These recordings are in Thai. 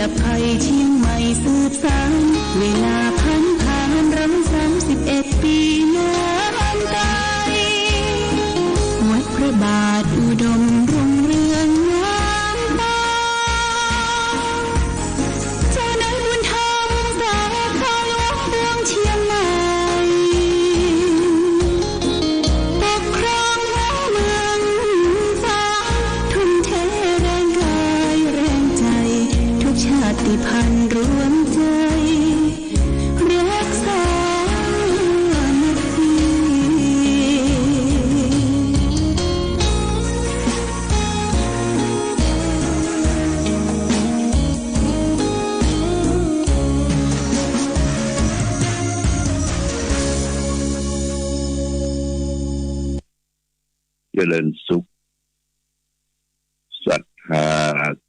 ดับภัยเชียงใหม่สืบสานเวลาผ่านรำ31 ปีนานไปวัดพระบาทอุดมรุ่งเรืองงามตาเจ้านายบุญธรรมสายข้าหลวงเมืองเชียงใหม่ปกครองเมืองฟ้าทุ่มเทแรงกายแรงใจทุกชาติพันธุ์รวมใจรักษาเจริญสุขศรัทธา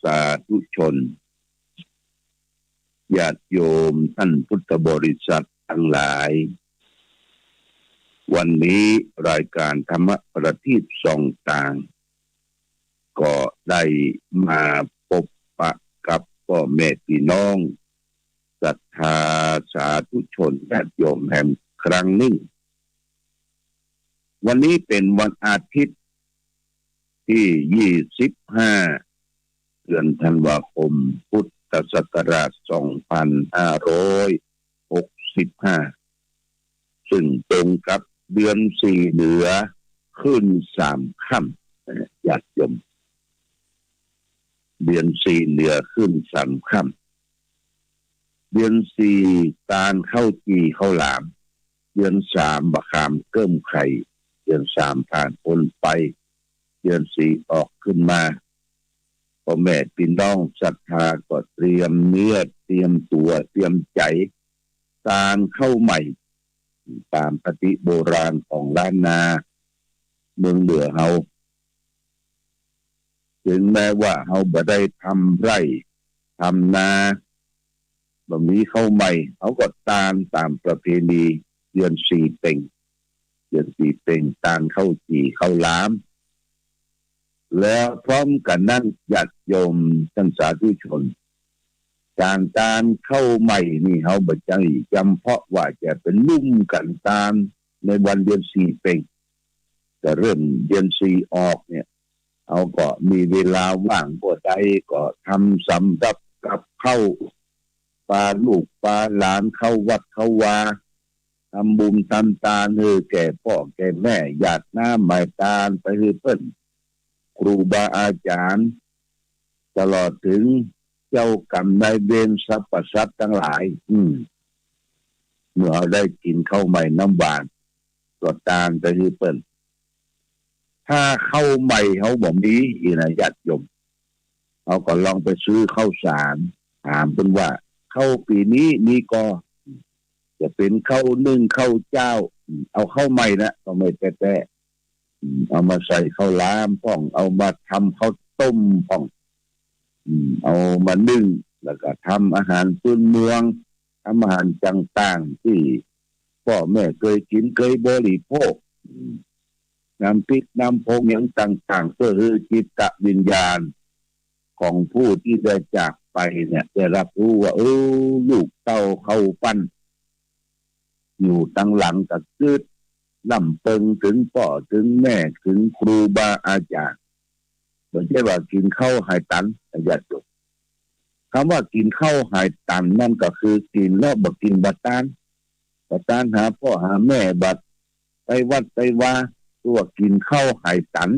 สาธุชนญาติโยมท่านพุทธบริษัททั้งหลายวันนี้รายการธรรมประทีปส่องต่างก็ได้มาพบปะกับพ่อแม่พี่น้องศรัทธาสาธุชนญาติโยมแห่งครั้งหนึ่งวันนี้เป็นวันอาทิตย์ที่25เดือนธันวาคมพุทธศักราช2565ซึ่งตรงกับเดือน4เหนือขึ้น3ค่ำญาติโยมเดือน4เหนือขึ้น3ค่ำเดือน4ตาลเข้าจีเข้าหลามเดือน3บะขามเกิ้มไข่เดือน3ผ่านพ้นไปเดือน4ออกขึ้นมาพ่อแม่พี่น้องศรัทธาก็เตรียมเนื้อเตรียมตัวเตรียมใจการเข้าใหม่ตามปฏิโบราณของล้านนาเมืองเหนือเฮาถึงแม้ว่าเฮาบ่ได้ทำไร่ทำนาบ่มีเข้าใหม่เขาก็ตามประเพณีเดือน4เต็งเดือน4เต็งตามเข้าจีเข้าหลามแล้วพร้อมกันนั้นญาติโยมท่านสาธุชนการเข้าใหม่นี่เฮาบ่จังจำเพาะว่าจะเป็นลุ่มกันตามในวันเดือน4เป็นแต่เริ่มเดือน4ออกเนี่ยเอาก็มีเวลาว่างบ่ได้ก็ทำสำรับกับข้าวปลาลูกปลาหลานเข้าวัดเข้าวาทำบุญทำทานให้แก่พ่อแก่แม่ญาติน้าหมายตาลไปให้เพิ่นครูบาอาจารย์ตลอดถึงเจ้ากรรมนายเวรสรรพสัตว์ทั้งหลายเมื่อเราได้กินข้าวใหม่น้ำหวานก็ตามไปให้เพิ่นถ้าข้าวใหม่เขาบ่มีอีนะญาติโยมเขาก็ลองไปซื้อข้าวสารถามเพิ่นว่าข้าวปีนี้นี่ก็จะเป็นข้าวนึ่งข้าวเจ้าเอาข้าวใหม่นะก็ไม่แต้เอามาใส่ข้าวหลามพ่องเอามาทำข้าวต้มพ่องเอามานึ่งแล้วก็ทำอาหารพื้นเมืองทำอาหารต่างๆที่พ่อแม่เคยกินเคยบริโภคน้ำพริกน้ำพงอย่างต่างๆเพื่อให้จิตวิญญาณของผู้ที่ได้จากไปเนี่ยได้รับรู้ว่าลูกเต้าเข้าปั้นอยู่ตั้งหลังกับคืดลำเปิงถึงพ่อถึงแม่ถึงครูบาอาจารย์ไม่ใช่ว่ากินข้าวหายตันญาติโยมคำว่ากินข้าวหายตันนั่นก็คือกินแล้วบ่กินบัดตานหาพ่อหาแม่บัดไปวัดไปว่าตัวกินข้าวหายตัน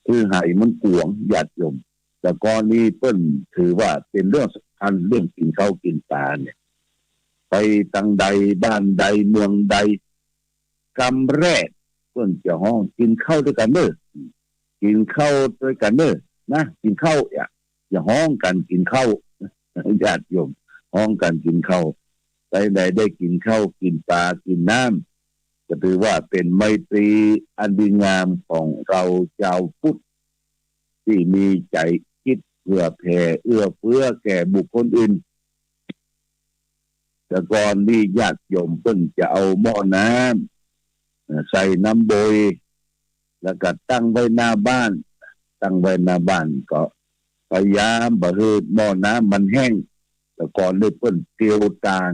คือหายมันกวงญาติโยมแต่ก่อนนี้เปิ้นถือว่าเป็นเรื่องสำคัญเรื่องกินข้าวกินปลาเนี่ยไปตังใดบ้านใดเมืองใดกำแรกเพิ่นจะห้องกินข้าวด้วยกันเด้อกินข้าวด้วยกันเด้อนะกินข้าวอย่าห้องกันกินข้าวญาติโยมห้องกันกินข้าวไปไหนได้กินข้าวกินปลากินน้ำจะถือว่าเป็นไมตรีอันดีงามของเราชาวพุทธที่มีใจคิดเพื่อแผ่เอื้อเฟื้อแก่บุคคลอื่นแต่ก่อนนี่ญาติโยมเพิ่นจะเอาหม้อน้ำใส่น้ำโบยแล้วก็ตั้งไว้หน้าบ้านก็ พยายามบ่ให้หม้อน้ำมันแห้งแต่ก่อนได้เปิ้นเตียวต่าง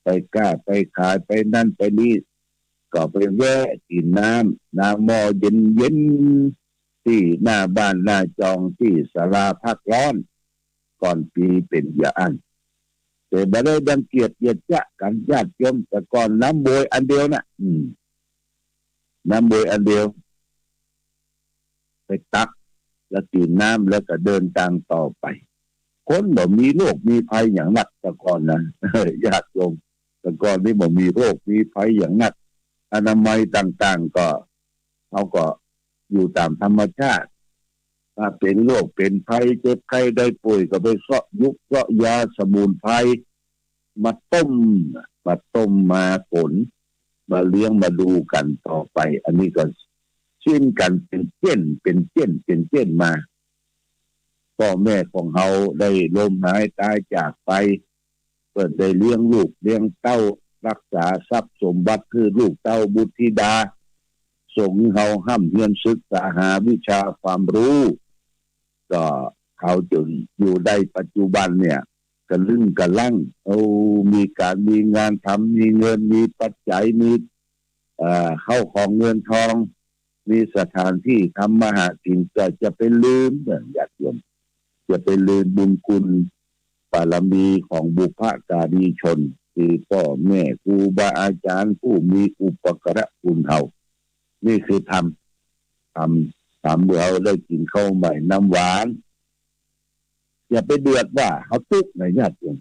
ไปกล้าไปขายไปนั่นไปนี่ก็ไปแวะกินน้ำหม้อเย็นที่หน้าบ้านหน้าจองที่ศาลาพักร้อนก่อนปีเป็นอย่างอันแต่บ่ได้ดังเกียดเยียดจะกันญาติโยมแต่ก่อนน้ำบวยอันเดียวนะน้ำบวยอันเดียวไปตักแล้วกินน้ำแล้วก็เดินทางต่อไปคนบ่มีโรคมีภัยอย่างหนักแต่ก่อนนะญาติโยมแต่ก่อนนี่บ่มีโรคมีภัยอย่างหนักอนามัยต่างๆก็เขาก็อยู่ตามธรรมชาติถ้าเป็นโรคเป็นภัยเจ็บไข้ได้ป่วยก็ไปเสาะยุกเสาะยาสมุนไพรมาต้มมาผลมาเลี้ยงมาดูกันต่อไปอันนี้ก็ชิ้นกันเป็นเจ้นมาพ่อแม่ของเขาได้ล้มหายตายจากไปเปิดได้เลี้ยงลูกเลี้ยงเต้ารักษาทรัพย์สมบัติคือลูกเต้าบุตรธิดาส่งเขาห้ำเรียนศึกษาหาวิชาความรู้ก็เขาจนอยู่ได้ปัจจุบันเนี่ยกระลึ่งกระลั่งมีการมีงานทำมีเงินมีปัจจัยมีเข้าของเงินทองมีสถานที่ทำมาหากินก็จะไปลืมญาติโยมจะไปลืมบุญคุณบารมีของบุพการีชนคือพ่อแม่ครูบาอาจารย์ผู้มีอุปการะคุณเฮานี่คือทำเมื่อเราได้กินข้าวใหม่น้ำหวานอย่าไปเดือดว่าเขาตุกในญาติโยม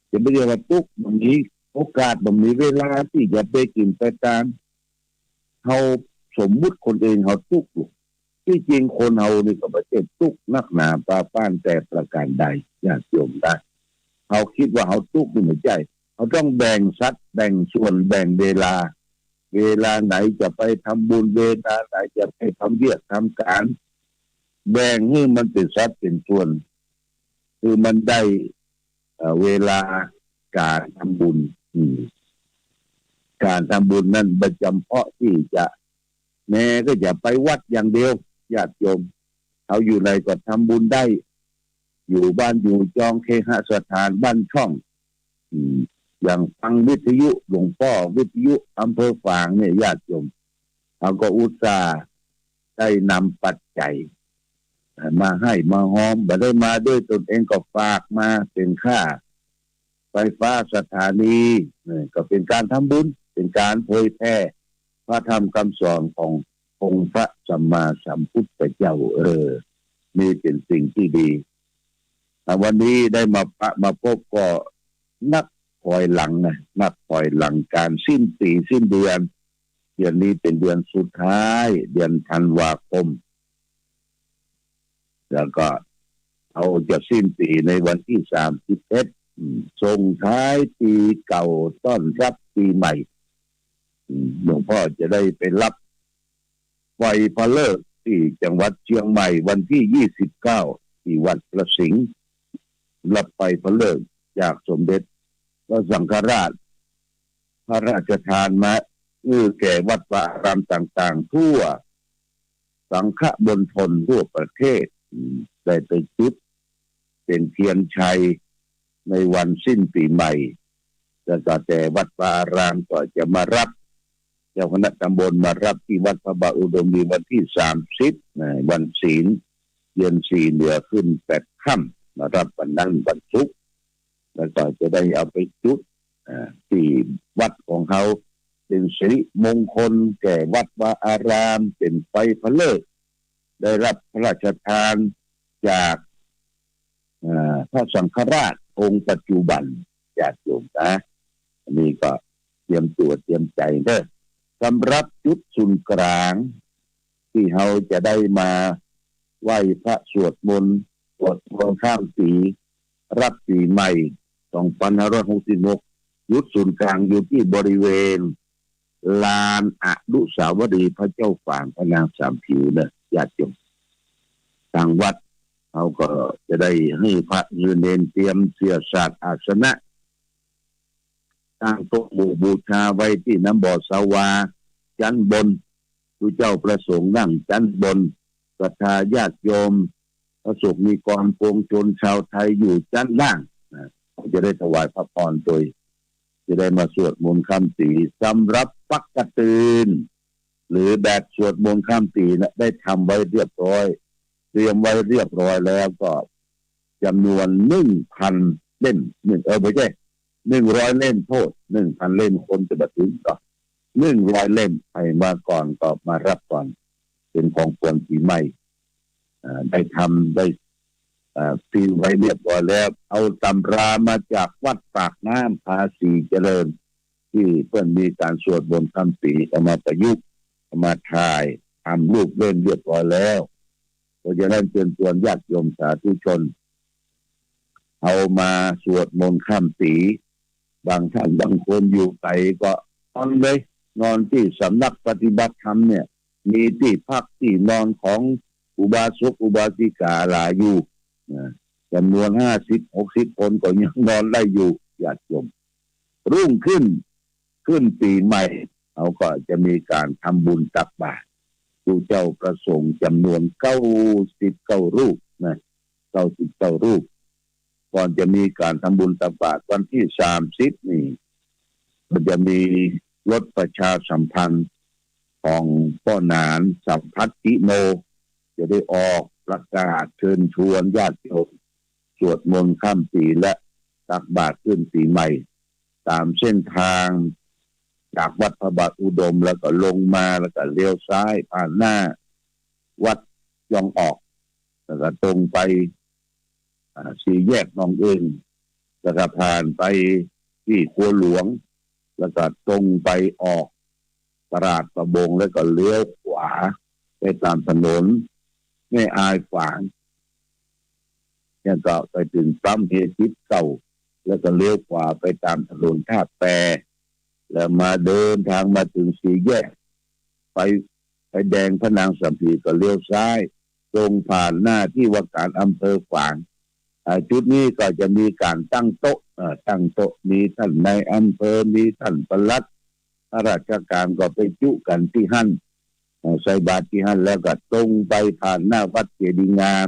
อย่าไปเดือดว่าตุกบางทีโอกาสบางทีเวลาที่จะไปกินไปตามเขาสมมุติคนเองเขาตุกที่จริงคนเฮานี่ก็ไม่ใช่ตุกนักหนาปาป้านแต่ประการใดญาติโยมได้เขาคิดว่าเขาตุกนี่ไม่ใช่เขาต้องแบ่งสัดแบ่งส่วนแบ่งเวลาไหนจะไปทำบุญเวลาไหนจะไปทำเรียกทำการแบ่งให้มันเป็นสัดเป็นส่วนคือมันได้เวลาการทำบุญนั่นประจำเพาะที่จะแม่ก็จะไปวัดอย่างเดียวญาติโยมเขาอยู่ไหนก็ทำบุญได้อยู่บ้านอยู่จองเคหสถานบ้านช่องอย่างฟังวิทยุหลวงพ่อวิทยุอำเภอฝางเนี่ยญาติโยมเขาก็อุตส่าห์ได้นำปัจจัยมาให้มาหอมบ่ได้มาด้วยตนเองก็ฝากมาเป็นค่าไฟฟ้าสถานีก็เป็นการทำบุญเป็นการเผยแพร่พระธรรมคำสอนขององค์พระสัมมาสัมพุทธเจ้านี่เป็นสิ่งที่ดีวันนี้ได้มาพบก็นักคอยหลังการสิ้นปีสิ้นเดือนนี้เป็นเดือนสุดท้ายเดือนธันวาคมแล้วก็เอาจะสิ้นปีในวันที่31ส่งท้ายปีเก่าต้อนรับปีใหม่หลวงพ่อจะได้ไปรับไฟพระเลิกษ์ที่จังหวัดเชียงใหม่วันที่29ที่วัดประสิงห์รับไฟพระเลิกษ์จากสมเด็จพระสังฆราชพระราชทานมาแก่วัดวาอารามต่างๆทั่วสังฆบณฑลทั่วประเทศได้ไปจุดเป็นเทียนชัยในวันสิ้นปีใหม่แล้วก็แต่วัดวาอารามก็จะมารับเจ้าคณะตำบลมารับที่วัดพระบาทอุดมมีวันที่30วันศีลเดือน4เหนือขึ้น8ค่ำมารับวันนั้นวันศุกร์แล้วก็จะได้เอาไปจุดที่วัดของเขาเป็นสิริมงคลแก่วัดวาอารามเป็นไฟพระเลิกษ์ได้รับพระราชทานจากพระสังฆราชองค์ปัจจุบันญาติโยมนะอันนี้ก็เตรียมตัวเตรียมใจเด้อสำหรับจุดศูนย์กลางที่เราจะได้มาไหว้พระสวดมนต์สวดมนต์ข้ามปีรับปีใหม่2566จุดศูนย์กลางอยู่ที่บริเวณลานอนุสาวรีย์พระเจ้าฝางพระนางสามผิวเนี่ยญาติโยมทางวัดเขาก็จะได้ให้พระยืนเนรเตรียมเสียศาสตร์อาสนะตั้งโต๊ะหมู่บูชาไว้ที่น้ำบ่อสาวาชั้นบนผู้เจ้าประสงค์นั่งชั้นบนศรัทธาญาติโยม ประสบนิกรปวงชนชาวไทยอยู่ด้านล่างนะจะได้ถวายพระพรโดยจะได้มาสวดมนต์ข้ามปีสำหรับปักกระตืนหรือแบบสวดมนต์ข้ามปีนะได้ทำไว้เรียบร้อยเตรียมไว้เรียบร้อยแล้วก็จำนวน 1,000 เล่มไม่ใช่100 เล่มโทษ 1,000 เล่มคนจะมาถึงก็100 เล่มให้มาก่อนก็มารับก่อนเป็นของควรปีใหม่ได้ทำได้ตีไว้เรียบร้อยแล้วเอาตำรามาจากวัดปากน้ำภาษีเจริญที่เพิ่นมีการสวดมนต์ข้ามปีเอามาประยุกต์เอามาถ่ายทำรูปเล่นเรียบร้อยแล้วเพราะฉะนั้นเชิญชวนญาติโยมสาธุชนเอามาสวดมนต์ข้ามปีบางท่านบางคนอยู่ไกลก็นอนเลยนอนที่สำนักปฏิบัติธรรมเนี่ยมีที่พักที่นอนของอุบาสกอุบาสิกาหลายอยู่จำนวน50-60 คนก็ยังนอนได้อยู่ญาติโยมรุ่งขึ้นปีใหม่เขาก็จะมีการทำบุญตักบาตรผู้เจ้าประสงค์จำนวน99 รูปนะ99 รูปก่อนจะมีการทำบุญตักบาตรวันที่30นี่ก็จะมีรถประชาสัมพันธ์ของพ่อหนานสัมพัทธิโนจะได้ออกประกาศเชิญชวนญาติโยมสวดมนต์ข้ามปีและตักบาตรขึ้นปีใหม่ตามเส้นทางจากวัดพระบาทอุดมแล้วก็ลงมาแล้วก็เลี้ยวซ้ายผ่านหน้าวัดยองออกแล้วก็ตรงไปสี่แยกหนองอึ่งแล้วก็ผ่านไปที่ครัวหลวงแล้วก็ตรงไปออกตลาดประบงแล้วก็เลี้ยวขวาไปตามถนนแม่อายฝางแล้วก็ไปถึงปั๊มเฮจิตเก่าแล้วก็เลี้ยวขวาไปตามถนนท่าแปแล้วมาเดินทางมาถึงสี่แยกไปแดงพระนางสัมพีก็เลี้ยวซ้ายตรงผ่านหน้าที่ว่าการอำเภอฝางจุดนี้ก็จะมีการตั้งโต๊ะมีท่านในอำเภอมีท่านปลัดข้าราชการก็ไปจุกันที่หั่นใส่บาตรที่หั่นแล้วก็ตรงไปผ่านหน้าวัดเจดีย์งาม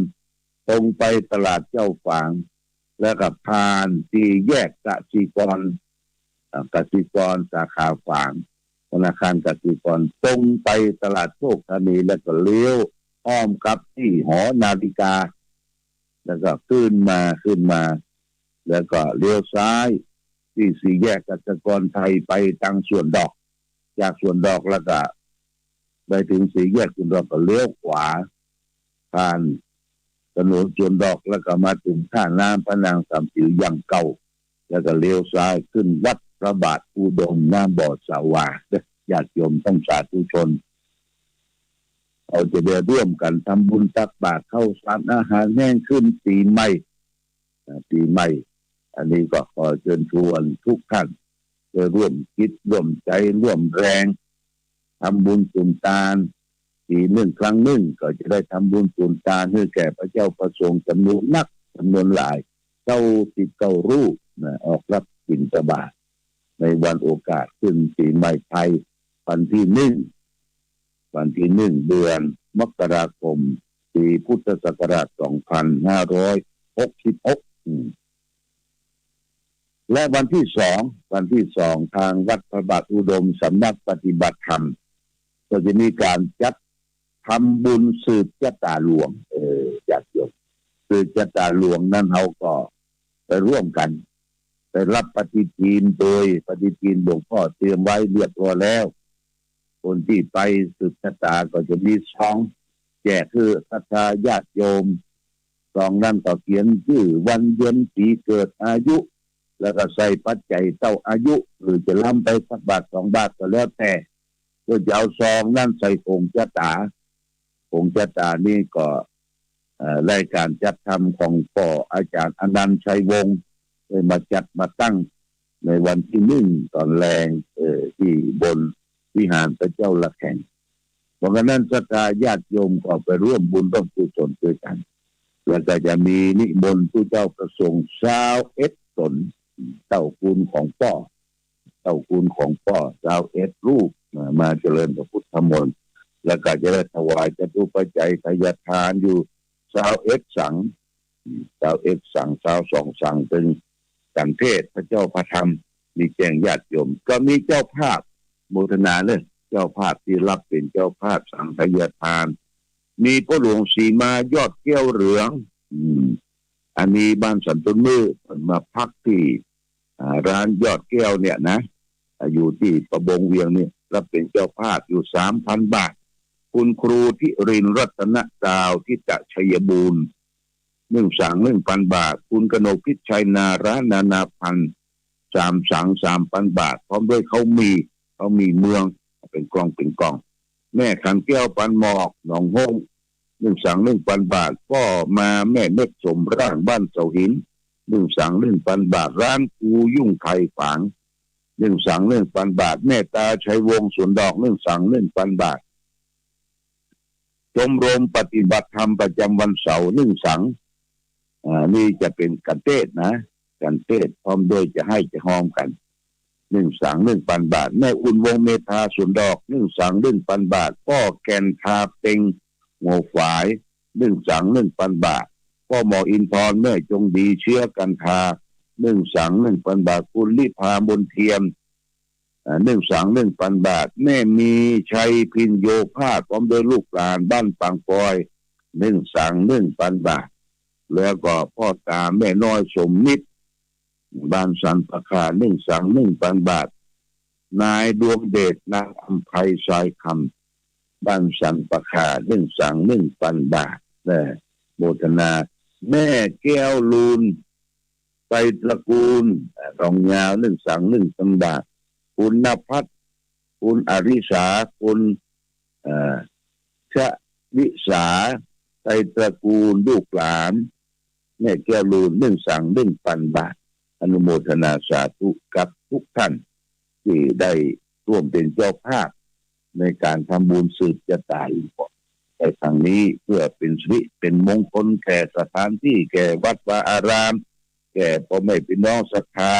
ตรงไปตลาดเจ้าฝางแล้วก็ผ่านที่แยกกสิกรสาขาฝางธนาคารกสิกรตรงไปตลาดโชคธานีแล้วก็เลี้ยวอ้อมกลับที่หอนาฬิกาแล้วก็ขึ้นมาแล้วก็เลี้ยวซ้ายที่สี่แยกกสิกรไทยไปทางสวนดอกจากสวนดอกแล้วก็ไปถึงสี่แยกสวนดอกก็เลี้ยวขวาผ่านถนนสวนดอกแล้วก็มาถึงท่าน้ำพระนางสามสิวยังเก่าแล้วก็เลี้ยวซ้ายขึ้นวัดพระบาทอุดมน้ำบ่อสาวาญาติโยมต้องสาธุชนเราจะได้ร่วมกันทำบุญตักบาตรเข้าสารอาหารแห้งขึ้นปีใหม่อันนี้ก็ขอเชิญชวนทุกท่านจะร่วมคิดร่วมใจร่วมแรงทำบุญสุนทานปีหนึ่งครั้งหนึ่งก็จะได้ทำบุญสุนทานให้แก่พระเจ้าประสงค์จำนวนหลาย99 รูปออกรับบิณฑบาตในวันโอกาสขึ้นปีใหม่ไทยวันที่ 1 เดือนมกราคมปีพุทธศักราช 2566 และวันที่ 2ทางวัดพระบาทอุดมสำนักปฏิบัติธรรมก็จะมีการจัดทำบุญสืบชะตาหลวงญาติโยมสืบชะตาหลวงนั้นเราก็ไปร่วมกันไปรับปฏิทินโดยปฏิทินหลวงพ่อเตรียมไว้เรียบร้อยแล้วคนที่ไปสืบชะตาก็จะมี2แจกคือศรัทธาญาติโยม2นั้นก็เขียนชื่อวันเดือนปีเกิดอายุแล้วก็ใส่ปัจจัยเต้าอายุหรือจะล้ำไปสักบาท2 บาทก็แล้วแต่ก็จะเอาซองนั่นใส่ผงชะตานี่ก็รายการจัดทำของพ่ออาจารย์อนันต์ชัยวงศ์ได้มาจัดมาตั้งในวันที่ 1ตอนแรงที่บนวิหารพระเจ้าละแข่งเพราะฉะนั้นศรัทธาญาติโยมก็ไปร่วมบุญร่วมกุศลด้วยกันแล้วก็จะมีนิมนต์ผู้เจ้าประสงค์21 ตนเต้าคูณของพ่อ21 รูปมาเจริญพระพุทธมนต์แล้วก็จะได้ถวายจตุปัจจัยทายทานอยู่ สาวเอ็ดสังสาวเอ็ดสังสาวสองสังเป็นกันเทศพระเจ้าพระธรรมมีแจ้งญาติโยมก็มีเจ้าภาพโมทนาเลยเจ้าภาพที่รับเป็นเจ้าภาพสังฆทานมีพ่อหลวงสีมายอดแก้วเหลืองอันนี้บ้านสันต้นมือมาพักที่ร้านยอดแก้วเนี่ยนะอยู่ที่ประบงเวียงเนี่ยรับเป็นเจ้าภาพอยู่ 3,000 บาทคุณครูที่รินรัตนดาวที่จะชัยบูรณ์1,000 บาทคุณกนกพิชัยนารานานาพันธ์3,000 บาทพร้อมด้วยเขามีเมืองเป็นกล่องแม่ขันแก้วปันหมอกหนองห้ง1,000 บาทก็มาแม่เม็ดสมร่างบ้านเสาหิน1,000 บาทร้านกูยุ่งไทยฝาง1,000 บาทแม่ตาชัยวงศ์สวนดอก1,000 บาทชมรมปฏิบัติธรรมประจำวันเสาร์นี่จะเป็นกันเทศนะกันเทศพร้อมด้วยจะให้จะหอมกัน1,000 บาทแม่อุ่นวงเมธาสวนดอก1,000 บาทพ่อแกนทาเต็งหัวฝาย1,000 บาทพ่อหมออินทรแม่จงดีเชื้อกันทา1,000 บาทคุณลิพามนเทียม1,000 บาทแม่มีชัยพินโยภาพพร้อมด้วยลูกหลานบ้านปางปอย1,000 บาทแล้วก็พ่อตาแม่น้อยสมมิตรบ้านสันปะคา1,000 บาทนายดวงเดชนางอัมไพสายคำบ้านสันปะคา1,000 บาทโมทนาแม่แก้วลูนไปตระกูลรองยาว1,000 บาทคุณณภัทรคุณอริสาคุณชะวิสาไปตระกูลลูกหลานแม่แก้วลูน1,000 บาทอนุโมทนาสาธุกับทุกท่านที่ได้ร่วมเป็นเจ้าภาพในการทำบุญสืบชะตาในครั้งนี้เพื่อเป็นสิริเป็นมงคลแก่สถานที่แก่วัดวาอารามแก่พ่อแม่พี่น้องศรัทธา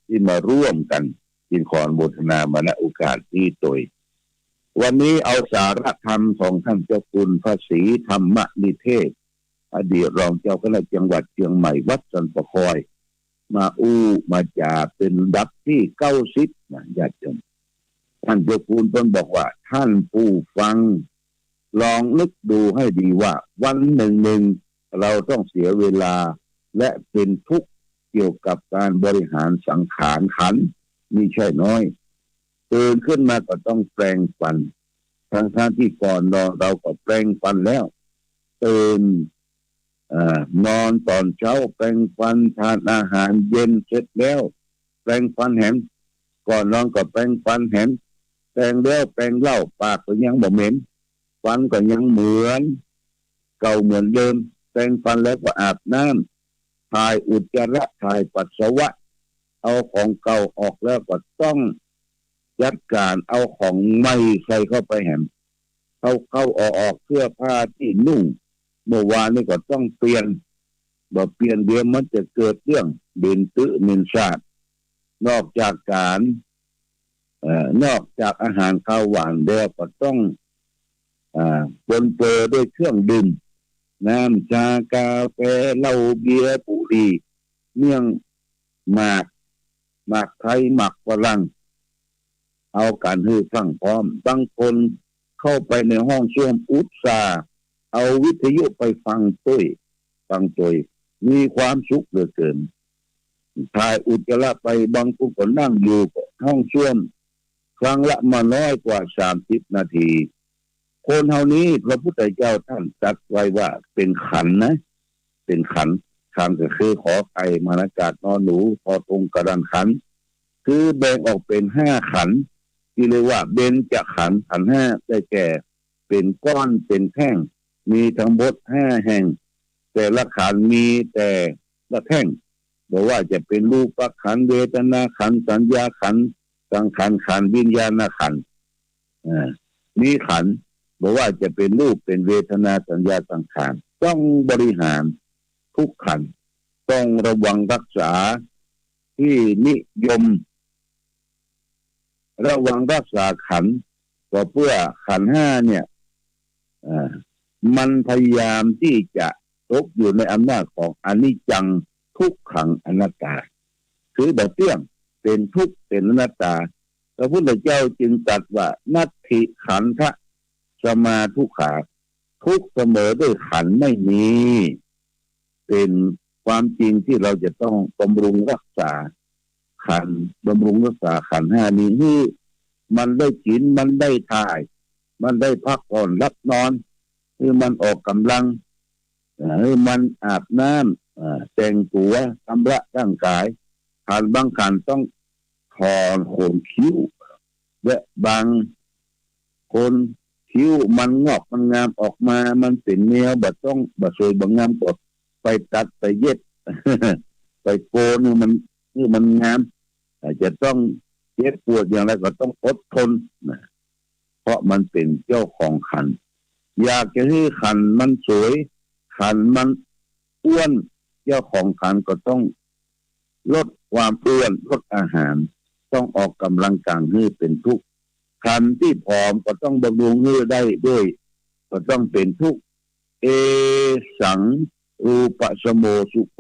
ที่มาร่วมกันยินขออนุโมทนามาณโอกาสที่ตยวันนี้เอาสาระธรรมของท่านเจ้าคุณพระศรีธรรมนิเทศอดีตรองเจ้าคณะจังหวัดเชียงใหม่วัดสันปะคอยมาจากเป็นดับที่90นะญาติโยมท่านเจ้าคุณเพิ่นบอกว่าท่านผู้ฟังลองนึกดูให้ดีว่าวันหนึ่งเราต้องเสียเวลาและเป็นทุกข์เกี่ยวกับการบริหารสังขารขันธ์มีใช่น้อยตื่นขึ้นมาก็ต้องแปรงฟันทั้งที่ก่อนนอนเราก็แปรงฟันแล้วตื่นนอนตอนเช้าแปรงฟันทานอาหารเย็นเสร็จแล้วแปรงฟันแหมก่อนนอนก็แปรงฟันแหมแปรงแล้วแปรงเล่าปากก็ยังบ่เหม็นฟันก็ยังเหมือนเก่าเหมือนเดิมแปรงฟันแล้วก็อาบน้ำถ่ายอุจจาระถ่ายปัสสาวะเอาของเก่าออกแล้วก็ต้องจัดการเอาของใหม่ใส่เข้าไปแหมเข้าออกเสื้อผ้าที่นุ่งเมื่อวานนี่ก็ต้องเปลี่ยนเดี๋ยวมันจะเกิดเรื่องเบนตื้อเมนซาดนอกจากอาหารข้าวหวานแล้วก็ต้องปนเปื้อนด้วยเครื่องดื่มน้ำชากาแฟเหล้าเบียร์บุหรี่เมี่ยงหมากไทยหมากฝรั่งเอาการฮือฟังพร้อมบางคนเข้าไปในห้องส้วมอุตส่าห์เอาวิทยุไปฟังมีความสุขเหลือเกินถ่ายอุจจาระไปบางคนก็นั่งอยู่ห้องส้วมครั้งละมาน้อยกว่า30 นาทีคนเฮานี้พระพุทธเจ้าท่านตรัสไว้ว่าเป็นขันธ์นะเป็นขันธ์ก็คือขอไข่มานากาศนอนหนูพอตรงกระดานขันธ์คือแบ่งออกเป็น5ขันธ์ที่เรียกว่าเบญจขันธ์ขันธ์5ได้แก่เป็นก้อนเป็นแท่งมีทั้งหมด5แห่งแต่ละขันธ์มีแต่ละแท่งบอกว่าจะเป็นรูปขันธ์เวทนาขันธ์สัญญาขันธ์สังขารขันธ์วิญญาณขันธ์มีขันธ์บอกว่าจะเป็นรูปเป็นเวทนาสัญญาสังขารต้องบริหารทุกขันธ์ต้องระวังรักษาที่นิยมระวังรักษาขันธ์ก็เพื่อขันธ์5เนี่ยมันพยายามที่จะ ตกอยู่ในอำนาจของอนิจจังทุกขังอนัตตาคือแบบเที่ยงเป็นทุกข์เป็นอนัตตาพระพุทธเจ้าจึงตรัสว่านัตถิขันธะสมาทุกขาทุกเสมอด้วยขันไม่มีเป็นความจริงที่เราจะต้องบำรุงรักษาขันบำรุงรักษาขันห้านี้ให้มันได้กินมันได้ถ่ายมันได้พักผ่อนรับนอนให้มันออกกำลังให้มันอาบน้ำแต่งตัวชำระร่างกายขันบางขันต้องถอนโคนคิ้วและบางคนคิ้วมันงอกมันงามออกมามันเป็นแนวแบบต้องแบบสวยบางงามกดไปตัดไปเย็บ ไปโกนมันงามจะต้องเจ็บปวดอย่างไรก็ต้องอดทนนะเพราะมันเป็นเจ้าของขันอยากจะให้ขันมันสวยขันมันอ้วนเจ้าของขันก็ต้องลดความอ้วนลดอาหารต้องออกกำลังกายให้เป็นทุกข์ขันที่ผอมก็ต้องบำรุงให้ได้ด้วยก็ต้องเป็นทุกข์เอสังรูปสโมสุโข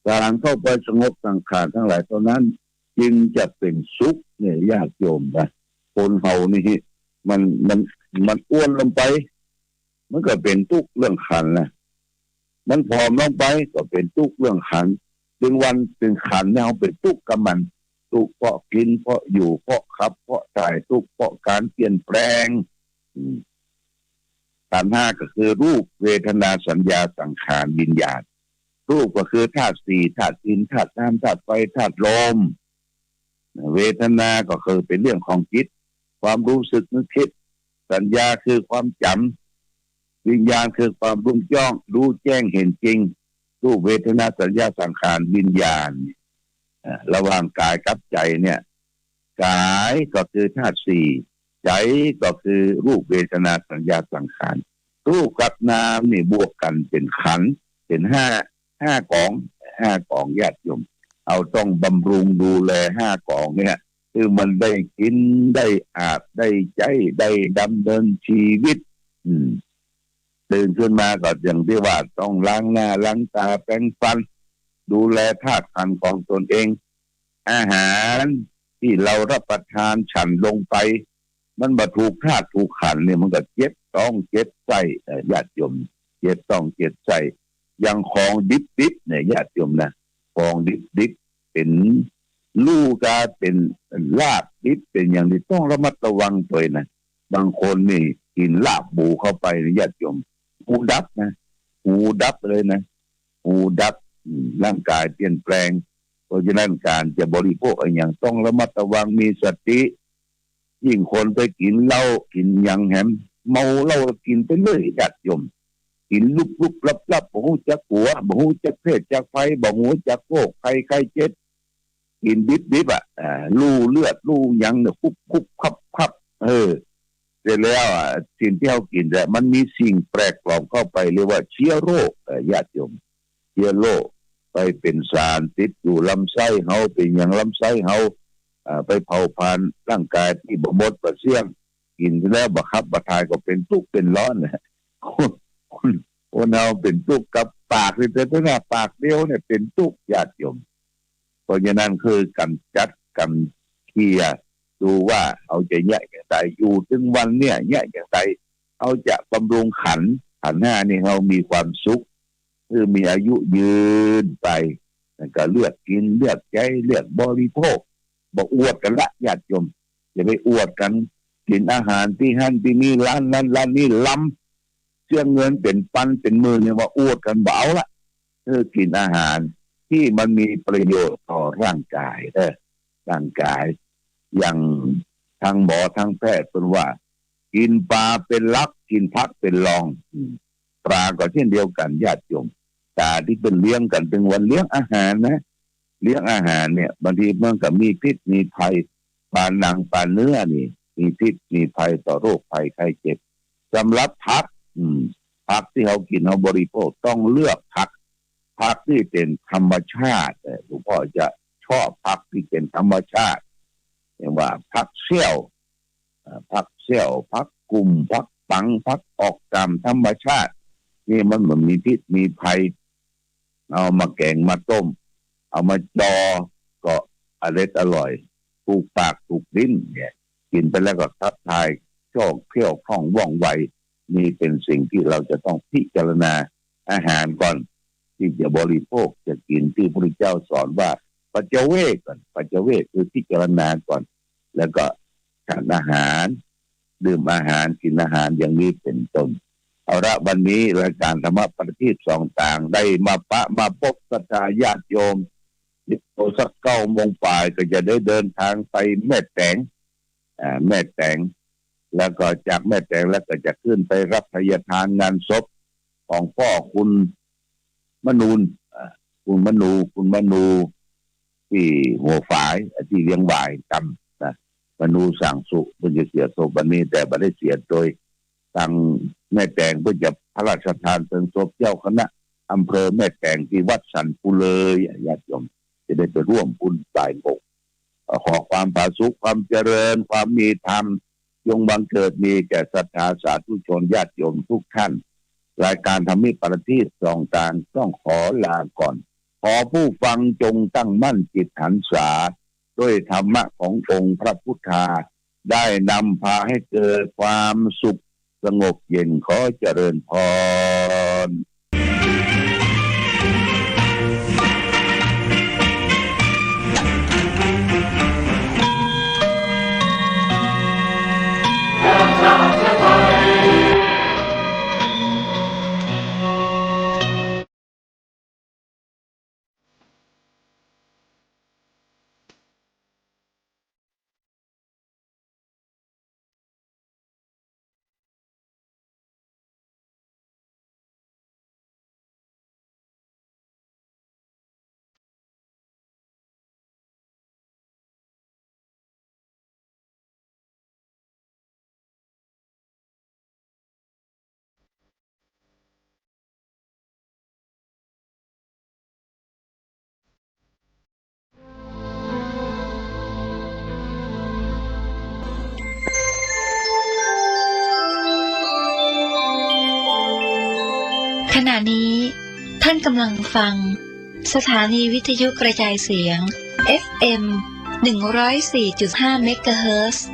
การเข้าไปสงบสังขารทั้งหลายเท่านั้นจึงจะเป็นสุขเนี่ยญาติโยมนะคนเฮานี่มันอ้วนลงไปมันก็เป็นทุกข์เรื่องขันนะมันผอมลงไปก็เป็นทุกข์เรื่องขันถึงวันถึงขันเนี่ยเอาเป็นทุกข์กับมันทุกข์เพราะกินเพราะอยู่เพราะขับเพราะถ่ายทุกข์เพราะการเปลี่ยนแปลงขันธ์ห้าก็คือรูปเวทนาสัญญาสังขารวิญญาณรูปก็คือธาตุสี่ธาตุดินธาตุน้ำธาตุไฟธาตุลมเวทนาก็คือเป็นเรื่องของจิตความรู้สึกนึกคิดสัญญาคือความจำวิญญาณคือความรู้แจ้งเห็นจริงรูปเวทนาสัญญาสังขารวิญญาณระหว่างกายกับใจเนี่ยกายก็คือธาตุสี่ใจก็คือรูปเวทนาสัญญาสังขารรูปกับนามนี่บวกกันเป็นขันธ์เป็นห้ากองญาติโยมเอาต้องบำรุงดูแลห้ากองเนี่ยคือมันได้กินได้อาบได้ใจได้ดำเนินชีวิตตื่นขึ้นมาก็อย่างที่ว่าต้องล้างหน้าล้างตาแปรงฟันดูแลธาตุขันธ์ของตนเองอาหารที่เรารับประทานฉันลงไปมันบ่ถูกธาตุถูกขันธ์เนี่ยมันก็เจ็บต้องเจ็บใจญาติโยมเจ็บต้องเจ็บใจอย่างของดิบเนี่ยญาติโยมนะของดิบเป็นลูกกาเป็นลาบดิบเป็นอย่างนี้ต้องระมัดระวังตัวนะบางคนนี่กินลาบหมูเข้าไปญาติโยมหูดับเลยนะหูดับร่างกายเปลี่ยนแปลงเพราะฉะนั้นการจะบริโภคอย่างต้องระมัดระวังมีสติยิ่งคนไปกินเหล้ากินยังแหมเมาเหล้ากินไปเลยญาติโยมกินลุกๆลับๆบ่ฮู้จักหัวบ่ฮู้จักเพศจักไฟบ่ฮู้จักโรคไข้เจ็บกินดิบลู่เลือดลู่ยังเนี่ยคุบคับเสร็จแล้วสิ่งที่เขากินแต่มันมีสิ่งแปลกปลอมเข้าไปเรียกว่าเชื้อโรคญาติโยมเชื้อโรคไปเป็นสารติดอยู่ลำไส้เฮาเป็นอย่างลำไส้เฮาไปเผาผลาญร่างกายที่บ่หมดบ่เสี่ยงกินแล้วบ่ขับบ่ถ่ายก็เป็นทุกข์เป็นร้อนนะคนเฮาเป็นทุกข์กับปากนี่แต่ตัวหน้าปากเดียวเนี่ยเป็นทุกข์ญาติโยมเพราะฉะนั้นคือกำจัดกำเคลียร์ดูว่าเอาจะแยกอย่างไรอยู่ถึงวันเนี่ยแยกอย่างไรเอาจะบำรุงขันธ์ห้านี่เรามีความสุขคือมีอายุยืนไปแล้วก็เลือกกินเลือกใช้เลือกบริโภคบ่อวดกันละญาติโยมอย่าไปอวดกันกินอาหารที่หั่นที่นี่ร้านนั้นร้านนี้ล้ำเชื่อเงินเป็นปันเป็นหมื่นเนี่ยว่าอวดกันเบาละกินอาหารที่มันมีประโยชน์ต่อร่างกายร่างกายอย่างทางหมอทางแพทย์เป็นว่ากินปลาเป็นลักกินผักเป็นรองปลาก็เช่นเดียวกันญาติโยมตาที่เป็นเลี้ยงกันเป็นวันเลี้ยงอาหารนะเลี้ยงอาหารเนี่ยบางทีมันก็มีพิษมีภัยปลาหนังปลาเนื้อนี่มีพิษมีภัยต่อโรคภัยไข้เจ็บสำหรับผักที่เรากินเราบริโภคต้องเลือกผักที่เป็นธรรมชาติหลวงพ่อจะชอบผักที่เป็นธรรมชาติอย่างว่าผักเสี่ยวผักกุ่มผักปังผักออกตามธรรมชาติ นี่มันเหมือนมีพิษมีภัยเอามาแกงมาต้มเอามาจอก็อร่อยถูกปากถูกลิ้นเนี่ยกินไปแล้วก็ทับทายชอบเคี่ยวคล่องว่องไวนี่เป็นสิ่งที่เราจะต้องพิจารณาอาหารก่อนที่จะบริโภคจะกินที่พระพุทธเจ้าสอนว่าปัจเจเวกก่อนปัจเจเวกคือพิจารณาก่อนแล้วก็ทานอาหารดื่มอาหารกินอาหารอย่างนี้เป็นต้นเอาละวันนี้รายการธรรมะประทีปสองต่างได้มาพบศรัทธาญาติโยมโอสัก9 โมงป่ายก็จะได้เดินทางไปแม่แตงแม่แตงแล้วก็จากแม่แตงแล้วก็จะขึ้นไปรับพยทานงานศพของพ่อคุณมนูนคุณมนูที่หัวฝายที่เลี้ยงวายกำนะมนูสั่งสุเพื่อจะเสียศพวันนี้แต่ไม่ได้เสียโดยทางแม่แตงเพื่อจะพระราชทานเพลิงศพเจ้าคณะอำเภอแม่แตงที่วัดสันปุเลยญาติโยมจะได้ไปร่วมบุญบ่ายโมงขอความผาสุกความเจริญความมีธรรมจงบังเกิดมีแก่ศรัทธาสาธุชนญาติโยมทุกท่านรายการธรรมิประทีปสองต่างต้องขอลาก่อนขอผู้ฟังจงตั้งมั่นจิตหันษาด้วยธรรมะขององค์พระพุทธาได้นำพาให้เกิดความสุขสงบเย็นขอเจริญพรขณะนี้ท่านกำลังฟังสถานีวิทยุกระจายเสียง FM 104.5 เมกะเฮิรตซ์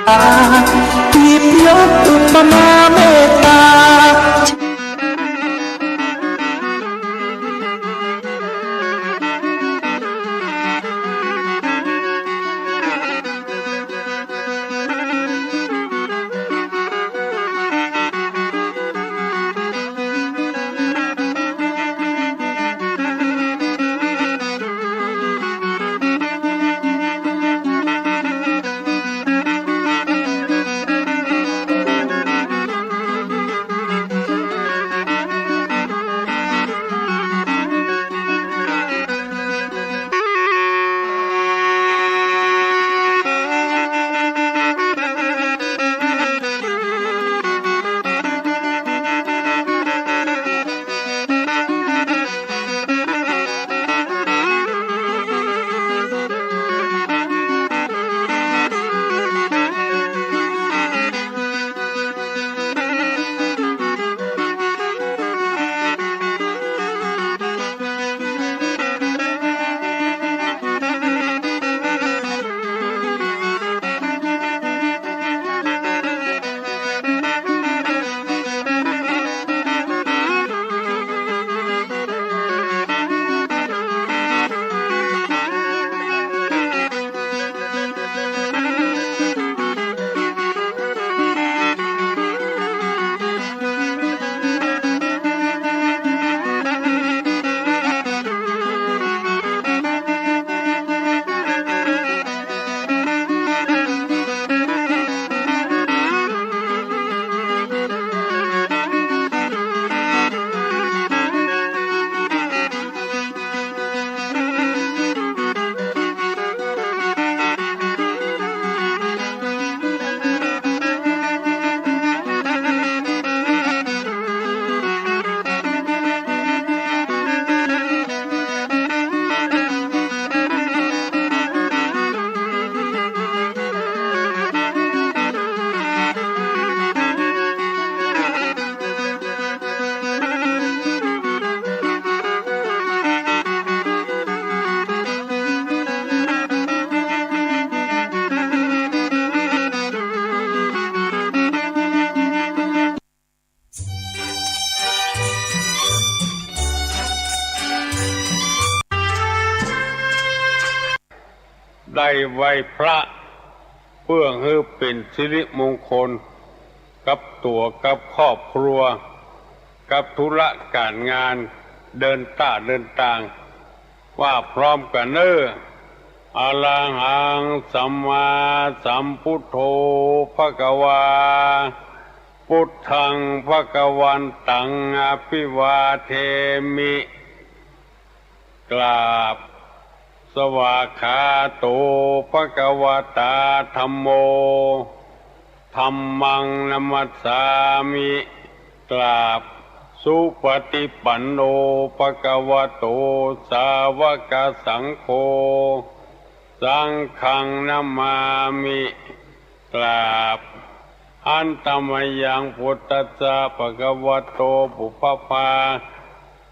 หยิบยกอุปมาเมตตาได้ไหว้พระเพื่อให้เป็นสิริมงคลกับตัวกับครอบครัวกับธุระการงานเดินต่างว่าพร้อมกันเนออะระหังสัมมาสัมพุทโธภควาพุทธังภควันตังอภิวาเทมิกราบสวากขาโตภควตาธัมโมธัมมังนัมมัสสามิกราบสุปฏิปันโนภควโตสาวกสังโฆสังฆังนัมมามิกราบอันตมยังพุทธัสสะภควโตปุพพา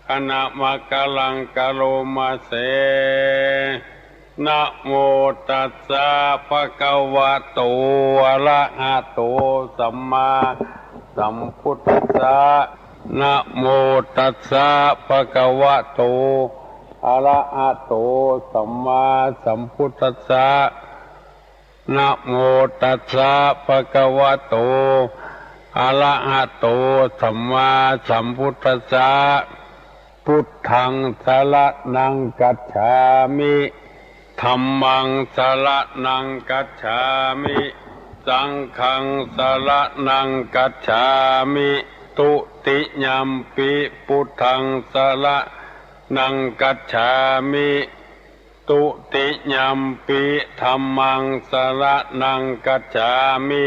คณะมะกะลังกะโลมาเสนะโมตัสสะภะคะวะโตอะระหะโตสัมมาสัมพุทธัสสะนะโมตัสสะภะคะวะโตอะระหะโตสัมมาสัมพุทธัสสะนะโมตัสสะภะคะวะโตอะระหะโตสัมมาสัมพุทธัสสะพุทธังสรณังกัจฉามิธัมมังสรณังกัจฉามิสังฆังสรณังกัจฉามิตุติยัมปิพุทธังสรณังกัจฉามิตุติยัมปิธัมมังสรณังกัจฉามิ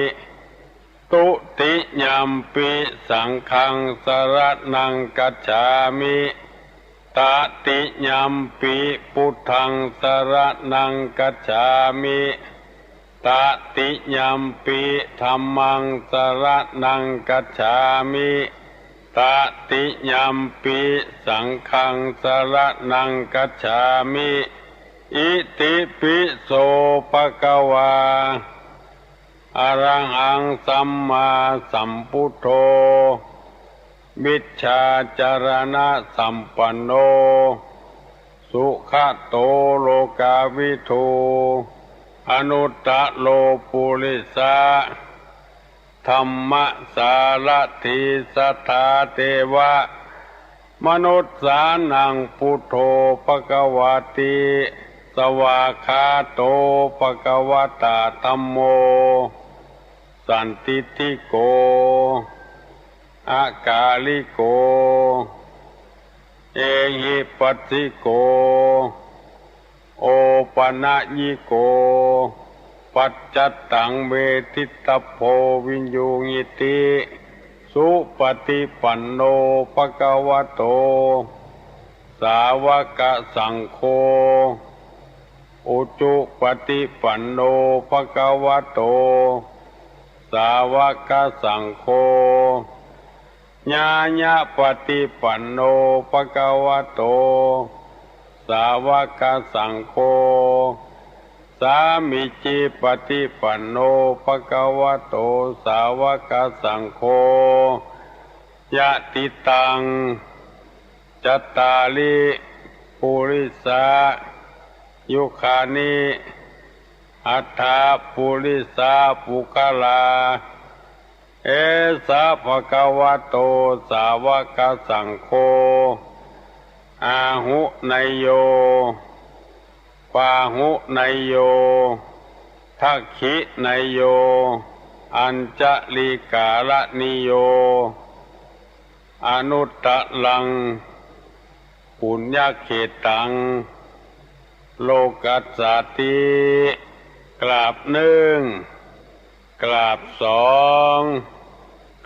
ตุติยัมปิสังฆังสรณังกัจฉามิตติยัมปิพุทธังสรณังกัจฉามิตติยัมปิธัมมังสรณังกัจฉามิตติยัมปิสังฆังสรณังกัจฉามิอิติปิโสภะคะวา อะระหังสัมมาสัมพุทโธวิชชาจารณะสัมปันโนสุขโตโลกาวิทูอนุตตโลปุริสะธรรมสารถิสัทธาเทวะมนุษย์สานังพุทโธภควติสวากขาโตภควตาธัมโมสันติติโกอากาลิโกเอหิปัสสิโกโอปนะยิโกปัจจัตตังเวทิตโพวิญญูงิติสุปฏิปันโนภควโตสาวกสังโฆอุจุปฏิปันโนภควโตสาวกสังโฆญาญาปฏิปันโนภควโตสาวกสังโฆสามิจิปฏิปันโนภควโตสาวกสังโฆยะติตังจัตตาลิปุริสายุคานิอัฏฐปุริสาปุคลาเอสะภควโตสาวกสังโฆอาหุไนโยปาหุไนโยทักขิไนโยอัญจลิกาลนิโยอนุตตลังปุญญเขตังโลกัสสติกราบหนึ่งกราบสอง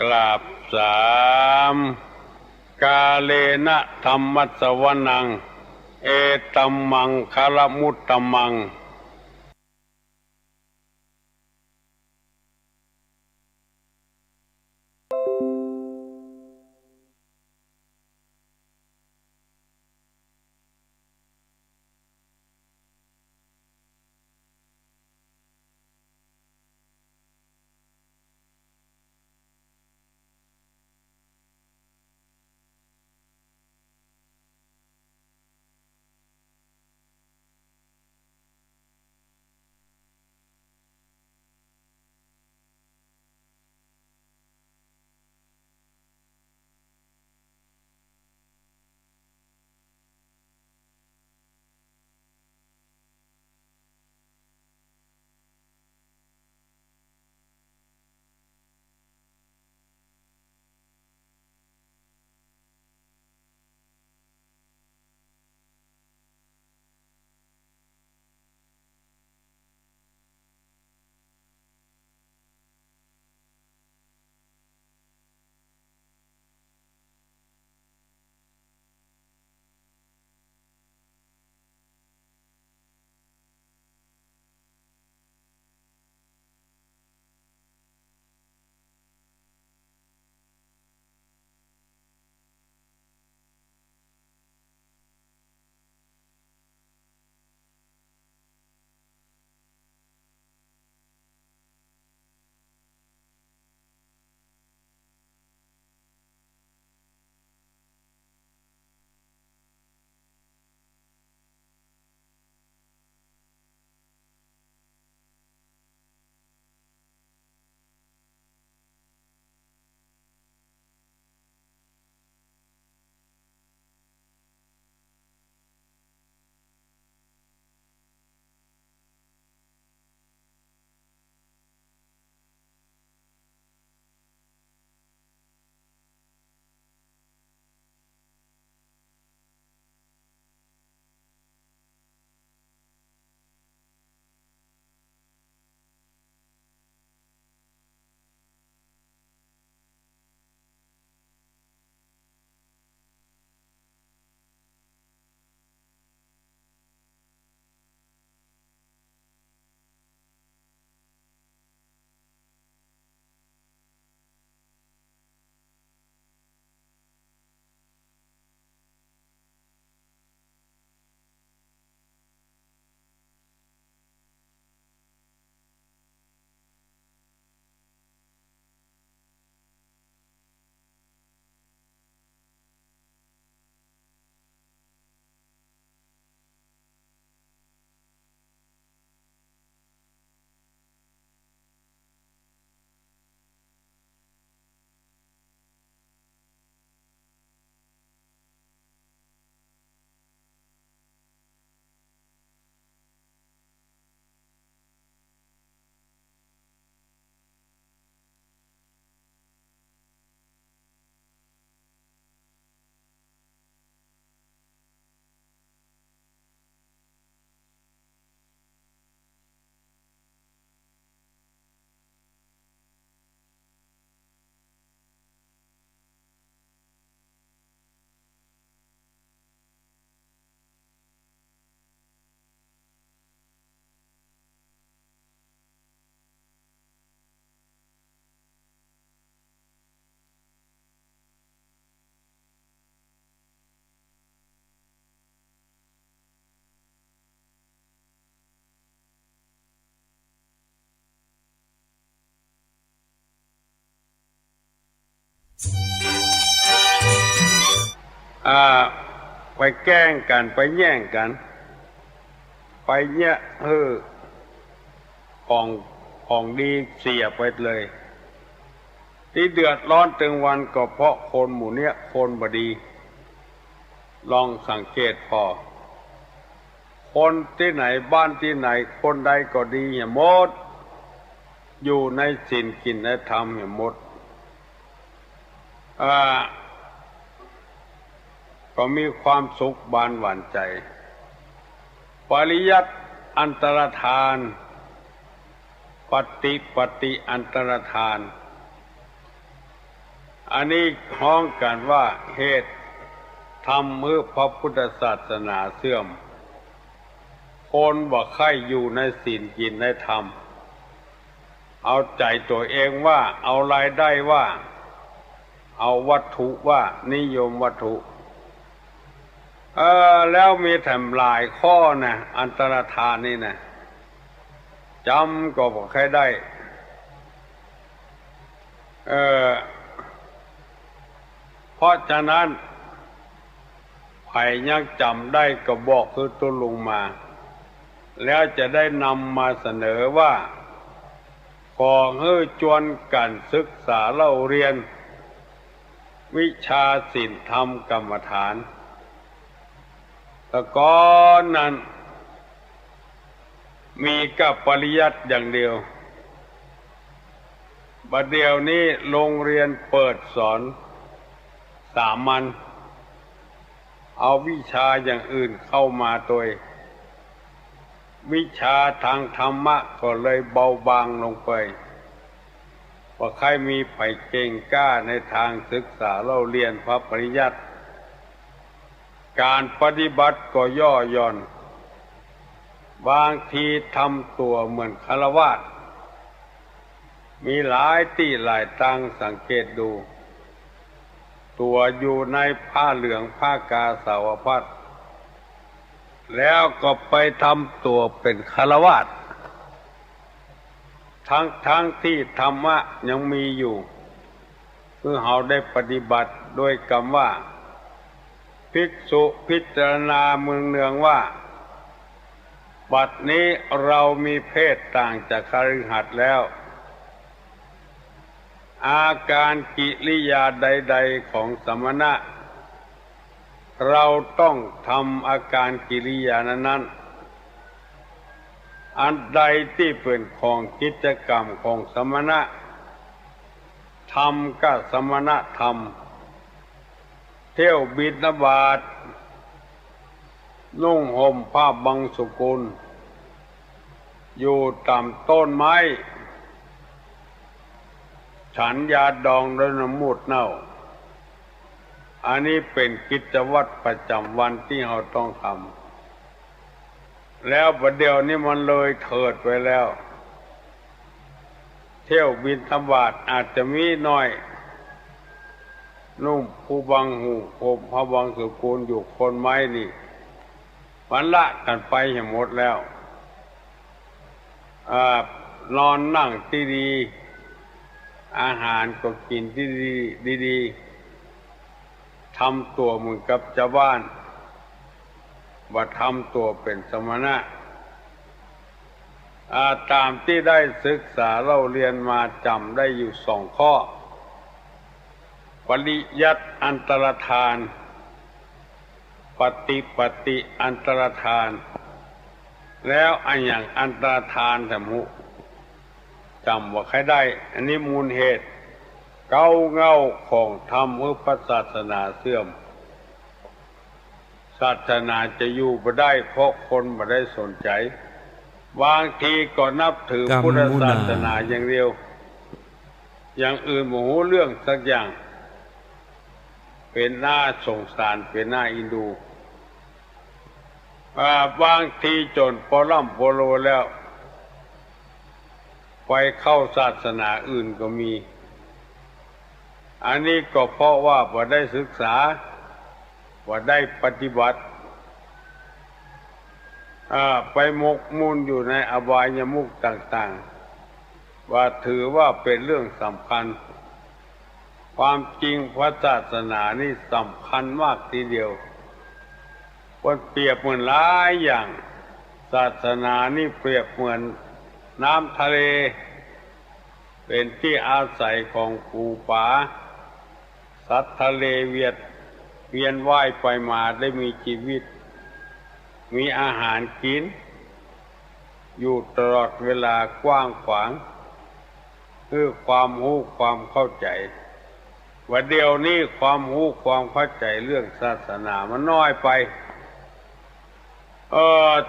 กราบสามกาเลนะธัมมัสสวนังเอตัมมังคลมุตตมัง ไปแกล้งกันไปแย่งกันไปเนี่ยของดีเสียไปเลยที่เดือดร้อนตึงวันก็เพราะคนหมู่เนี้ยคนบดีลองสังเกตพอคนที่ไหนบ้านที่ไหนคนใดก็ดีอย่าหมดอยู่ในศีลกินในธรรมอย่าหมดก็มีความสุขบานหวานใจปริยัติอันตรธานปฏิอันตรธานอันนี้ห้องกันว่าเหตุทำเมื่อพระพุทธศาสนาเสื่อมคนบ่ใคร่อยู่ในศีลกินในธรรมเอาใจตัวเองว่าเอารายได้ว่าเอาวัตถุว่านิยมวัตถุแล้วมีแถมหลายข้อนะอันตรธานนี่นะจำก็บ่ใครได้เพราะฉะนั้นใครยังจำได้ก็บอกคือตัวลงมาแล้วจะได้นำมาเสนอว่าขอให้จวนกันศึกษาเล่าเรียนวิชาศีลธรรมกรรมฐานแต่ก่อนนั้นมีกับปริยัติอย่างเดียวบัดเดี๋ยวนี้โรงเรียนเปิดสอนสามัญเอาวิชาอย่างอื่นเข้ามาโดยวิชาทางธรรมะก็เลยเบาบางลงไปว่าใครมีไผเก่งกล้าในทางศึกษาเล่าเรียนพระปริยัติการปฏิบัติก็ย่อหย่อนบางทีทำตัวเหมือนฆราวาสมีหลายที่หลายตังสังเกตดูตัวอยู่ในผ้าเหลืองผ้ากาสาวพัสแล้วก็ไปทำตัวเป็นฆราวาสทั้งที่ธรรมะยังมีอยู่คือเราได้ปฏิบัติโดยคำว่าภิกษุพิจารณาเนืองว่าบัดนี้เรามีเพศต่างจากคฤหัสถ์แล้วอาการกิริยาใดๆของสมณะเราต้องทำอาการกิริยานั้นอันใดที่เป็นของกิจกรรมของสมณะทำก็สมณะธรรมเที่ยวบิณฑบาตนุ่งห่มผ้าบังสุกุลอยู่ต่ำต้นไม้ฉันยาดองด้วยน้ำมูดเน่าอันนี้เป็นกิจวัตรประจำวันที่เราต้องทำแล้วประเดี๋ยวนี้มันเลยเถิดไปแล้วเที่ยวบิณฑบาตอาจจะมีน้อยนุ่มผู้บังหูผมพระบังสุกุลอยู่คนไม้นี่มันละกันไปให้หมดแล้วนอนนั่งที่ดีอาหารก็กินที่ดีทำตัวเหมือนกับชาวบ้านว่าทำตัวเป็นสมณะตามที่ได้ศึกษาเล่าเรียนมาจำได้อยู่2 ข้อปริยัติอันตรธานปฏิอันตรธานแล้วอันอย่างอันตรธานแต่มุจำว่าใครได้อันนี้มูลเหตุเก้าเงาของธรรมเมื่อพระศาสนาเสื่อมศาสนาจะอยู่บ่ได้เพราะคนบ่ได้สนใจบางทีก็นับถือพุทธศาสนาอย่างเดียวอย่างอื่นบ่ฮู้เรื่องสักอย่างเป็นหน้าสงสารเป็นหน้าอินดูบางทีจนปล่ำปโลแล้วไปเข้าศาสนาอื่นก็มีอันนี้ก็เพราะว่าบ่ได้ศึกษาบ่ได้ปฏิบัติไปหมกมุ่นอยู่ในอบายมุขต่างๆว่าถือว่าเป็นเรื่องสำคัญความจริงพระศาสนานี่สำคัญมากทีเดียว ว่าเปรียบเหมือนหลายอย่างศาสนานี่เปรียบเหมือนน้ำทะเลเป็นที่อาศัยของปูปลาสัตว์ทะเลเวียนว่ายไปมาได้มีชีวิตมีอาหารกินอยู่ตลอดเวลากว้างขวางคือความรู้ความเข้าใจว่าเดี๋ยวนี้ความรู้ความเข้าใจเรื่องศาสนามันน้อยไป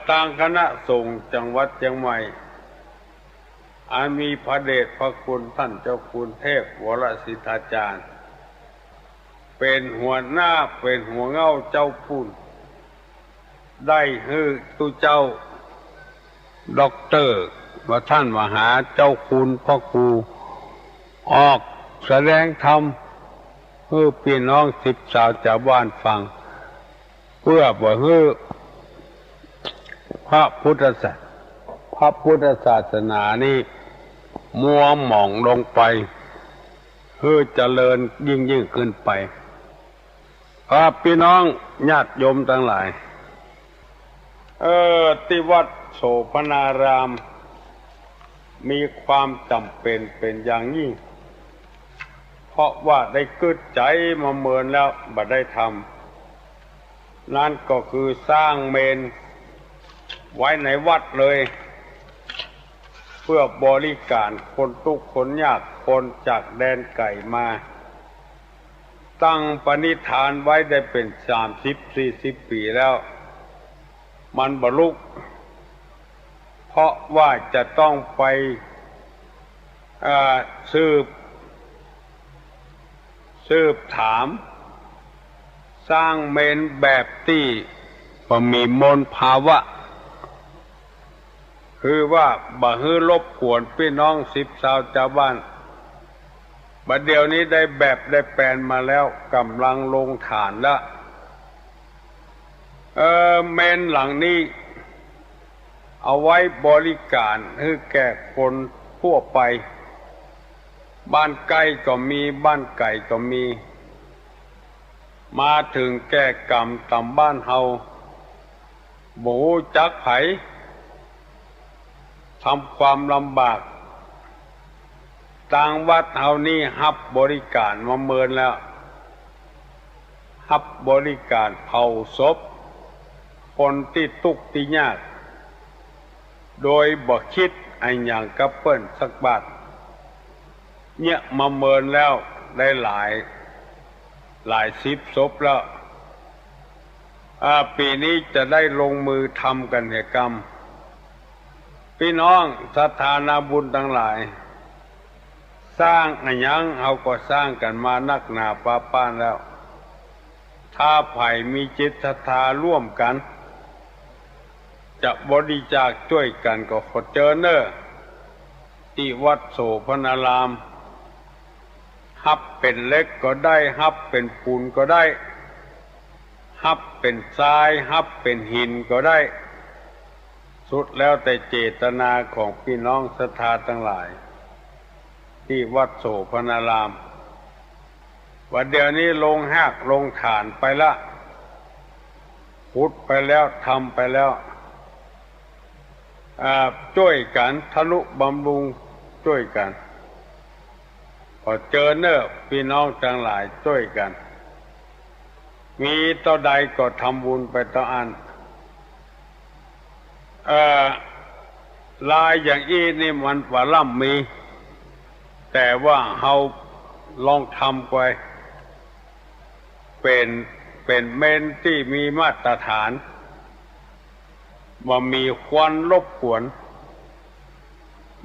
ทางคณะสงฆ์จังหวัดเชียงใหม่มีพระเดชพระคุณท่านเจ้าคุณเทพวรสิทธาจารย์เป็นหัวหน้าเป็นหัวเง่าเจ้าพุ่นได้ฮือตุเจ้าด็อกเตอร์ว่าท่านมหาเจ้าคุณพ่อครูออกแสดงธรรมเพื่อพี่น้องสิบสาวชาวบ้านฟังเพื่อบ่ให้พระพุทธศาสนานี่มัวหม่องลงไปเพื่อเจริญยิ่งขึ้นไปพี่น้องญาติโยมทั้งหลายที่วัดโสภณารามมีความจำเป็นเป็นอย่างยิ่งเพราะว่าได้กึศใจมาเมินแล้วบัดได้ทำนั่นก็คือสร้างเมนไว้ในวัดเลยเพื่อบริการคนทุกข์คนยากคนจากแดนไกลมาตั้งปณิธานไว้ได้เป็น30-40 ปีแล้วมันบรรลุเพราะว่าจะต้องไปสืบถามสร้างเมนแบบที่มีมลภาวะคือว่าบ่ให้รบกวนพี่น้องสิบสาวชาวบ้านบัดเดี๋ยวนี้ได้แบบได้แปลนมาแล้วกำลังลงฐานแล้วเมนหลังนี้เอาไว้บริการให้แก่คนทั่วไปบ้านใกล้ก็มีบ้านไกลก็มีมาถึงแก่กรรมตามบ้านเฮาบ่รู้จักไผทำความลำบากทางวัดเฮานี่รับบริการมาเมินแล้วรับบริการเผาศพคนที่ทุกข์ที่ยากโดยบ่คิดอันหยังกับเปิ้นสักบาทเนี่ยมาเมินแล้วได้หลายสิบศพแล้วปีนี้จะได้ลงมือทำกันเหตุกรรมพี่น้องศรัทธานาบุญทั้งหลายสร้างอันยังเอาก็สร้างกันมานักหนาป้านแล้วถ้าไผ่มีจิตศรัทธาร่วมกันจะบริจาคช่วยกันก็ขอเจอเนอะที่วัดโสภณารามฮับเป็นเล็กก็ได้ฮับเป็นปูนก็ได้ฮับเป็นทรายฮับเป็นหินก็ได้สุดแล้วแต่เจตนาของพี่น้องศรัทธาทั้งหลายที่วัดโสภณารามวันเดี๋ยวนี้ลงแหกลงฐานไปละขุดไปแล้วทำไปแล้วช่วยกันทนุบำรุงช่วยกันพอเจอเนอะพี่น้องทั้งหลายช่วยกันมีต่อใดก็ทำบุญไปต่ออันลายอย่างอี้นี่มันว่าล่ำมีแต่ว่าเฮาลองทำไปเป็นเมนที่มีมาตรฐานว่ามีควันรบกวน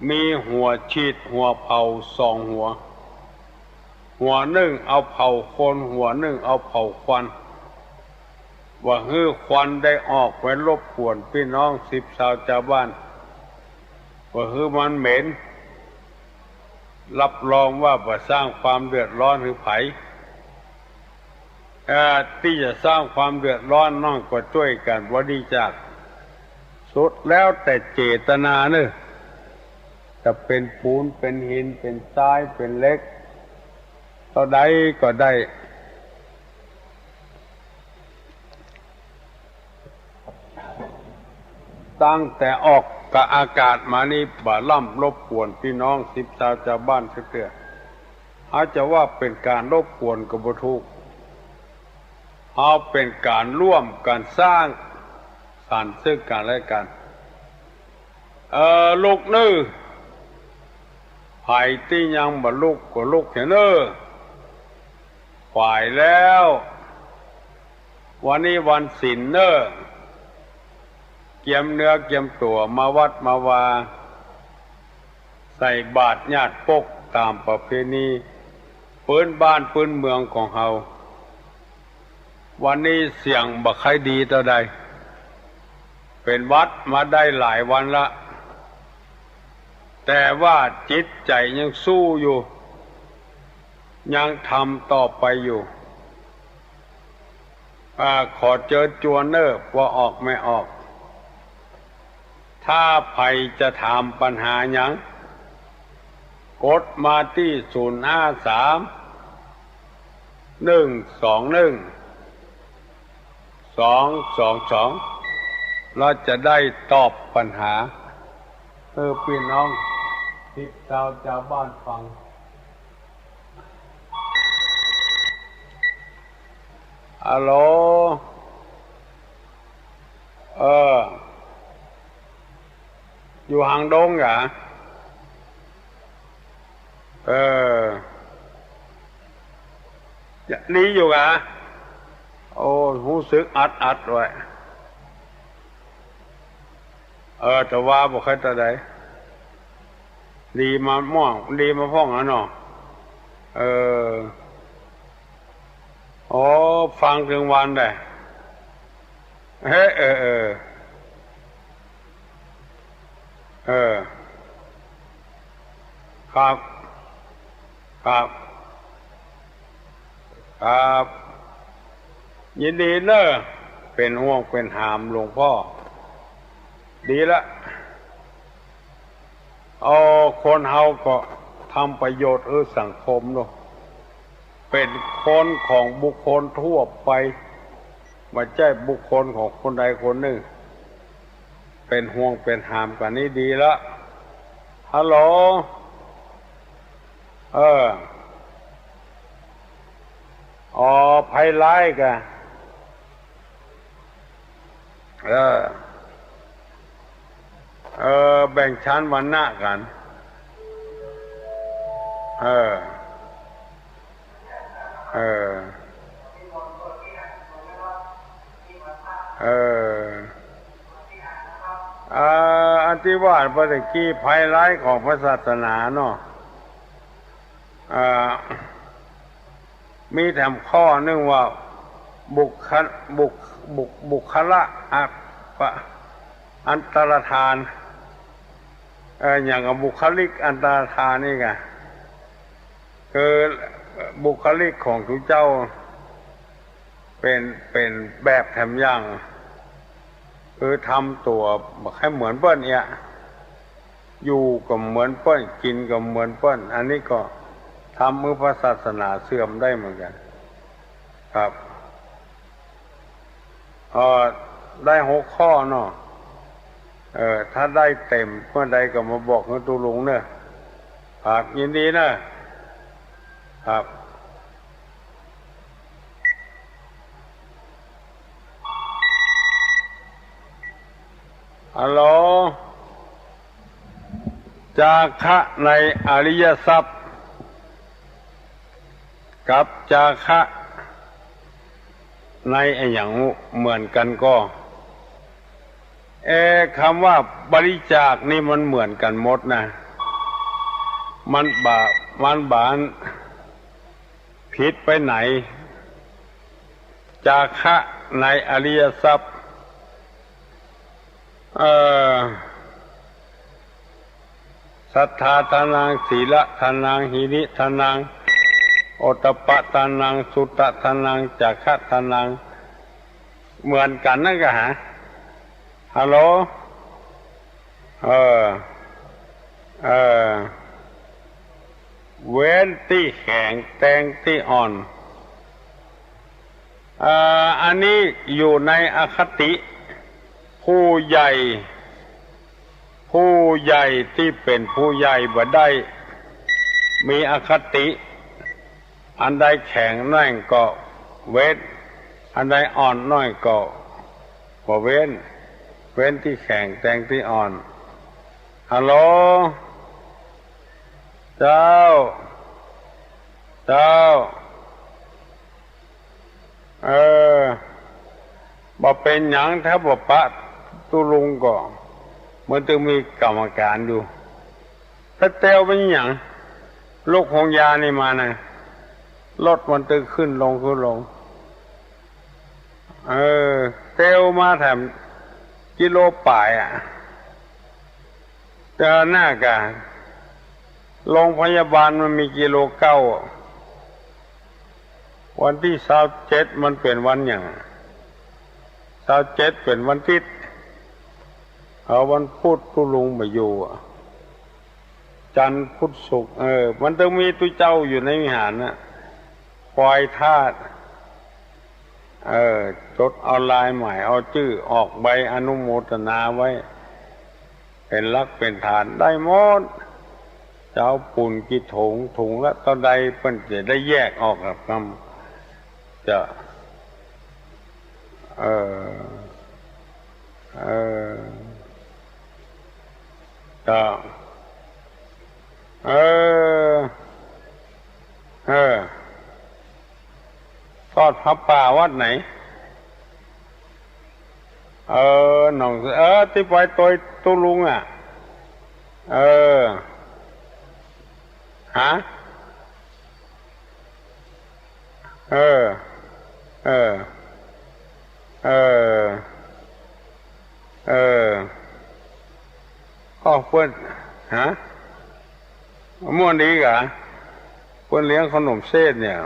มีหัวฉีดหัวเผา2 หัวหนึ่งเอาเผาคนหัวหนึ่งเอาเผาควันว่าฮื้อควันได้ออกไปรบกวนพี่น้องสิบสาวชาวบ้านว่าฮื้อมันเหม็นรับรองว่าจะสร้างความเดือดร้อนให้ไผที่จะสร้างความเดือดร้อนน้องก็ช่วยกันบริจาคสุดแล้วแต่เจตนาเนอะจะเป็นปูนเป็นหินเป็นทรายเป็นเหล็กเท่าใดก็ได้ ตั้งแต่ออกกับอากาศมานี่บ่ล่ำรบกวนพี่น้องสิบชาวชาวบ้านเสืออาจจะว่าเป็นการรบกวนก็บ่ถูกเอาเป็นการร่วมกันสร้างสรรค์ซึ่งกันและกันลูกนื้อไผ่ที่ยังบ่ลูกก็ลูกเน้อฝ่ายแล้ววันนี้วันศีลเน้อเกียมเนื้อเกียมตัวมาวัดมาวาใส่บาตรญาติปกตามประเพณีปืนบ้านปืนเมืองของเฮาวันนี้เสียงบ่ค่อยดีเท่าใดเป็นวัดมาได้หลายวันละแต่ว่าจิตใจยังสู้อยู่ยังทำต่อไปอยู่ขอเจอจวนเนอว่าออกไม่ออกถ้าใครจะถามปัญหาหยังกดมาที่053-121-222เราจะได้ตอบปัญหาพี่น้องที่ชาวบ้านฟังฮัลโหลอยู่หางดงเหรอดีอยู่เหรอโอ้รู้สึกอัดไว้แต่ว่าบ่เคยแต่ใดดีมาม่วงดีมาพ่องอ่ะเนาะฟังถึงวันได้ครับยินดีเนอะเป็นห่วงเป็นหามหลวงพ่อดีละคนเฮาก็ทำประโยชน์สังคมเนาะเป็นคนของบุคคลทั่วไปไม่ใช่บุคคลของคนใดคนหนึ่งเป็นห่วงเป็นหามกันนี่ดีละฮัลโหลภัยร้ายกันแบ่งชั้นวรรณะกันอันที่ว่าเมื่อกี้ภัยร้ายของพระศาสนาเนาะมีแถมข้อนึงว่าบุคละอันตรธานอย่างกับบุคลิกอันตรธานนี่ไงคือบุคลิกของทุกเจ้าเป็นแบบแถมอย่างคือทำตัวให้เหมือนเปิ้นเนี่ยอยู่ก็เหมือนเปิ้นกินก็เหมือนเปิ้นอันนี้ก็ทำมือพระศาสนาเสื่อมได้เหมือนกันครับได้6 ข้อเนาะถ้าได้เต็มเมื่อใดก็มาบอกกับตูลุงเนอะครับยินดีนะครับฮัลโหลจาคะในอริยทรัพย์กับจาคะในอย่างเหมือนกันก็คำว่าบริจาคนี่มันเหมือนกันหมดนะมันบานผิดไปไหนจาคะในอริยทรัพย์ศรัทธาทานังศีลทานังหิริทานังโอตตัปปะทานังสุตตะทานังจาคะทานังเหมือนกันนั่นก็ฮะฮัลโหลเว้นที่แข็งแตงที่อ่อนอันนี้อยู่ในอคติผู้ใหญ่ ใหญ่ที่เป็นผู้ใหญ่บ่ได้มีอคติอันใดแข็งแรงก็เว้นอันใดอ่อนน้อยก็เว้นที่แข็งแต่งที่อ่อนฮัลโหลเจ้าบ่เป็นหยังถ้าบ่ปะตุลุงก็มันต้องมีกรรมการอยู่ถ้าเตียวเป็นหยังลูกของยานี่มานะรถมันตึงขึ้นลงเตียวมาแถมกิโลป่ายเจอหน้ากันโรงพยาบาลมันมีกิโลเก้าวันที่27มันเป็นวันอย่าง27เป็นวันที่วันพุธตุลุงมาอยู่จันทร์พุธศุกร์มันต้องมีตุเจ้าอยู่ในวิหารนะปล่อยธาตุจดเอาลายใหม่เอาชื่อออกใบอนุโมทนาไว้เป็นลักเป็นฐานได้หมดเจ้าปุ่นกี่ถุงละตอนใดเพิ่นจะได้แยกออกกับคำจะทอดพระป่าวัดไหนหนองที่ไปตัวลุงฮะก็เพิ่นฮะม่วนดีกะเพิ่นเลี้ยงขนมเส้นเนี่ย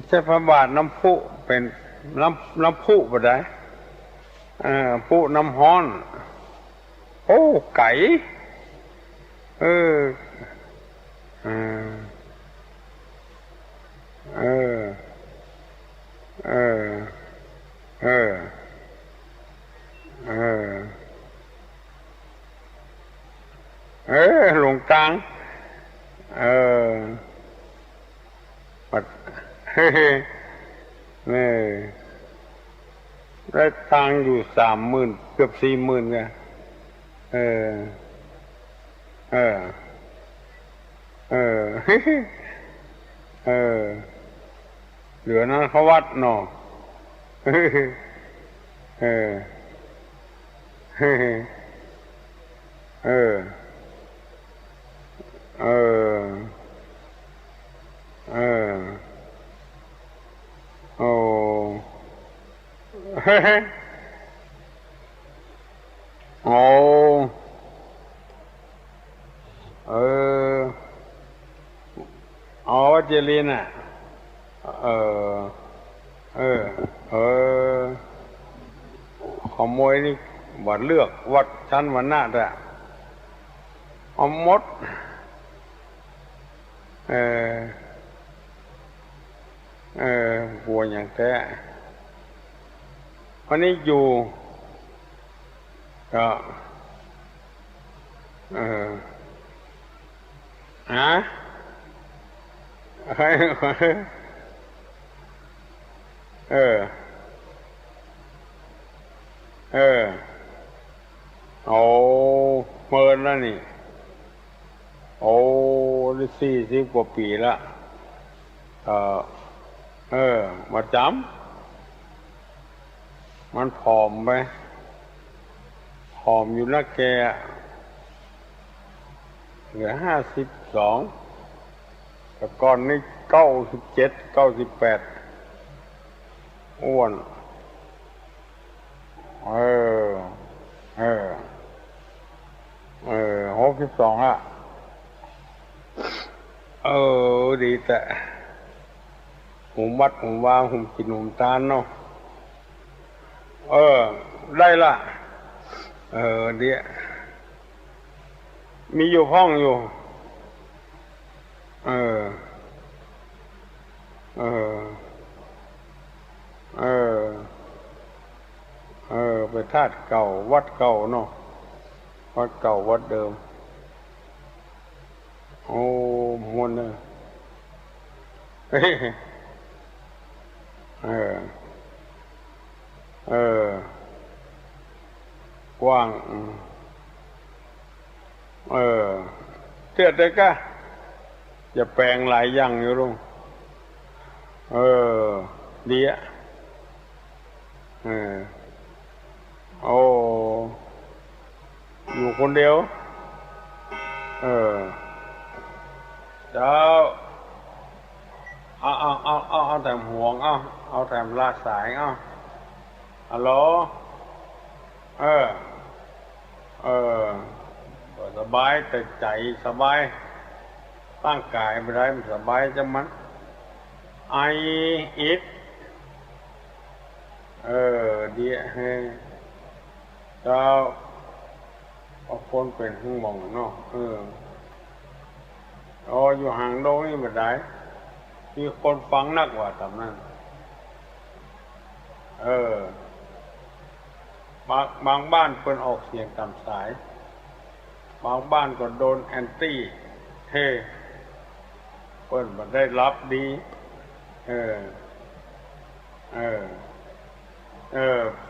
ใช่พระบาทน้ำพุเป็นน้ำพุบ่ได้พุน้ำฮ้อนโอ้ไก่หลวงกลางปัดได้ตังอยู่30,000เกือบ40,000ไงเหลือนั้นเขาวัดเนาะวัดเจริญขโมยนี่วัดเลือกวัดชั้นวันหน้าแต่เอาหมดบัวอย่างแท้วันนี้อยู่ก็เอาเมินแล้วนี่ได้40 กว่าปีละมาจำมันผอมไปผอมอยู่นะแกเหลือ52แต่ก่อนนี่97 98อ้วน62ดีแต่หุ่มวัดหุ่มวางหุ่มกินหุ่มตาลเนาะได้ละเดี๋ยวมีอยู่ห้องอยู่ ไปธาตุเก่าวัดเก่าเนาะวัดเก่าวัดเดิมโอ้มนเนี่ยกว้างเทียดได้ก็จะแปลงหลายอย่างอยู่ลุงดีอ่ะโอ้อยู่คนเดียวเจ้าเอาแต่ห่วงเอาแต่ลากสายฮัลโหลสบายแต่ใจสบายร่างกายไม่ได้มันสบายจังมันไออิดดีเจ้าเอาคนเป็นหึ่งมองเนาะอยู่ห่างโลกนี่ไม่ได้มีคนฟังนักว่าทำนั้นบางบ้านเพิ่นออกเสียงตามสายบางบ้านก็โดนแอนตี้เพิ่นบ่ได้รับดี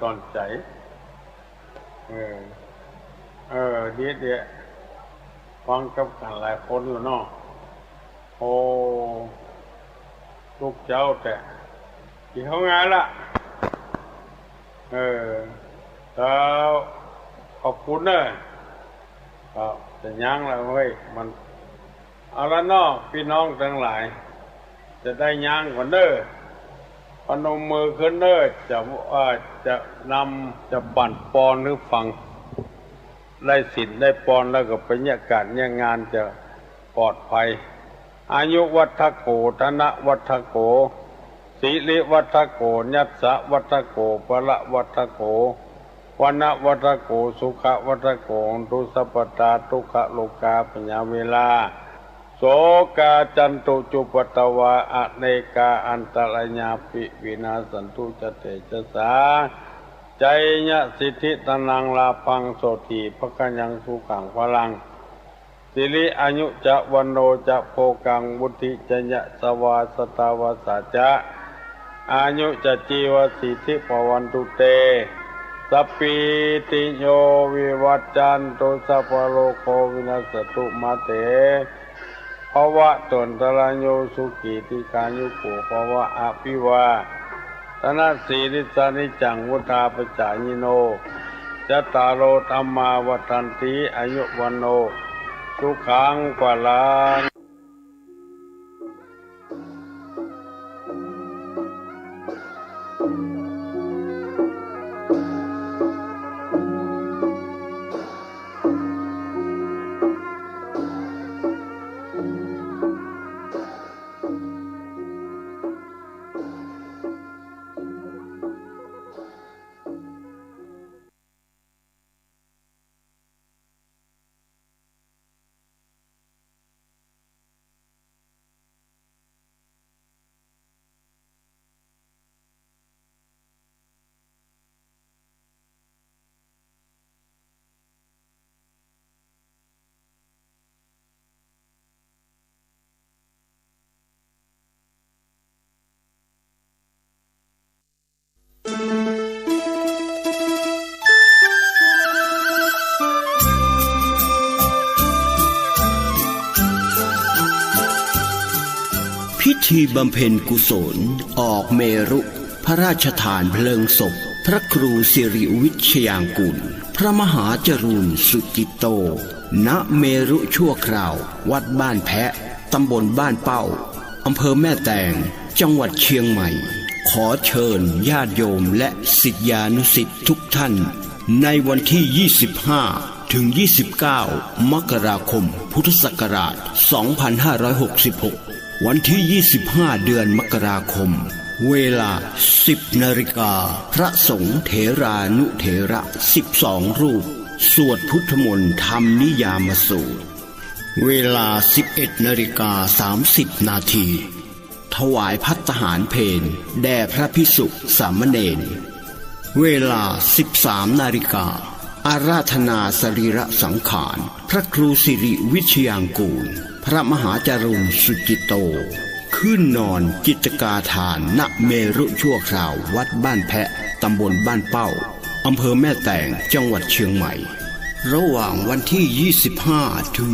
สนใจเดี๋ยวฟังกับกันหลายคนอยู่เนาะโอ้ลูกเจ้าแต่ที่เขางานละแล้วขอบคุณเนอะจะย่างแล้วเฮ้ยมันเอาละเนาะพี่น้องทั้งหลายจะได้ย่างก่อนเด้อพนมมือขึ้นเด้อจะนำจะปั่นปอนหรือฟังได้ศีลได้ปอนแล้วก็เป็นการงานจะปลอดภัยอายุวัฏโกธนะวัฏโกสิริวัฏโกญัสสะวัฏโกพละวัฏโกวนะวัฏโกสุขวัฏโกทุสัพพตาทุกขโลกาปัญญาเวลาโสกาจันตุจุปตวาอเนกาอันตรายาปิวินาสันตุจเตจสาใจญะสิทธิตนังลาพังโสติภคัญญังสุขังพลังสิริอายุจะวันโนจะโภกังบุติจญะสวาสตาวาสาจะอายุจะจีวสิทธิปวันตุเตสัพพิติโยวิวัจจันตุสัพพโลกโควินาศตุมาเตภวะตนตรัญโยสุขีติกายุโกภวะอภิวาทนาสีริสานิจังวุธาปจายิโนจัตตารโอธัมมาวัฏันติอายุวันโนสุขังพลังพิธีบำเพ็ญกุศลออกเมรุพระราชทานเพลิงศพพระครูสิริวิชยางกูลพระมหาจรูนสุจิตโตณเมรุชั่วคราววัดบ้านแพะตำบลบ้านเป้าอำเภอแม่แตงจังหวัดเชียงใหม่ขอเชิญญาติโยมและศิษยานุศิษย์ทุกท่านในวันที่25ถึง29มกราคมพุทธศักราช2566วันที่25เดือนมกราคมเวลา 10 นาฬิกาพระสงฆ์เถรานุเถระ12รูปสวดพุทธมนต์ธรรมนิยามสูตรเวลา 11:30 นาทีถวายภัตตาหารเพลแด่พระภิกษุสามเณร เวลา 13 นาฬิกาอาราธนาสรีระสังขารพระครูสิริวิชยางกูลพระมหาจารุณสุจิตโตขึ้นนอนจิตกาทานณเมรุชั่วคราววัดบ้านแพะตำบลบ้านเป้าอำเภอแม่แตงจังหวัดเชียงใหม่ระหว่างวันที่ 25 ถึง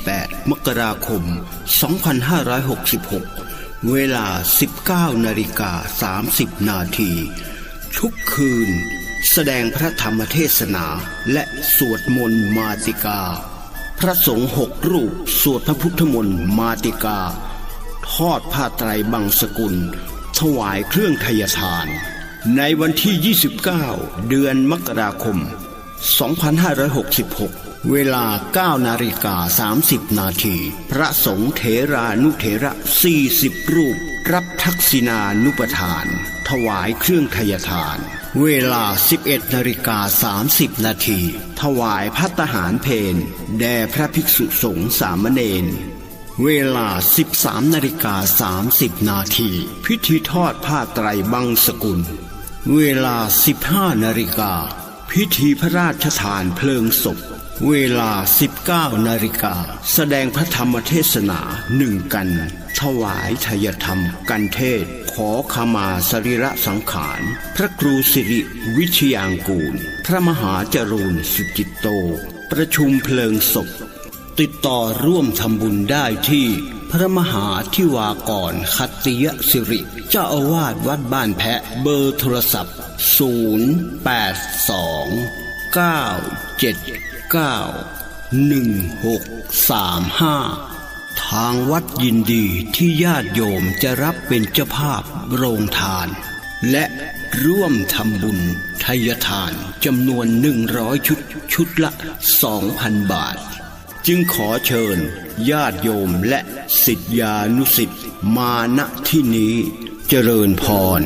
28 มกราคม 2566 เวลา 19:30 นาทีทุกคืนแสดงพระธรรมเทศนาและสวดมนต์มาติกาพระสงฆ์6 รูปสวดพระพุทธมนต์มาติกาทอดผ้าไตรบังสกุลถวายเครื่องไทยทานในวันที่ 29 เดือนมกราคม 2566 เวลา 9:30 นาทีพระสงฆ์เถรานุเถระ 40 รูปรับทักษิณานุปทานถวายเครื่องไทยทานเวลา 11:30 นาทีถวายภัตตาหารเพลแด่พระภิกษุสงฆ์สามเณรเวลา 13:30 นาทีพิธีทอดผ้าไตรบังสกุลเวลา 15 นาฬิกาพิธีพระราชทานเพลิงศพเวลา 19 นาฬิกาแสดงพระธรรมเทศนา1 กันถวายไทยธรรมกันเทศขอขมาสรีระสังขารพระครูสิริวิชยางกูลพระมหาจรูญสุจิตโตประชุมเพลิงศพติดต่อร่วมทำบุญได้ที่พระมหาธิวากรคัตติยสิริเจ้าอาวาสวัดบ้านแพะเบอร์โทรศัพท์ 082-979-1635 ทางวัดยินดีที่ญาติโยมจะรับเป็นเจ้าภาพโรงทานและร่วมทำบุญไทยทานจำนวน100 ชุดละ 2,000 บาทจึงขอเชิญญาติโยมและศิษยานุศิษย์มาณที่นี้เจริญพร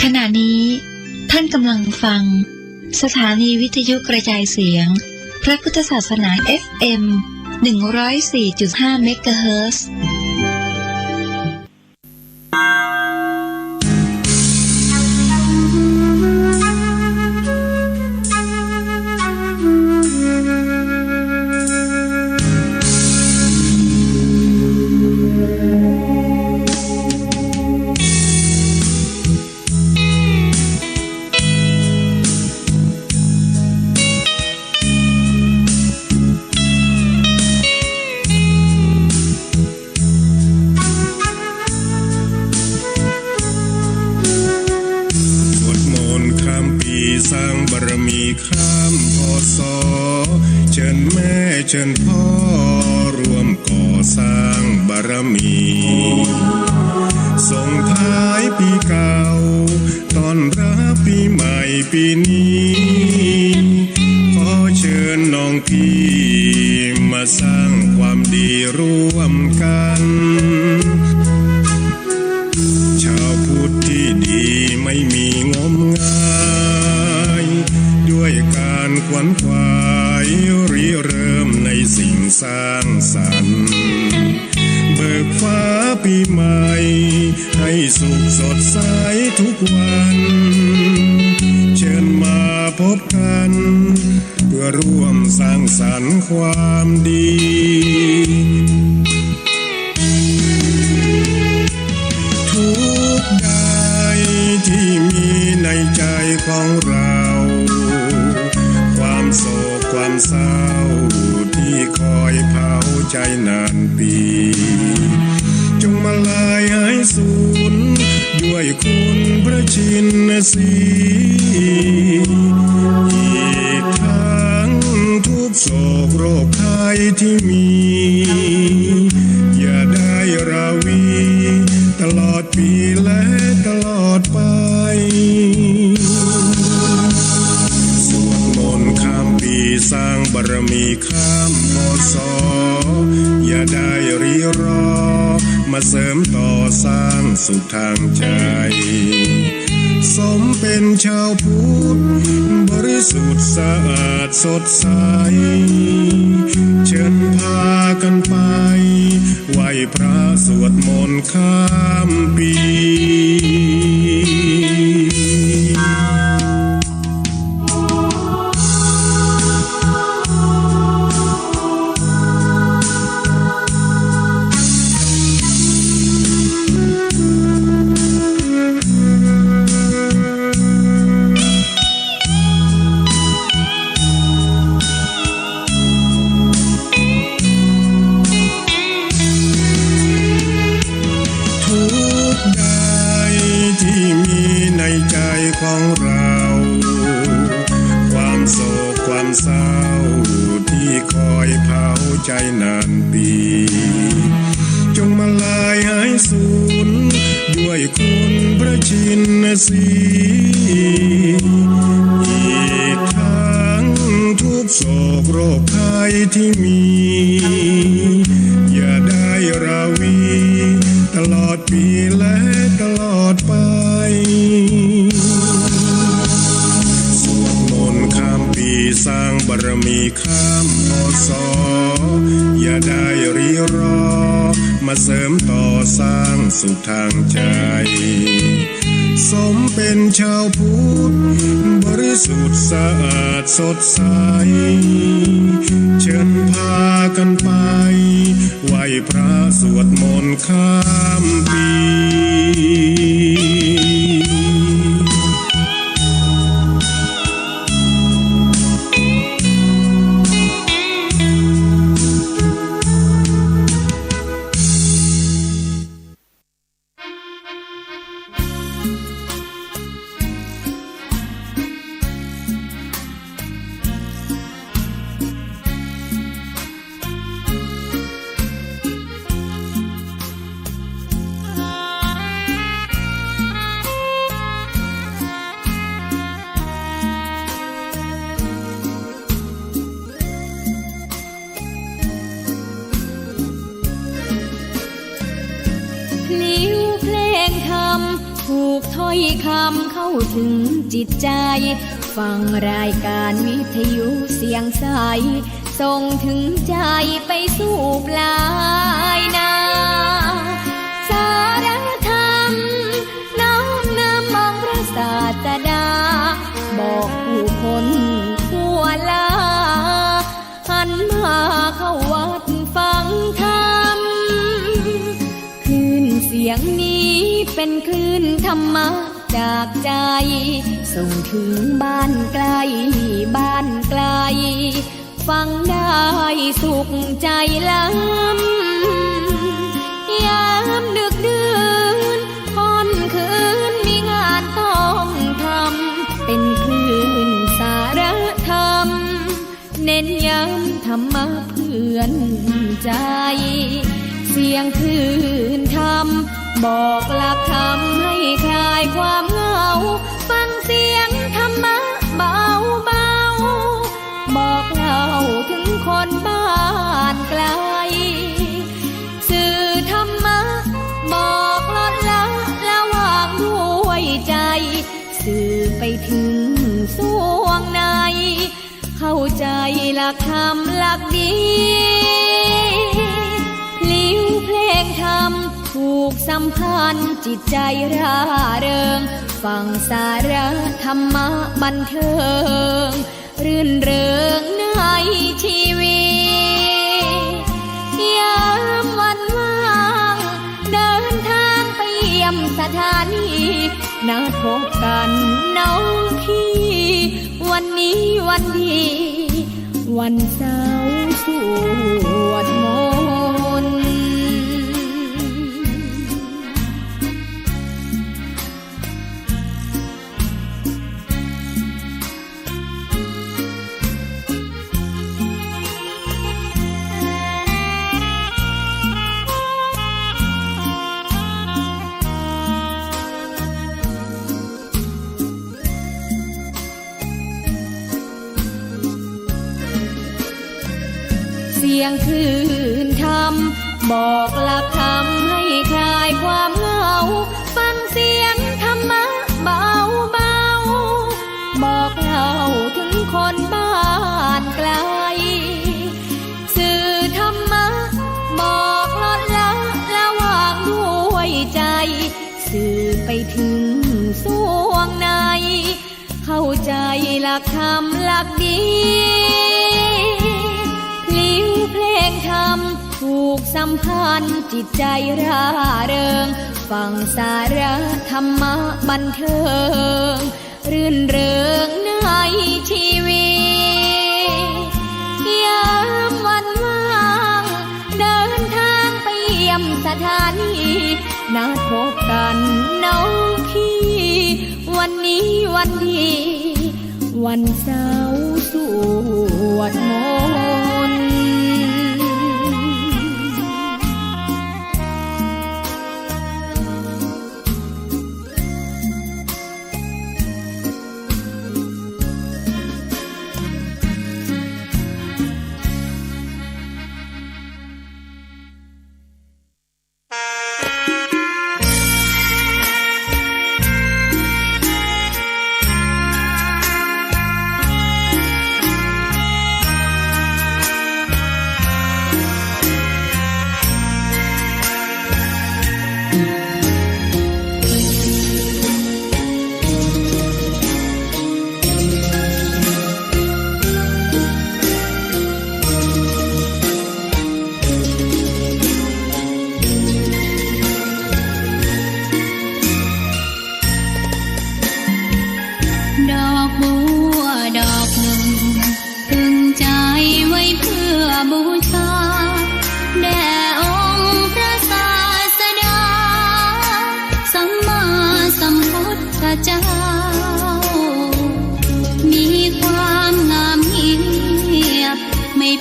ขณะนี้ท่านกำลังฟังสถานีวิทยุกระจายเสียงพระพุทธศาสนา FM 104.5 เมกะเฮิรตซ์เชิญพ่อร่วมก่อสร้างบารมีส่งท้ายปีเก่าต้อนรับปีใหม่ปีนี้ขอเชิญน้องพี่มาสร้างความดีร่วมกันชาวพุทธที่ดีไม่มีงมงายด้วยการขวนขวายริเริ่มในสิ่งสร้างสรรค์เบิกฟ้าปีใหม่ให้สุขสดใสทุกวันเชิญมาพบกันเพื่อร่วมสร้างสรรค์ความดีทุกใดที่มีในใจของเราความโศกความเศร้าที่คอยเผาใจนานปีจงมาลายหายสูญด้วยคุณพระชินสีอีกทั้งทุกโศกโรคภัยที่มีอย่าได้ราวีตลอดปีและตลอดไปสร้างบารมีข้ามพศอย่าได้รีรอมา สุขทางใจสมเป็นชาวพุทธบริสุทธิ์สะอาดสดใสเชิญพากันไปไหว้พระสวดมนต์ข้ามปีของเราความโศกความเศร้าที่คอยเผาใจนานปีจงมาลายหายสูญด้วยคุณพระชินสีอีกทั้งทุกโศกโรคภัยที่มีอย่าได้ราวีตลอดปีและตลอดไปสร้างบารมีข้ามพศอย่าได้รีรอมาเสริมต่อสร้างสุขทางใจสมเป็นชาวพุทธบริสุทธิ์สะอาดสดใสเชิญพากันไปไหว้พระสวดมนต์ข้ามปีถ้อยคำเข้าถึงจิตใจฟังรายการวิทยุเสียงใสส่งถึงใจไปสู่ปลายนาสารธรรมน้อมนำมองพระศาสดาบอกผู้คนทั่วลาหันมาเข้าวัดฟังธรรมคลื่นเสียงนี้เป็นคลื่นธรรมะจากใจส่งถึงบ้านไกลบ้านไกลฟังได้สุขใจล้ำยามดึกดื่นค่อนคืนมีงานต้องทำเป็นคลื่นสารธรรมเน้นย้ำธรรมะเพื่อนใจเสียงคลื่นธรรมบอกหลักธรรมให้คลายความเหงาฟังเสียงธรรมะเบาเบาบอกเล่าถึงคนบ้านไกลสื่อธรรมะบอกลดละระหว่างด้วยใจสื่อไปถึงสวงในเข้าใจหลักธรรมหลักดีพลิ้วเพลงธรรมผูกสัมพันธ์จิตใจร่าเริงฟังสาระธรรมะบันเทิงรื่นเริงในชีวิตยามวันว่างเดินทางไปเยี่ยมสถานีนัดพบกันน้องพี่วันนี้วันดีวันเสาร์สวดมนต์เสียงคลื่นธรรมบอกหลักธรรมให้คลายความเหงา ไปถึงสวงในเข้าใจหลักธรรมหลักดีพลิ้วเพลงธรรมถูกสัมพันธ์จิตใจร่าเริงฟังสาระธรรมะบันเทิงรื่นเริงในชีวิตยามวันว่างเดินทางไปเยี่ยมสถานีนัดพบกันน้องพี่วันนี้วันดีวันเสาร์สวดมนต์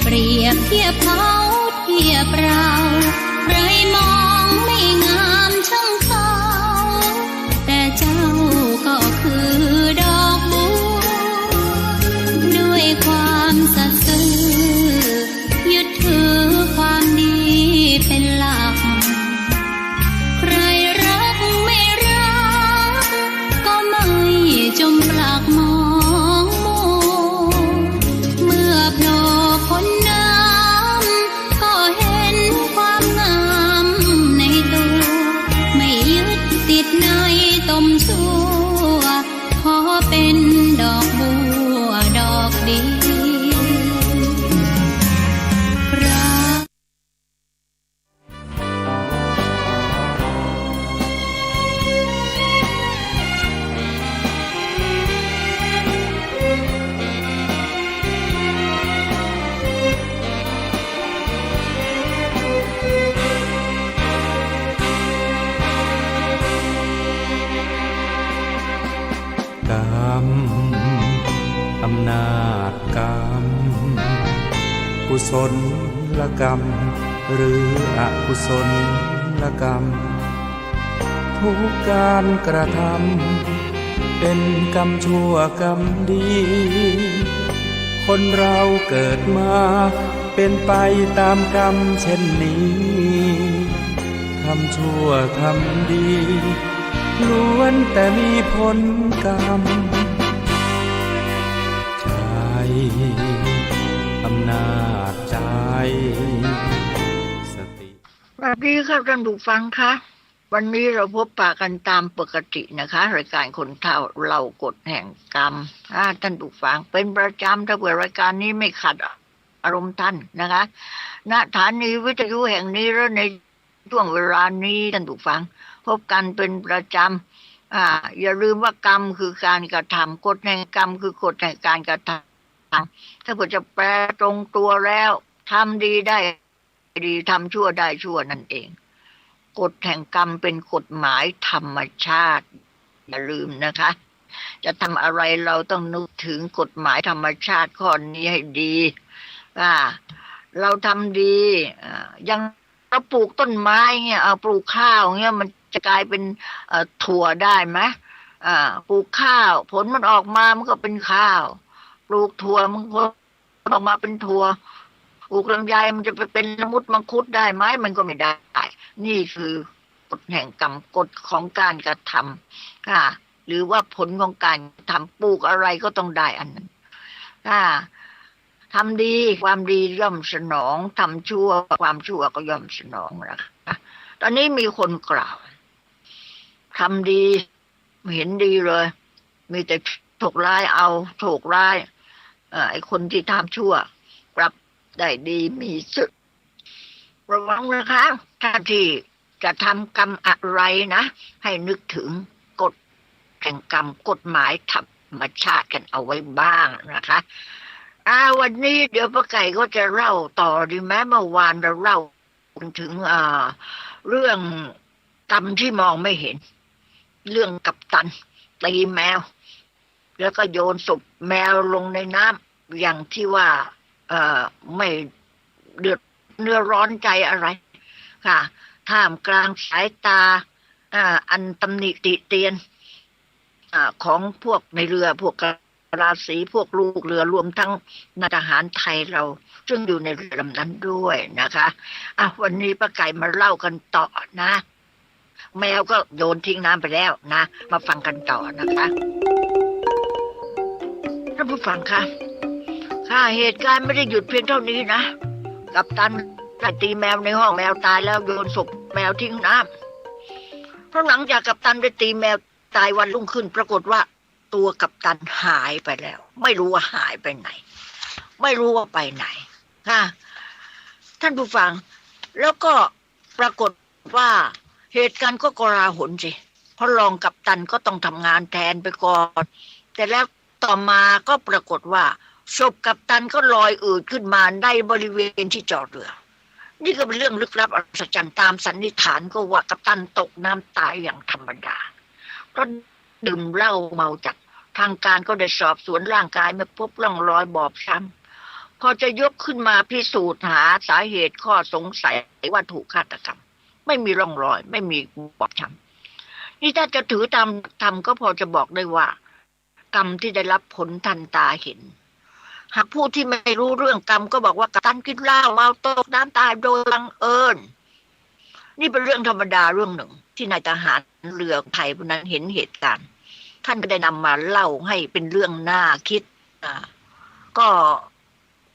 เปรียบเทียบเขาเทียบเราใครมองไม่งามช่างเขาแต่เจ้าก็คือดอกบัวด้วยความสัตย์ซื่อยึดถือความดีเป็นหลักใครรักไม่รักก็ไม่จมปลักมองมัวเมื่อโผล่พ้นน้ำก็เห็นความงามในตัวไม่ยึดติดในตมชั่วขอเป็นดอกบัวดอกดีอำนาจกรรมกุศลกรรมหรืออกุศลกรรมทุกการกระทำเป็นกรรมชั่วกรรมดีคนเราเกิดมาเป็นไปตามกรรมเช่นนี้ทำชั่วทำดีล้วนแต่มีผลกรรมอำนาจใจสติสวัสดีครับท่านผู้ฟังคะวันนี้เราพบปะกันตามปกตินะคะรายการคนเฒ่าเล่ากฎแห่งกรรมท่านผู้ฟังเป็นประจำถ้าเกิดรายการนี้ไม่ขัดอารมณ์ท่านนะคะณสถานีวิทยุแห่งนี้แล้วในช่วงเวลานี้ท่านผู้ฟังพบกันเป็นประจำอย่าลืมว่ากรรมคือการกระทำกฎแห่งกรรมคือกฎแห่งการกระทำถ้าเกิดจะแปลตรงตัวแล้วทำดีได้ดีทำชั่วได้ชั่วนั่นเองกฎแห่งกรรมเป็นกฎหมายธรรมชาติอย่าลืมนะคะจะทำอะไรเราต้องนึกถึงกฎหมายธรรมชาติข้อนี้ให้ดีเราทำดียังเราปลูกต้นไม้เงี้ยปลูกข้าวเงี้ยมันจะกลายเป็นถั่วได้ไหมปลูกข้าวผลมันออกมามันก็เป็นข้าวปลูกถั่วมันออกมาเป็นถั่วปลูกลำไยมันจะไปเป็นมังคุดได้ไหมมันก็ไม่ได้นี่คือกฎแห่งกรรมกฎของการกระทำหรือว่าผลของการทำปลูกอะไรก็ต้องได้อันนั้นทำดีความดีย่อมสนองทำชั่วความชั่วก็ย่อมสนองนะคะตอนนี้มีคนกล่าว ทำดีไม่เห็นดีเลยมีแต่โชคร้ายเอาโชคร้ายไอ้คนที่ทำชั่วกลับได้ดีมีสุดระวังนะคะถ้าที่จะทำกรรมอะไรนะให้นึกถึงกฎแห่งกรรมกฎหมายธรรมชาติกันเอาไว้บ้างนะคะวันนี้เดี๋ยวป้าไก่ก็จะเล่าต่อดีไหมเมื่อวานเราเล่าถึงเรื่องกรรมที่มองไม่เห็นเรื่องกัปตันตีแมวแล้วก็โยนศพแมวลงในน้ำอย่างที่ว่าไม่เดือดเนื้อร้อนใจอะไรค่ะท่ามกลางสายตาอันตำหนิติเตียนของพวกในเรือพวกราศีพวกลูกเรือรวมทั้งนายทหารไทยเราซึ่งอยู่ในเรือลำนั้นด้วยนะคะวันนี้ป้าไก่มาเล่ากันต่อนะแมวก็โยนทิ้งน้ำไปแล้วนะมาฟังกันต่อนะคะท่านผู้ฟังคะเหตุการณ์ไม่ได้หยุดเพียงเท่านี้นะกัปตันได้ตีแมวในห้องแมวตายแล้วโยนศพแมวทิ้งน้ำเพราะหลังจากกัปตันได้ตีแมวตายวันรุ่งขึ้นปรากฏว่าตัวกัปตันหายไปแล้วไม่รู้ว่าหายไปไหนไม่รู้ว่าไปไหนค่ะท่านผู้ฟังแล้วก็ปรากฏว่าเหตุการณ์ก็โกลาหลสิเพราะรองกัปตันก็ต้องทำงานแทนไปก่อนแต่แล้วต่อมาก็ปรากฏว่าศพกัปตันก็ลอยอืดขึ้นมาในบริเวณที่จอดเรือนี่ก็เป็นเรื่องลึกลับอัศจรรย์ตามสันนิษฐานก็ว่ากัปตันตกน้ำตายอย่างธรรมดาเพราะดื่มเหล้าเมาจัดทางการก็ได้สอบสวนร่างกายไม่พบร่องรอยบอบช้ำพอจะยกขึ้นมาพิสูจน์หาสาเหตุข้อสงสัยว่าถูกฆาตกรรมไม่มีร่องรอยไม่มีบอบช้ำนี่ถ้าจะถือตามธรรมก็พอจะบอกได้ว่ากรรมที่ได้รับผลทันตาเห็นหากผู้ที่ไม่รู้เรื่องกรรมก็บอกว่ากัปตันกินเหล้าเมาตกน้ำตายโดยบังเอิญนี่เป็นเรื่องธรรมดาเรื่องหนึ่งที่นายทหารเรือไทยผู้นั้นเห็นเหตุการณ์ท่านก็ได้นำมาเล่าให้เป็นเรื่องน่าคิดก็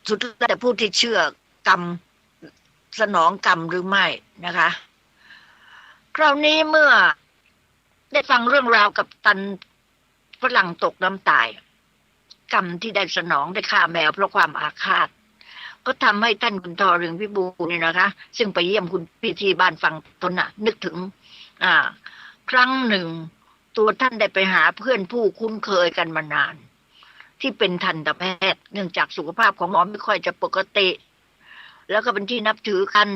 สุดแต่ผู้ที่เชื่อกรรมสนองกรรมหรือไม่นะคะคราวนี้เมื่อได้ฟังเรื่องราวกับตันฝรั่งตกน้ำตายกรรมที่ได้สนองได้ฆ่าแมวเพราะความอาฆาตก็ทำให้ท่านคุณทอเรืองพิบูลนี่นะคะซึ่งไปเยี่ยมคุณพี่ที่บ้านฝั่งตนน่ะนึกถึงครั้งหนึ่งตัวท่านได้ไปหาเพื่อนผู้คุ้นเคยกันมานานที่เป็นทันตแพทย์เนื่องจากสุขภาพของหมอไม่ค่อยจะปกติแล้วก็เป็นที่นับถือกัน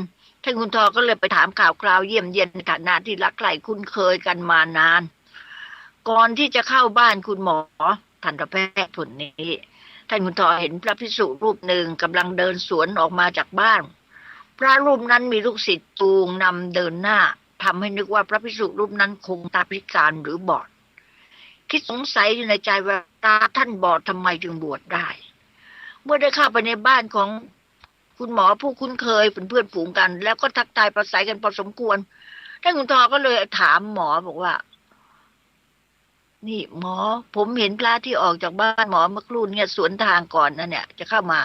ท่านคุณทอก็เลยไปถามข่าวคราวเยี่ยมเยียนในฐานะที่รักใคร่คุ้นเคยกันมานานก่อนที่จะเข้าบ้านคุณหมอทันตแพทย์คนนี้ท่านคุณทอเห็นพระภิกษุรูปหนึ่งกำลังเดินสวนออกมาจากบ้านพระรูปนั้นมีลูกศิษย์จูงนำเดินหน้าทำให้นึกว่าพระภิกษุรูปนั้นคงตาพิการหรือบอดคิดสงสัยอยู่ในใจว่าตาท่านบอดทำไมจึงบวชได้เมื่อได้เข้าไปในบ้านของคุณหมอผู้คุ้นเคยเป็นเพื่อนฝูงกันแล้วก็ทักทายประสัยกันพอสมควรท่านคุณทอก็เลยถามหมอบอกว่านี่หมอผมเห็นพระที่ออกจากบ้านหมอเมื่อครู่เนี่ยสวนทางก่อนนั่นเนี่ยจะเข้ามา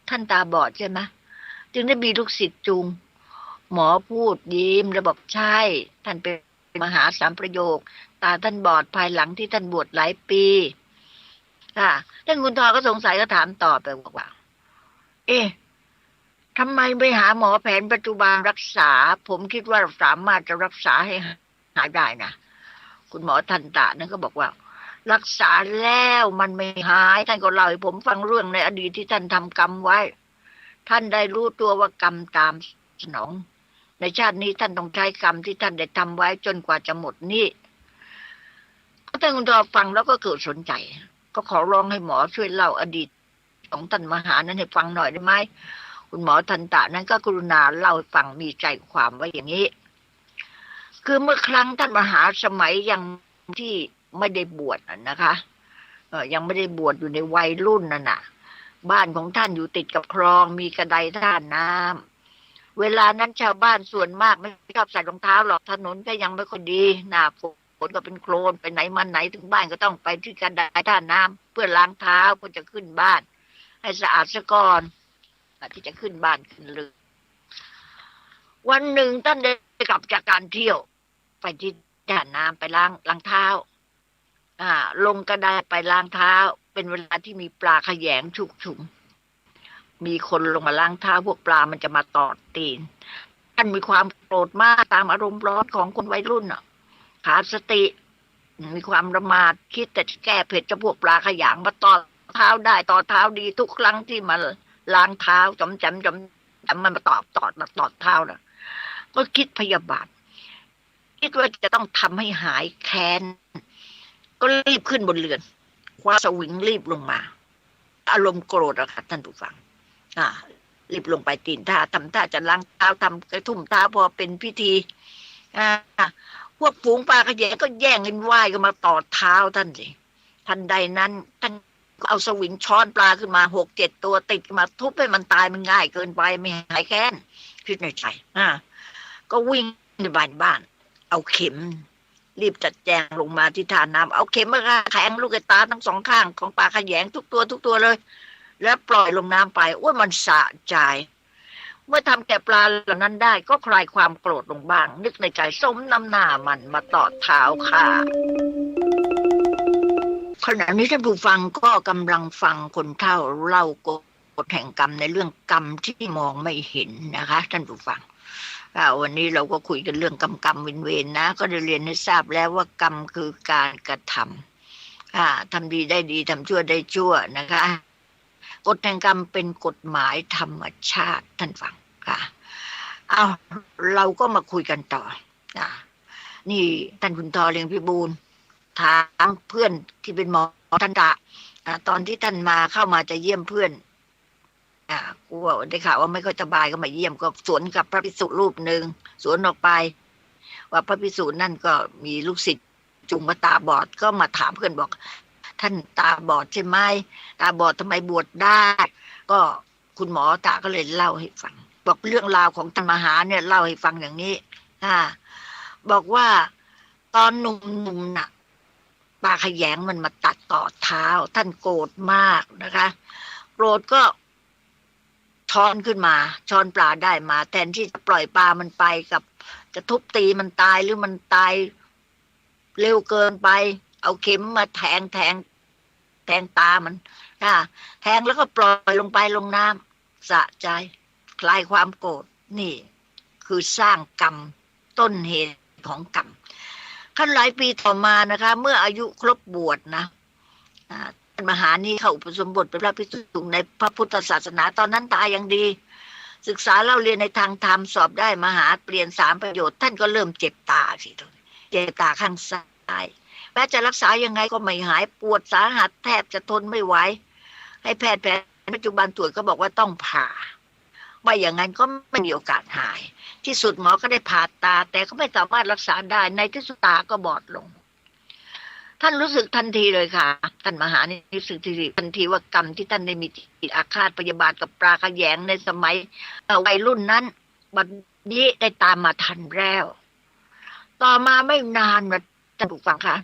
ท่านตาบอดใช่ไหมจึงได้มีลูกศิษย์จูงหมอพูดยิ้มแล้วบอกใช่ท่านเป็นมหาสามประโยคตาท่านบอดภายหลังที่ท่านบวชหลายปีค่ะท่านคุณทอก็สงสัยก็ถามต่อไปบอกว่าทำไมไม่หาหมอแผนปัจจุบันรักษาผมคิดว่าสามารถจะรักษาให้หายได้นะคุณหมอทันตะนั่นก็บอกว่ารักษาแล้วมันไม่หายท่านก็เล่าให้ผมฟังเรื่องในอดีตที่ท่านทำกรรมไว้ท่านได้รู้ตัวว่ากรรมตามสนองในชาตินี้ท่านต้องใช้กรรมที่ท่านได้ทำไว้จนกว่าจะหมดหนี้ท่านคุณทอฟังแล้วก็เกิดสนใจก็ขอร้องให้หมอช่วยเล่าอดีตของท่านมหานั้นให้ฟังหน่อยได้ไหมคุณหมอทันตะนั้นก็กรุณาเล่าให้ฟังมีใจความไว้อย่างนี้คือเมื่อครั้งท่านมหาสมัยยังที่ไม่ได้บวชนะคะยังไม่ได้บวชอยู่ในวัยรุ่นนั่นน่ะบ้านของท่านอยู่ติดกับคลองมีกระไดท่าน้ำเวลานั้นชาวบ้านส่วนมากไม่ชอบใส่รองเท้าหรอกถนนก็ยังไม่ค่อยดีหน้าฝนก็เป็นโคลนไปไหนมาไหนถึงบ้านก็ต้องไปที่กระไดท่าน้ำเพื่อล้างเท้าเพื่อจะขึ้นบ้านให้สะอาดซะก่อนที่จะขึ้นบ้านขึ้นเรือวันหนึ่งท่านได้กลับจากการเที่ยวไปที่ จ่าน้ำไปล้างเท้าลงกระไดไปล้างเท้าเป็นเวลาที่มีปลาแขยงชุกชุมมีคนลงมาล้างเท้าพวกปลามันจะมาตอดตีนท่านมีความโกรธมากตามอารมณ์ร้อนของคนวัยรุ่นขาดสติมีความประมาทคิดแต่จะแก้เผ็ดจะพวกปลาขยงมาตอดเท้าได้ตอดเท้าดีทุกครั้งที่มาล้างเท้าจำมันมาตอดเท้านะก็คิดพยาบาทคิดว่าจะต้องทำให้หายแค้นก็รีบขึ้นบนเรือนคว้าสวิงรีบลงมาอารมณ์โกรธอะค่ะท่านผู้ฟังรีบลงไปตีนท่าทำท่าจะล้างเท้าทำกระทุ่มเท้าพอเป็นพิธีพวกฝูงปลาขยงก็แย่งกันว่ายกันมาตอดเท้าท่านสิทันใดนั้นท่านก็เอาสวิงช้อนปลาขึ้นมา 6-7 ตัวติดมาทุบให้มันตายมันง่ายเกินไปไม่หายแค้นคิดในใจก็วิ่งในบ้านเอาเข็มรีบจัดแจงลงมาที่ท่าน้ำเอาเข็มมาแทงลูกตาทั้งสองข้างของปลาขยงทุกตัวเลยแล้วปล่อยลงน้ำไปมันสะใจเมื่อทำแก่ปลาเหล่านั้นได้ก็คลายความโกรธลงบ้างนึกในใจสมน้ำหน้ามันมาตอดเท้าค่ะขณะนี้ท่านผู้ฟังก็กำลังฟังคนเฒ่าเล่ากฎแห่งกรรมในเรื่องกรรมที่มองไม่เห็นนะคะท่านผู้ฟังวันนี้เราก็คุยกันเรื่องกรรมเวรนะก็ได้เรียนให้ทราบแล้วว่ากรรมคือการกระทำทำดีได้ดีทำชั่วได้ชั่วนะคะกฎแห่งกรรมเป็นกฎหมายธรรมชาติท่านฟังค่ะเราก็มาคุยกันต่อนี่ท่านคุณทอเลียงพิบูลถามเพื่อนที่เป็นหมอทันตะตอนที่ท่านมาเข้ามาจะเยี่ยมเพื่อนกูได้ข่าวว่าไม่ค่อยสบายก็มาเยี่ยมก็สวนกับพระภิกษุรูปหนึ่งสวนออกไปว่าพระภิกษุนั่นก็มีลูกศิษย์จุงมาตาบอดก็มาถามเพื่อนบอกท่านตาบอดใช่ไหมตาบอดทำไมบวชได้ก็คุณหมอตาก็เลยเล่าให้ฟังบอกเรื่องราวของท่านมหาเนี่ยเล่าให้ฟังอย่างนี้บอกว่าตอนหนุ่มๆน่ะปลาขยงมันมาตัดต่อเท้าท่านโกรธมากนะคะโกรธก็ช้อนขึ้นมาช้อนปลาได้มาแทนที่จะปล่อยปลามันไปกับจะทุบตีมันตายหรือมันตายเร็วเกินไปเอาเข็มมาแทงตามันแทงแล้วก็ปล่อยลงไปลงน้ำสะใจคลายความโกรธนี่คือสร้างกรรมต้นเหตุของกรรมขั้นหลายปีต่อมานะคะเมื่ออายุครบบวชนะท่านมหานี้เข้าอุปสมบทเป็นพระภิกษุในพระพุทธศาสนาตอนนั้นตายังดีศึกษาเล่าเรียนในทางธรรมสอบได้มหาเปลี่ยน3ประโยชน์ท่านก็เริ่มเจ็บตาสิเจ็บตาข้างซ้ายแม้จะรักษายังไงก็ไม่หายปวดสาหัสแทบจะทนไม่ไหวให้แพทย์ปัจจุบันตรวจก็บอกว่าต้องผ่าไม่อย่างนั้นก็ไม่มีโอกาสหายที่สุดหมอก็ได้ผ่าตาแต่ก็ไม่สามารถรักษาได้ในที่สุดตาก็บอดลงท่านรู้สึกทันทีเลยค่ะท่านมหานี่รู้สึกทันทีว่ากรรมที่ท่านได้มีจิตอาฆาตพยาบาทกับปลาขยงในสมัยวัยรุ่นนั้นบัดนี้ได้ตามมาทันแล้วต่อมาไม่นานนะท่านผู้ฟังคะ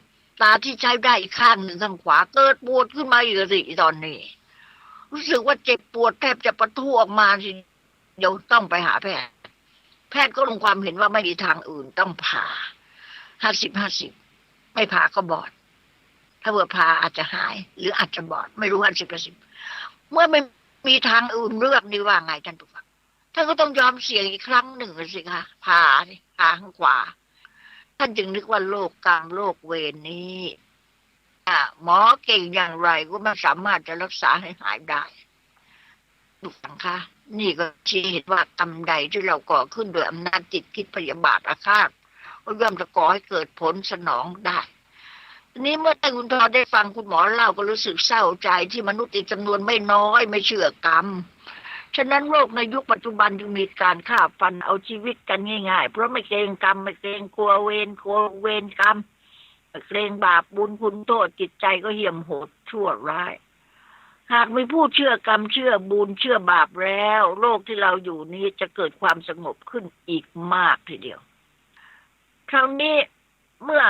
ตาที่ใช้ได้อีกข้างหนึ่งข้างขวาเกิดปวดขึ้นมาอีกสิตอนนี้รู้สึกว่าเจ็บปวดแทบจะปะทุออกมาสิเดี๋ยวต้องไปหาแพทย์ก็ลงความเห็นว่าไม่มีทางอื่นต้องผ่า50-50ไม่ผ่าก็บอดถ้าเผื่อผ่าอาจจะหายหรืออาจจะบอดไม่รู้50%เมื่อไม่มีทางอื่นเลือกนี่ว่าไงท่านผู้ฟังท่านก็ต้องยอมเสี่ยงอีกครั้งหนึ่งสิคะผ่าข้างขวาท่านจึงนึกว่าโรคกรรมโรคเวรนี้หมอเก่งอย่างไรก็ไม่สามารถจะรักษาให้หายได้ทุกท่านคะนี่ก็ชี้เห็นว่ากรรมใดที่เราก่อขึ้นโดยอำนาจจิตคิดพยาบาทอาฆาตก็ย่อมจะก่อให้เกิดผลสนองได้ทีนี้เมื่อท่านคุณทอได้ฟังคุณหมอเล่าก็รู้สึกเศร้าใจที่มนุษย์อีกจำนวนไม่น้อยไม่เชื่อกรรมฉะนั้นโลกในยุคปัจจุบันจึงมีการฆ่าฟันเอาชีวิตกันง่ายๆเพราะไม่เกรงกรรมไม่เกรงกลัวเวรกรรมไม่เกรงบาปบุญคุณโทษจิตใจก็เหี้ยมโหดชั่วร้ายหากมีผู้เชื่อกรรมเชื่อบุญเชื่อบาปแล้วโลกที่เราอยู่นี้จะเกิดความสงบขึ้นอีกมากทีเดียวคราวนี้เมื่อ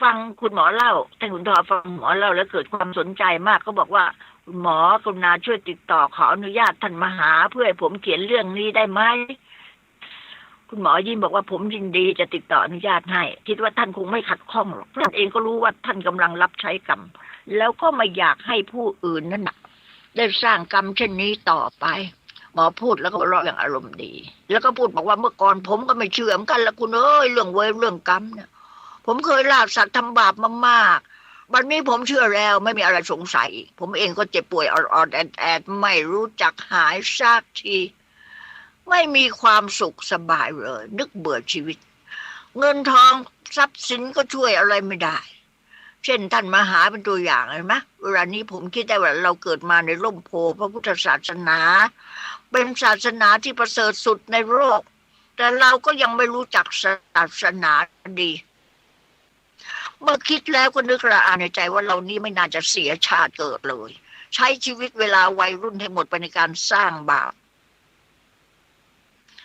ฟังคุณหมอเล่าท่านคุณทอฟังหมอเล่าแล้วเกิดความสนใจมากก็บอกว่าคุณหมอกรุณาช่วยติดต่อขออนุญาตท่านมหาเพื่อให้ผมเขียนเรื่องนี้ได้ไหมค คุณหมอยิ้มบอกว่าผมยินดีจะติดต่ออนุญาตให้คิดว่าท่านคงไม่ขัดข้องหรอกท่านเองก็รู้ว่าท่านกำลังรับใช้กรรมแล้วก็ไม่อยากให้ผู้อื่นนั่นน่ะได้สร้างกรรมเช่นนี้ต่อไปหมอพูดแล้วก็ร้องอย่างอารมณ์ดีแล้วก็พูดบอกว่าเมื่อก่อนผมก็ไม่เชื่อเหมือนกันละคุณเอ้ยเรื่องเวรเรื่องกรรมเนี่ยผมเคยล่าสัตว์ทำบาปมามากบัดนี้ผมเชื่อแล้วไม่มีอะไรสงสัยผมเองก็เจ็บป่วยออดๆแอดๆไม่รู้จักหายสักทีไม่มีความสุขสบายเลยนึกเบื่อชีวิตเงินทองทรัพย์สินก็ช่วยอะไรไม่ได้เช่นท่านมหาเป็นตัวอย่างเห็นไหมเวลานี้ผมคิดได้ว่าเราเกิดมาในร่มโพพระพุทธศาสนาเป็นศาสนาที่ประเสริฐสุดในโลกแต่เราก็ยังไม่รู้จักศาสนาดีเมื่อคิดแล้วก็นึกระอาในใจว่าเรานี้ไม่น่าจะเสียชาติเกิดเลยใช้ชีวิตเวลาวัยรุ่นให้หมดไปในการสร้างบาป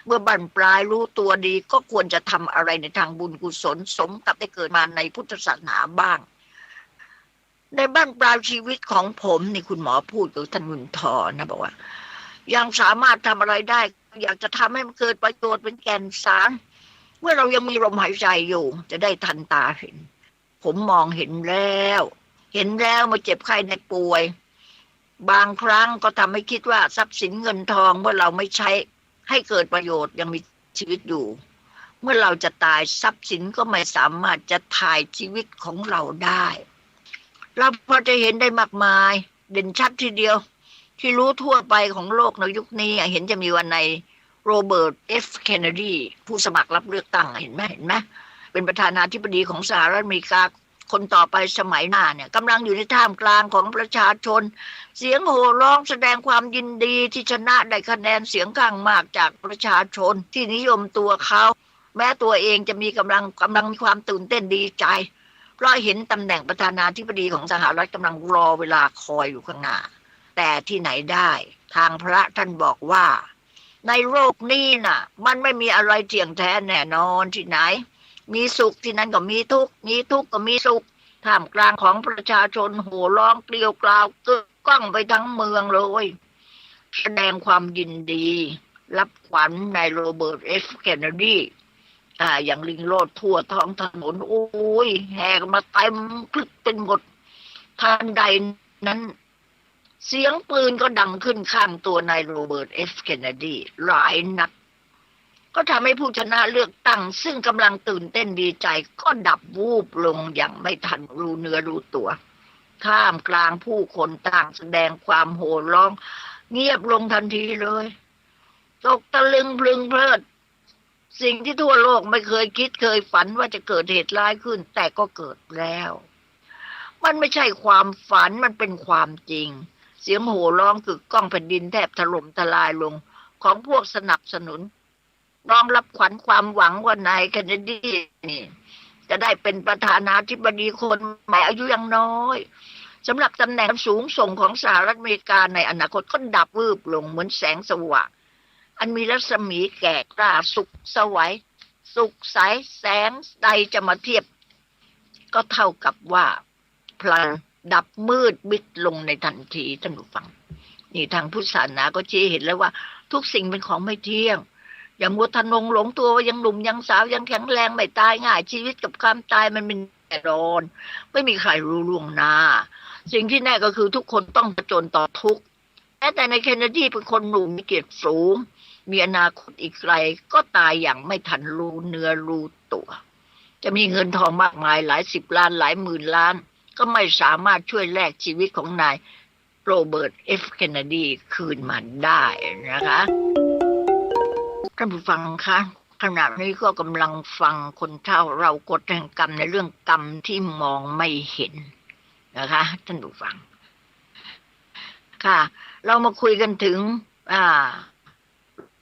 เมื่อบั้นปลายรู้ตัวดีก็ควรจะทำอะไรในทางบุญกุศลสมกับได้เกิดมาในพุทธศาสนาบ้างในบั้นปลายชีวิตของผมนี่คุณหมอพูดกับท่านมุนทอนะบอกว่ายังสามารถทำอะไรได้อยากจะทำให้มันเกิดประโยชน์เป็นแก่นสารเมื่อเรายังมีลมหายใจอยู่จะได้ทันตาเห็นผมมองเห็นแล้วมาเจ็บไข้ในป่วยบางครั้งก็ทำให้คิดว่าทรัพย์สินเงินทองเมื่อเราไม่ใช้ให้เกิดประโยชน์ยังมีชีวิตอยู่เมื่อเราจะตายทรัพย์สินก็ไม่สามารถจะถ่ายชีวิตของเราได้เราพอจะเห็นได้มากมายเด่นชัดทีเดียวที่รู้ทั่วไปของโลกในยุคนี้เห็นจะมีวันในโรเบิร์ต F. เคนเนดีผู้สมัครรับเลือกตั้งเห็นไหมเป็นประธานาธิบดีของสหรัฐอเมริกาคนต่อไปสมัยหน้าเนี่ยกำลังอยู่ในท่ามกลางของประชาชนเสียงโห่ร้องแสดงความยินดีที่ชนะได้คะแนนเสียงข้างมากจากประชาชนที่นิยมตัวเขาแม้ตัวเองจะมีกำลังมีความตื่นเต้นดีใจเพราะเห็นตำแหน่งประธานาธิบดีของสหรัฐกำลังรอเวลาคอยอยู่ข้างหน้าแต่ที่ไหนได้ทางพระท่านบอกว่าในโลกนี้น่ะมันไม่มีอะไรเที่ยงแท้แน่นอนที่ไหนมีสุขที่นั่นก็มีทุกข์มีทุกข์ก็มีสุขท่ามกลางของประชาชนโห่ร้องเกลียวกราวกึกก้องไปทั้งเมืองเลยแสดงความยินดีรับขวัญในโรเบิร์ต F. เคนเนดีอย่างลิงโลดทั่วท้องถนนโอ้ยแห่มาเต็มคลึกเป็นหมดทันใดนั้นเสียงปืนก็ดังขึ้นข้างตัวนายโรเบิร์ต F. เคนเนดีหลายนัดก็ทำให้ผู้ชนะเลือกตั้งซึ่งกำลังตื่นเต้นดีใจก็ดับวูบลงอย่างไม่ทันรู้เนื้อรู้ตัวท่ามกลางผู้คนต่างแสดงความโห่ร้องเงียบลงทันทีเลยตกตะลึงพลึงเพลิดสิ่งที่ทั่วโลกไม่เคยคิดเคยฝันว่าจะเกิดเหตุร้ายขึ้นแต่ก็เกิดแล้วมันไม่ใช่ความฝันมันเป็นความจริงเสียงโห่ร้องกึกก้องแผ่นดินแทบถล่มทลายลงของพวกสนับสนุนน้อมรับขวัญความหวังว่านายเคนเนดีนี่จะได้เป็นประธานาธิบดีคนใหม่อายุยังน้อยสำหรับตำแหน่งสูงส่งของสหรัฐอเมริกาในอนาคตก็ดับวืบลงเหมือนแสงสว่างอันมีรัศมีแก่กล้าสุขสวัยสุขใสแสงใดจะมาเทียบก็เท่ากับว่าพลังดับมืดมิดลงในทันทีท่านผู้ฟังนี่ทางพุทธศาสนาก็ชี้เห็นแล้วว่าทุกสิ่งเป็นของไม่เที่ยงอย่ามัวทะนงหลงตัวว่ายังหนุ่มยังสาวยังแข็งแรงไม่ตายง่ายชีวิตกับความตายมันเป็นแน่นอนไม่มีใครรู้ล่วงหน้าสิ่งที่แน่ก็คือทุกคนต้องผจญต่อทุกข์แต่ในเคนเนดีเป็นคนหนุ่มมีเกียรติสูงมีอนาคตอีกไกลก็ตายอย่างไม่ทันรู้เนื้อรู้ตัวจะมีเงินทองมากมายหลายสิบล้านหลายหมื่นล้านก็ไม่สามารถช่วยแลกชีวิตของนายโรเบิร์ต F. เคนเนดีคืนมาได้นะคะท่านผู้ฟังคะขณะนี้ก็กำลังฟังคนเฒ่าเรากฎแห่งกรรมในเรื่องกรรมที่มองไม่เห็นนะคะท่านผู้ฟังค่ะเรามาคุยกันถึง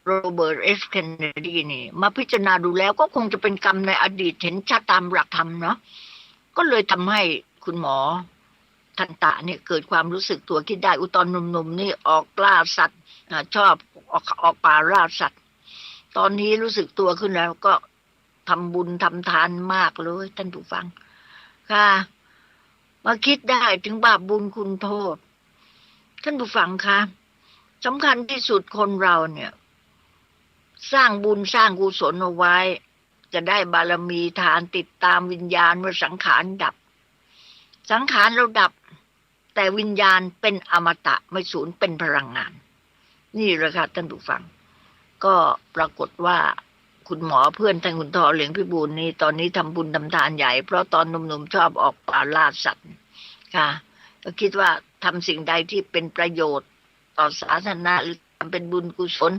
โรเบิร์ต F. เคนเนดีนี่มาพิจารณาดูแล้วก็คงจะเป็นกรรมในอดีตเห็นชัดตามหลักธรรมเนาะก็เลยทำให้คุณหมอทันตะเนี่ยเกิดความรู้สึกตัวคิดได้ตอนหนุ่มๆนี่ออกล่าสัตว์ชอบออกป่าล่าสัตว์ตอนนี้รู้สึกตัวขึ้นแล้วก็ทำบุญทำทานมากเลยท่านผู้ฟังค่ะมาคิดได้ถึงบาปบุญคุณโทษท่านผู้ฟังคะสำคัญที่สุดคนเราเนี่ย สร้างบุญสร้างกุศลเอาไว้จะได้บารมีทานติดตามวิญญาณเมื่อสังขารดับสังขารเราดับแต่วิญญาณเป็นอมตะไม่สูญเป็นพลังงานนี่แหละค่ะท่านผู้ฟังก็ปรากฏว่าคุณหมอเพื่อนท่านคุณทอเหลียงพิบูลนี่ตอนนี้ทำบุญทำทานใหญ่เพราะตอนหนุ่มๆชอบออกป่าล่าสัตว์ค่ะก็คิดว่าทำสิ่งใดที่เป็นประโยชน์ต่อสาธารณะหรือทำเป็นบุญกุศล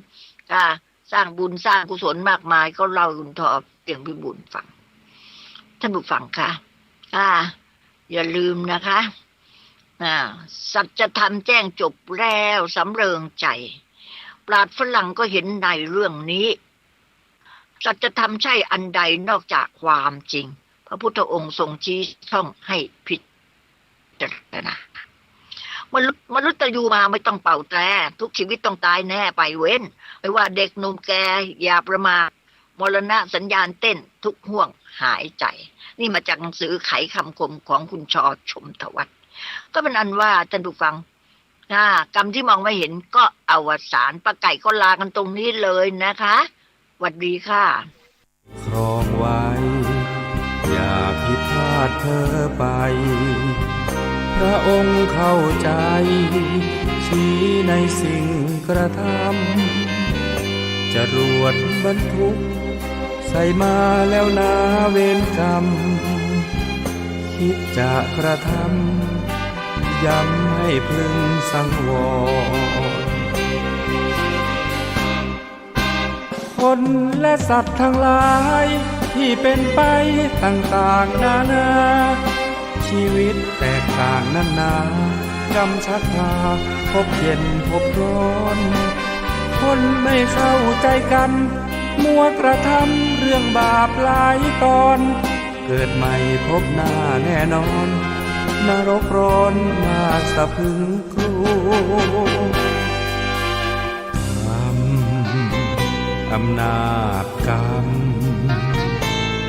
ค่ะสร้างบุญสร้างกุศลมากมายก็เล่าคุณทอเหลียงพิบูลฟังท่านผู้ฟังค่ะอย่าลืมนะคะสัจธรรมแจ้งจบแล้วสำเริงใจปราชญ์ฝรั่งก็เห็นในเรื่องนี้สัจธรรมใช่อันใดนอกจากความจริงพระพุทธองค์ทรงชี้ช่องให้พิจารณามนุษย์ยูมาไม่ต้องเป่าแตรทุกชีวิตต้องตายแน่ไปเว้นไม่ว่าเด็กหนุ่มแก่อย่าประมาทมรณะสัญญาณเต้นทุกห่วงหายใจนี่มาจากหนังสือไขคำคมของคุณชอชมทวัฒน์ก็เป็นอันว่าท่านผู้ฟังกรรมที่มองไม่เห็นก็อวสานป้าไก่ก็ลากันตรงนี้เลยนะคะสวัสดีค่ะครองไว้อย่าผิดพลาดเธอไปพระองค์เข้าใจชี้ในสิ่งกระทำจรวดบรรทุกใส่มาแล้วนาเวรกรรมคิดจะกระทำย้ำให้พึงสังวรคนและสัตว์ทั้งหลายที่เป็นไปต่างๆนานาชีวิตแตกต่างนานากรรมชักพาพบเย็นพบร้อนคนไม่เข้าใจกันมัวกระทำเรื่องบาปหลายตอนเกิดใหม่พบหน้าแน่นอนนรกร้อนน่าสะพรึงกลัวอำนาจกรรม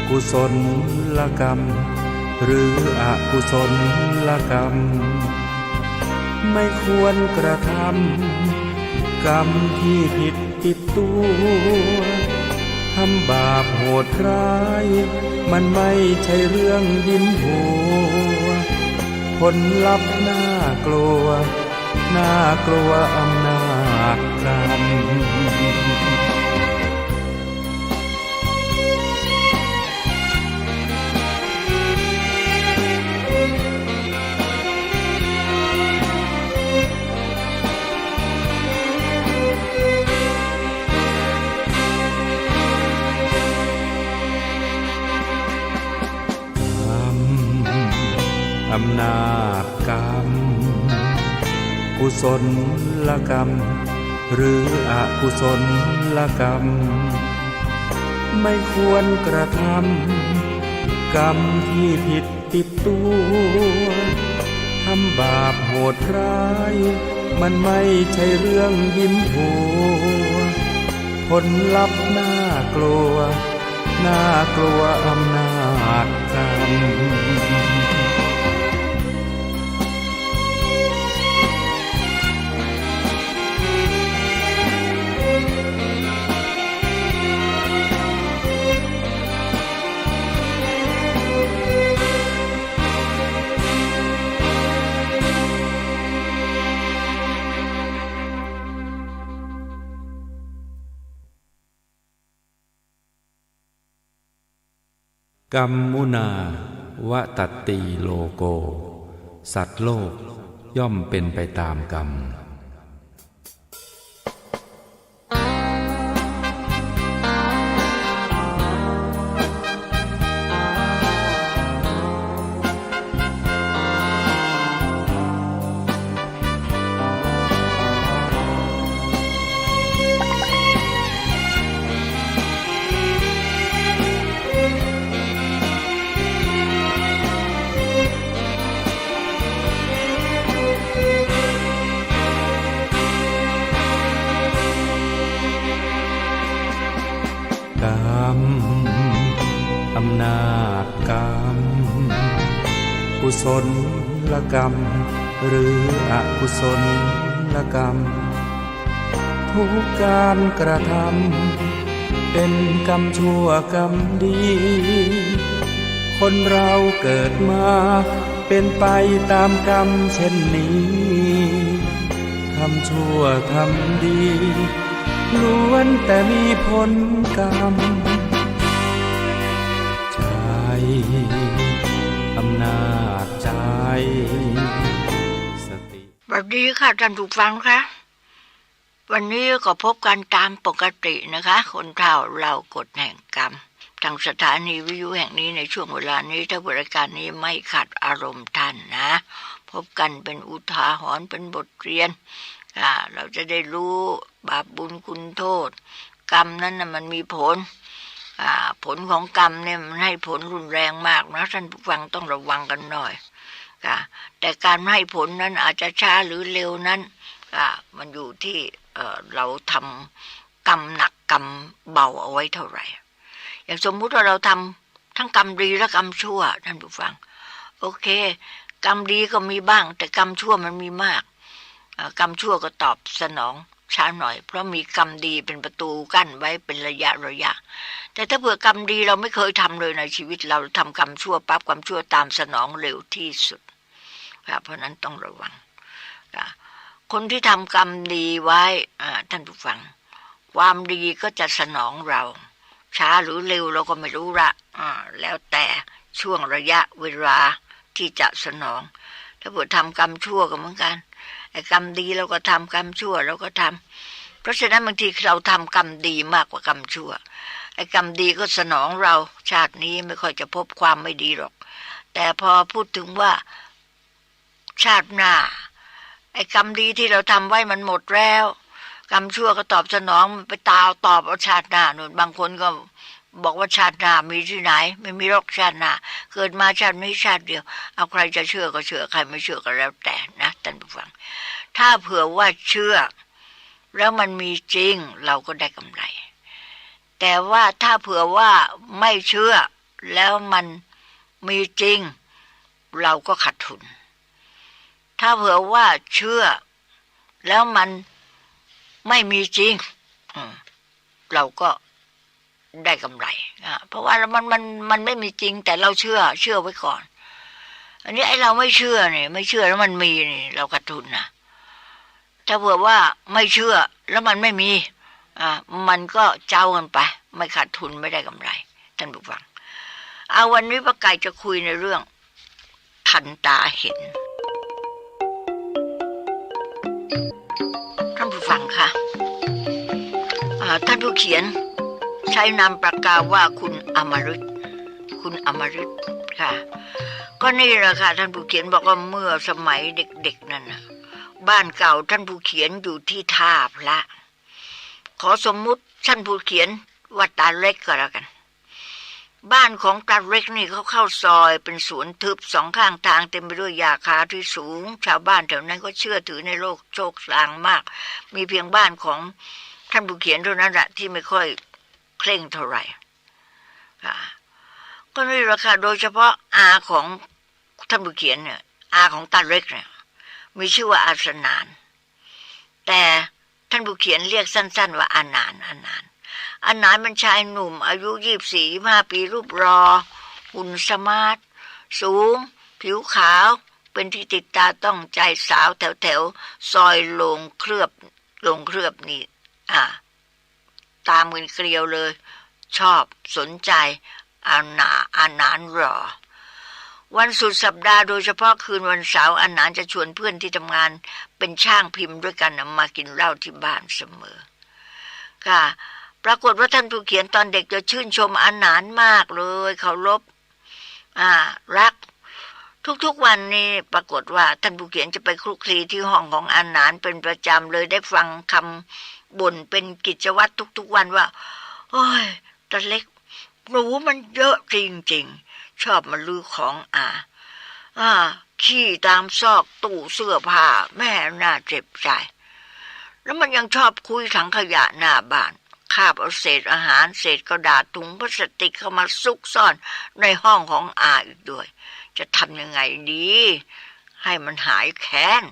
กุศลกรรมหรืออกุศลกรรมไม่ควรกระทำกรรมที่ผิดติดตัวทำบาปโหดร้ายมันไม่ใช่เรื่องยิ้มหัวผลลัพธ์น่ากลัวน่ากลัวอำนาจกรรมอำนาจกรรมกุศลกรรมหรืออกุศลกรรมไม่ควรกระทำกรรมที่ผิดติดตัวทำบาปโหดร้ายมันไม่ใช่เรื่องยิ้มหัวผลลัพธ์น่ากลัวน่ากลัวอำนาจกรรมกัมมุนาวะตัตติโลโกสัตว์โลกย่อมเป็นไปตามกรรมอำนาจกรรมกุศลกรรมหรืออกุศลกรรมทุกการกระทำ เป็นกรรมชั่วกรรมดีคนเราเกิดมาเป็นไปตามกรรมเช่นนี้ทำชั่วทำดีล้วนแต่มีผลกรรมใจอำนาจใจสติสวัสดีค่ะท่านผู้ฟังคะวันนี้ก็พบกันตามปกตินะคะคนเฒ่าเรากฎแห่งกรรมทางสถานีวิทยุแห่งนี้ในช่วงเวลานี้ถ้าบริการนี้ไม่ขัดอารมณ์ท่านนะพบกันเป็นอุทาหรณ์เป็นบทเรียนเราจะได้รู้บาปบุญคุณโทษกรรมนั้นนะมันมีผลผลของกรรมเนี่ยมันให้ผลรุนแรงมากนะท่านผู้ฟังต้องระวังกันหน่อยแต่การให้ผลนั้นอาจจะช้าหรือเร็วนั้นมันอยู่ที่เราทำกรรมหนักกรรมเบาเอาไว้เท่าไหร่อย่างสมมุติว่าเราทำทั้งกรรมดีและกรรมชั่วท่านผู้ฟังโอเคกรรมดีก็มีบ้างแต่กรรมชั่วมันมีมากกรรมชั่วก็ตอบสนองช้าหน่อยเพราะมีกรรมดีเป็นประตูกั้นไว้เป็นระยะแต่ถ้าเผื่อกรรมดีเราไม่เคยทำเลยในชีวิตเราทำกรรมชั่วปั๊บกรรมชั่วตามสนองเร็วที่สุดเพราะนั้นต้องระวังคนที่ทำกรรมดีไว้ท่านผู้ฟังความดีก็จะสนองเราช้าหรือเร็วเราก็ไม่รู้ละแล้วแต่ช่วงระยะเวลาที่จะสนองถ้าเผื่อทำกรรมชั่วก็เหมือนกันไอ้กรรมดีเราก็ทำกรรมชั่วเราก็ทำเพราะฉะนั้นบางทีเราทำกรรมดีมากกว่ากรรมชั่วไอ้กรรมดีก็สนองเราชาตินี้ไม่ค่อยจะพบความไม่ดีหรอกแต่พอพูดถึงว่าชาติหน้าไอ้กรรมดีที่เราทำไว้มันหมดแล้วกรรมชั่วก็ตอบสนองมันไปตอบเอาชาติหน้านู่นบางคนก็บอกว่าชาติหน้ามีที่ไหนไม่มีหรอกชาติหน้าเกิดมาชาตินี้ชาติเดียวเอาใครจะเชื่อก็เชื่อใครไม่เชื่อก็แล้วแต่นะท่านผู้ฟังถ้าเผื่อว่าเชื่อแล้วมันมีจริงเราก็ได้กำไรแต่ว่าถ้าเผื่อว่าไม่เชื่อแล้วมันมีจริงเราก็ขาดทุนถ้าเผื่อว่าเชื่อแล้วมันไม่มีจริงเราก็ได้กำไรเพราะว่ามันไม่มีจริงแต่เราเชื่อไว้ก่อนอันนี้ไอ้เราไม่เชื่อเนี่ยไม่เชื่อแล้วมันมีนี่เราขาดทุนนะถ้าเผื่อว่าไม่เชื่อแล้วมันไม่มีมันก็เจ้ากันไปไม่ขาดทุนไม่ได้กำไรท่านผู้ฟังวันนี้ป้าไก่จะคุยในเรื่องทันตาเห็นท่านผู้ฟังค่ะท่านผู้เขียนใช้นามปากกาว่าคุณอมฤตค่ะก็นี่แหละค่ะท่านผู้เขียนบอกว่าเมื่อสมัยเด็กๆนั่นนะบ้านเก่าท่านผู้เขียนอยู่ที่ท่าพระขอสมมุติท่านผู้เขียนว่าตาเล็กก็แล้วกันบ้านของตาเล็กนี่เขาเข้าซอยเป็นสวนทึบสองข้างทางเต็มไปด้วยหญ้าคาที่สูงชาวบ้านแถวนั้นก็เชื่อถือในโลกโชคลางมากมีเพียงบ้านของท่านผู้เขียนเท่านั้นแหละที่ไม่ค่อยเคร่งเท่าไหร่ก็นี่แหละค่ะโดยเฉพาะอาของท่านผู้เขียนเนี่ยอาของตาเล็กเนี่ยมีชื่อว่าอาสนานแต่ท่านผู้เขียนเรียกสั้นๆว่าอานานเป็นชายหนุ่มอายุ24-25 ปีรูปรอหุ่นสมาร์ทสูงผิวขาวเป็นที่ติดตาต้องใจสาวแถวซอยโรงเคลือบนี่ตามกันเกลียวเลยชอบสนใจอานานรอวันสุดสัปดาห์โดยเฉพาะคืนวันเสาร์อานานจะชวนเพื่อนที่ทำงานเป็นช่างพิมพ์ด้วยกันมากินเหล้าที่บ้านเสมอค่ะปรากฏว่าท่านผู้เขียนตอนเด็กจะชื่นชมอานานมากเลยเคารพรักทุกๆวันนี้ปรากฏว่าท่านผู้เขียนจะไปคลุกคลีที่ห้องของอานานเป็นประจำเลยได้ฟังคำบ่นเป็นกิจวัตรทุกๆวันว่าโอ้ยตาเล็กหนูมันเยอะจริงๆชอบมาลื้อของขี้ตามซอกตู้เสื้อผ้าแม่น่าเจ็บใจแล้วมันยังชอบคุยถังขยะหน้าบ้านคาบเอาเศษอาหารเศษกระดาษถุงพลาสติกเข้ามาซุกซ่อนในห้องของอีกด้วยจะทำยังไงดีให้มันหายแค้น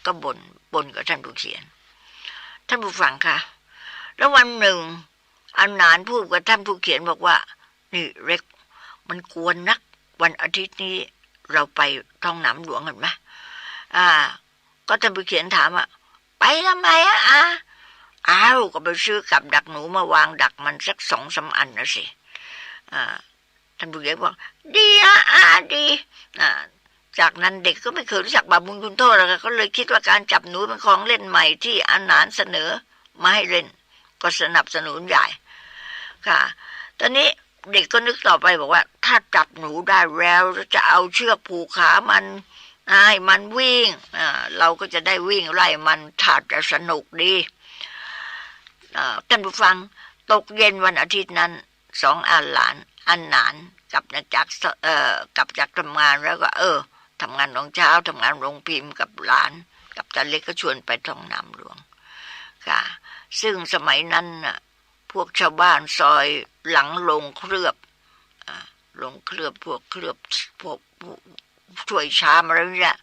ก็บ่นกับท่านผู้เขียนท่านผู้ฟังค่ะแล้ววันหนึ่ง อันนานพูดกับท่านผู้เขียนบอกว่านี่เร็กมันกวนนักวันอาทิตย์นี้เราไปท้องหนามหลวงกันไหมก็ท่านผู้เขียนถามไปทำไมอ้าวก็ไปซื้อกับดักหนูมาวางดักมันสัก2-3 อันนะสิท่านผู้เขียนบอกดีดีจากนั้นเด็กก็ไม่เคยรู้จักบาปบุญคุณโทษแล้วก็เลยคิดว่าการจับหนูเป็นของเล่นใหม่ที่อันนานเสนอมาให้เล่นก็สนับสนุนใหญ่ค่ะตอนนี้เด็กก็นึกต่อไปบอกว่าถ้าจับหนูได้แล้วจะเอาเชือกผูกขามันให้มันวิ่งเราก็จะได้วิ่งไล่มันถ้าจะสนุกดีท่านผู้ฟังตกเย็นวันอาทิตย์นั้น2 อันหลานอันหนานกลับจากทำงานแล้วก็ทำงานตอนเช้าทำงานโรงพิมพ์กับหลานกับตาเล็กก็ชวนไปท้องน้ำหลวงค่ะซึ่งสมัยนั้นน่ะพวกชาวบ้านซอยหลังลงเคลือบพวกเคลือบพวกช่วยชามอะไรเนี่ย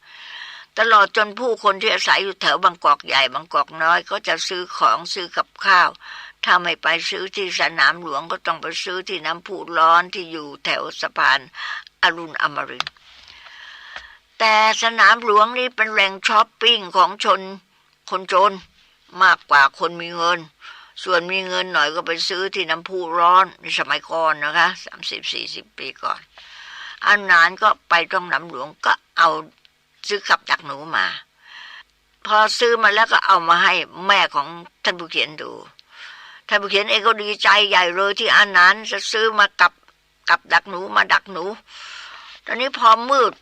ตลอดจนผู้คนที่อาศัยอยู่แถวบางกอกใหญ่บางกอกน้อยก็จะซื้อของซื้อกับข้าวถ้าไม่ไปซื้อที่สนามหลวงก็ต้องไปซื้อที่น้ำพุร้อนที่อยู่แถวสะพานอรุณอมรินทร์แต่สนามหลวงนี่เป็นแหล่งช้อปปิ้งของคนจนมากกว่าคนมีเงินส่วนมีเงินหน่อยก็ไปซื้อที่น้ำพุร้อนในสมัยก่อนนะคะ30-40 ปีก่อนอันนานก็ไปท้องน้ำหลวงก็เอาซื้อกับดักหนูมาพอซื้อมาแล้วก็เอามาให้แม่ของท่านผู้เขียนดูท่านผู้เขียนเองก็ดีใจใหญ่เลยที่อันนั้นจะซื้อมากับดักหนูมาดักหนูตอนนี้พอมืด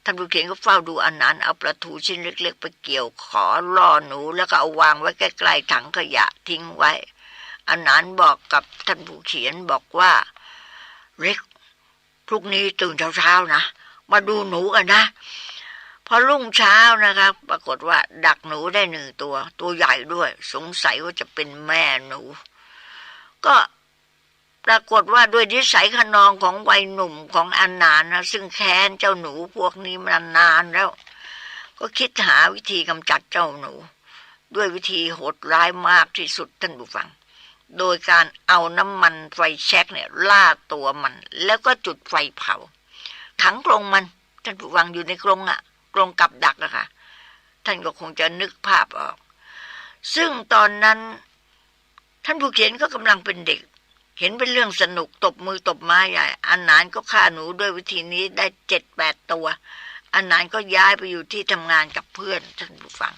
ท่านผู้เขียนก็เฝ้าดูอันนั้นเอาปลาทูชิ้นเล็กๆไปเกี่ยวขอล่อหนูแล้วก็เอาวางไว้ใกล้ๆถังขยะทิ้งไว้อันนั้นบอกกับท่านผู้เขียนบอกว่าเร็กพรุ่งนี้ตื่นเช้าๆนะมาดูหนูกันนะพอรุ่งเช้านะครับปรากฏว่าดักหนูได้1 ตัวใหญ่ด้วยสงสัยว่าจะเป็นแม่หนูก็ปรากฏว่าด้วยนิสัยขนองของวัยหนุ่มของอันนานนะซึ่งแค้นเจ้าหนูพวกนี้มานานแล้วก็คิดหาวิธีกำจัดเจ้าหนูด้วยวิธีโหดร้ายมากที่สุดท่านผู้ฟังโดยการเอาน้ำมันไฟแช็กเนี่ยล่าตัวมันแล้วก็จุดไฟเผาขังกรงมันท่านผู้ฟังอยู่ในกรงกับดักนะคะท่านก็คงจะนึกภาพออกซึ่งตอนนั้นท่านผู้เขียนก็กำลังเป็นเด็กเห็นเป็นเรื่องสนุกตบมือตบไม้ใหญ่อันนานก็ฆ่าหนูด้วยวิธีนี้ได้7-8 ตัวอันนานก็ย้ายไปอยู่ที่ทำงานกับเพื่อนท่านผู้ฟัง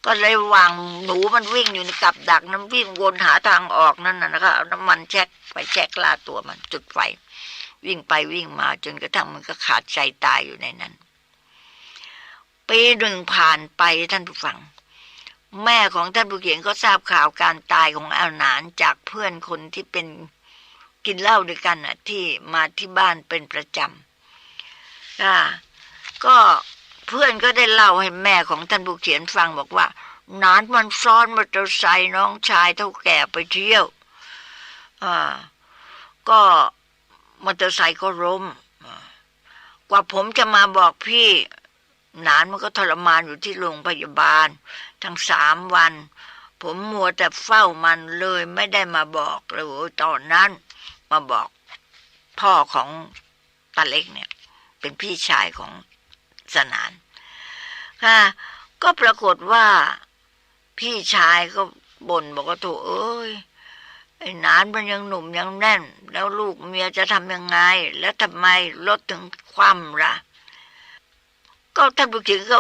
ก็เลยวางหนูมันวิ่งอยู่ในกับดักน้ำวิ่งวนหาทางออกนั่นนะคะเอาน้ำมันแช็กไปแช็กล่าตัวมันจุดไฟวิ่งไปวิ่งมาจนกระทั่งมันก็ขาดใจตายอยู่ในนั้นปี1ผ่านไปท่านผู้ฟังแม่ของท่านผู้เขียนก็ทราบข่าวการตายของอาหนานจากเพื่อนคนที่เป็นกินเหล้าด้วยกันที่มาที่บ้านเป็นประจำก็เพื่อนก็ได้เล่าให้แม่ของท่านผู้เขียนฟังบอกว่าหนานมันซ้อนมอเตอร์ไซค์น้องชายเฒ่าแก่ไปเที่ยวก็มอเตอร์ไซค์ก็ล้มกว่าผมจะมาบอกพี่หนานมันก็ทรมานอยู่ที่โรงพยาบาลทั้ง3 วันผมมัวแต่เฝ้ามันเลยไม่ได้มาบอกเลยตอนนั้นมาบอกพ่อของตาเล็กเนี่ยเป็นพี่ชายของสนานก็ปรากฏว่าพี่ชายก็บ่นบอกว่าโธ่เอ้ยไอ้หนานมันยังหนุ่มยังแน่นแล้วลูกเมียจะทำยังไงแล้วทำไมรถถึงคว่ำล่ะก็ท่านผู้เขียนก็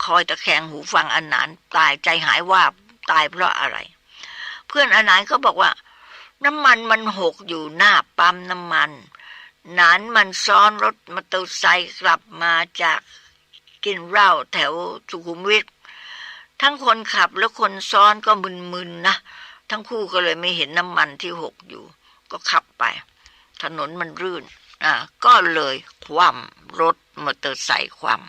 คอยตะแคงหูฟังอันนานตายใจหายว่าตายเพราะอะไรเพื่อนอันนานก็บอกว่าน้ำมันหกอยู่หน้าปั๊มน้ำมันหนานมันซ้อนรถมอเตอร์ไซค์กลับมาจากกินเหล้าแถวสุขุมวิททั้งคนขับและคนซ้อนก็มึนๆนะทั้งคู่ก็เลยไม่เห็นน้ำมันที่หกอยู่ก็ขับไปถนนมันรื่นก็เลยคว่ำรถมอเตอร์ไซค์คว่ำ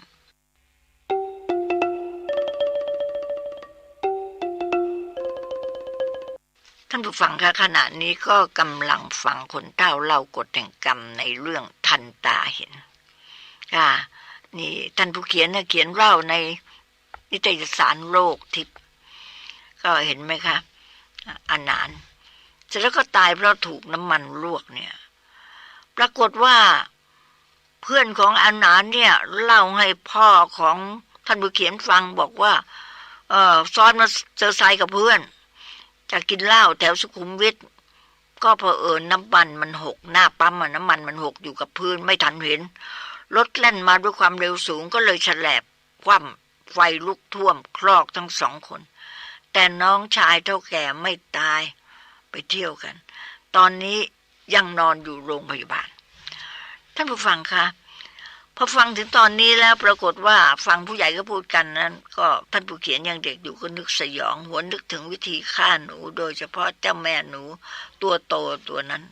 ท่านผู้ฟังคะขณะนี้ก็กำลังฟังคนเฒ่าเล่ากฎแห่งกรรมในเรื่องทันตาเห็นนี่ท่านผู้เขียนเขียนเล่าในนิตยสารโลกทิพย์ก็เห็นไหมคะอันนาน เสร็จแล้วก็ตายเพราะถูกน้ำมันลวกเนี่ยปรากฏว่าเพื่อนของอาหนานเนี่ยเล่าให้พ่อของท่านผู้เขียนฟังบอกว่าซ้อนมาเจอทรายกับเพื่อนจะกินเหล้าแถวสุขุมวิทก็เผอิญน้ำมันมันหกหน้าปั๊มน้ำมันมันหกอยู่กับพื้นไม่ทันเห็นรถแล่นมาด้วยความเร็วสูงก็เลยฉลบคว่ำไฟลุกท่วมคลอกทั้งสองคนแต่น้องชายเท่าแก่ไม่ตายไปเที่ยวกันตอนนี้ยังนอนอยู่โรงพยาบาลท่านผู้ฟังคะพอฟังถึงตอนนี้แล้วปรากฏว่าฟังผู้ใหญ่ก็พูดกันนั้นก็ท่านผู้เขียนยังเด็กอยู่ก็นึกสยองหวนนึกถึงวิธีฆ่าหนูโดยเฉพาะเจ้าแม่หนูตัวโตตัวนั้น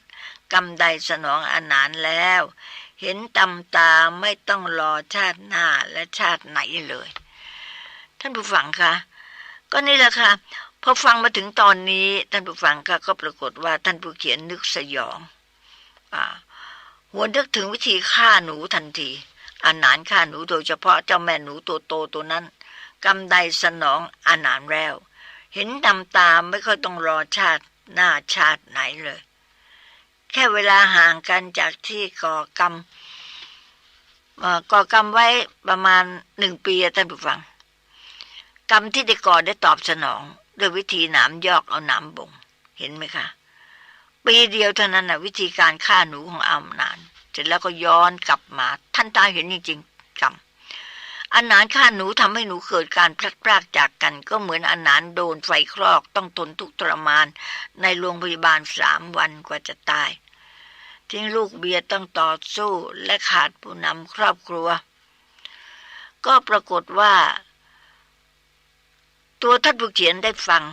กำใดสนองอาหารแล้วเห็นตำตาไม่ต้องรอชาติหน้าและชาติไหนเลยท่านผู้ฟังคะก็นี่แหละค่ะพอฟังมาถึงตอนนี้ท่านผู้ฟังก็ปรากฏว่าท่านผู้เขียนนึกสยองหวนนึกถึงวิธีฆ่าหนูทันทีอาหารฆ่าหนูโดยเฉพาะเจ้าแม่หนูตัวโตตัวนั้นกำใดสนองอาหารแล้วเห็นตำตาไม่ค่อยต้องรอชาติหน้าชาติไหนเลยแค่เวลาห่างกันจากที่ก่อกรรมไว้ประมาณ1 ปีท่านผู้ฟังกรรมที่ได้ก่อได้ตอบสนองด้วยวิธีหนามยอกเอาหนามบ่งเห็นไหมคะปีเดียวเท่านั้นวิธีการฆ่าหนูของอาหนานเสร็จแล้วก็ย้อนกลับมาท่านตาเห็นจริงๆกรรมอาหนานฆ่าหนูทำให้หนูเกิดการพลัดพรากจากกันก็เหมือนอาหนานโดนไฟคลอกต้องทนทุกข์ทรมานในโรงพยาบาล3 วันกว่าจะตายทิ้งลูกเบียร์ต้องต่อสู้และขาดผู้นำครอบครัวก็ปรากฏว่าตัวท่านผู้เขียนได้ฟัง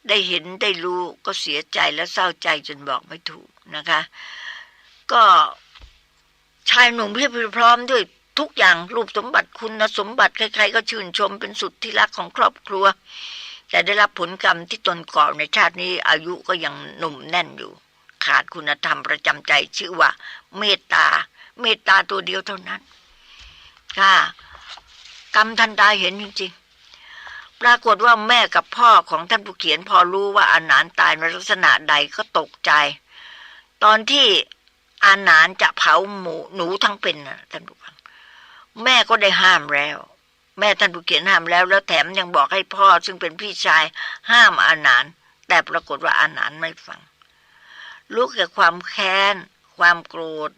ได้เห็นได้รู้ก็เสียใจและเศร้าใจจนบอกไม่ถูกนะคะก็ชายหนุ่มที่พร้อมด้วยทุกอย่างรูปสมบัติคุณสมบัติใครๆก็ชื่นชมเป็นสุดที่รักของครอบครัวแต่ได้รับผลกรรมที่ตนก่อในชาตินี้อายุก็ยังหนุ่มแน่นอยู่ขาดคุณธรรมประจำใจชื่อว่าเมตตาตัวเดียวเท่านั้นค่ะกรรมทันตาเห็นจริงๆปรากฏว่าแม่กับพ่อของท่านผู้เขียนพอรู้ว่าอาหนานตายในลักษณะใดก็ตกใจตอนที่อาหนานจะเผาหนูทั้งเป็นท่านผู้ฟังแม่ก็ได้ห้ามแล้วแม่ท่านผู้เขียนห้ามแล้วแถมยังบอกให้พ่อซึ่งเป็นพี่ชายห้ามอาหนานแต่ปรากฏว่าอาหนานไม่ฟังลูกเกิดความแค้นความโกรธ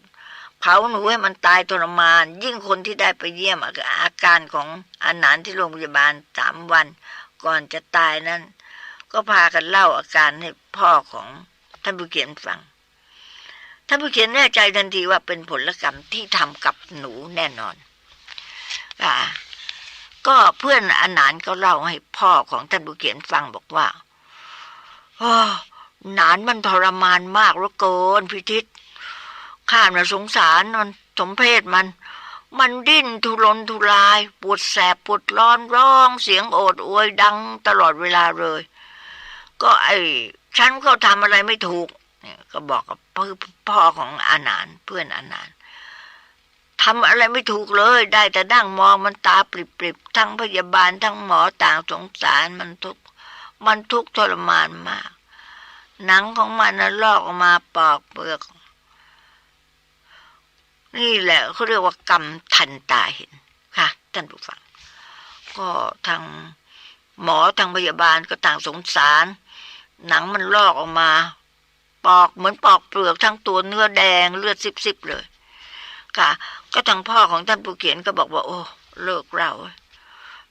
เผาหนูให้มันตายทรมานยิ่งคนที่ได้ไปเยี่ยมอาการของอาหนานที่โรงพยาบาล3 วันก่อนจะตายนั้นก็พากันเล่าอาการให้พ่อของท่านผู้เขียนฟังท่านผู้เขียนแน่ใจทันทีว่าเป็นผลกรรมที่ทำกับหนูแน่นอนก็เพื่อนอาหนานก็เล่าให้พ่อของท่านผู้เขียนฟังบอกว่าหนานมันทรมานมากเหลือเกินพิทิศข้าน่ะสงสารมันสมเพศมันดิ้นทุรนทุรายปวดแสบปวดร้อนร้องเสียงโอดอวยดังตลอดเวลาเลยก็ฉันก็ทำอะไรไม่ถูกเนี่ยก็บอกกับพ่อของอาหนานเพื่อนอาหนานทำอะไรไม่ถูกเลยได้แต่นั่งมองมันตาปริบๆทั้งพยาบาลทั้งหมอต่างสงสารมันทุกข์ทรมานมากหนังของมันน่ะลอกออกมาปอกเปลือกนี่แหละเขาเรียกว่ากรรมทันตาเห็นค่ะท่านผู้ฟังก็ทางหมอทางพยาบาลก็ต่างสงสารหนังมันลอกออกมาปอกเหมือนปอกเปลือกทั้งตัวเนื้อแดงเลือดซิบๆเลยค่ะก็ทางพ่อของท่านผู้เขียนก็บอกว่าโอ้เลิกเล่า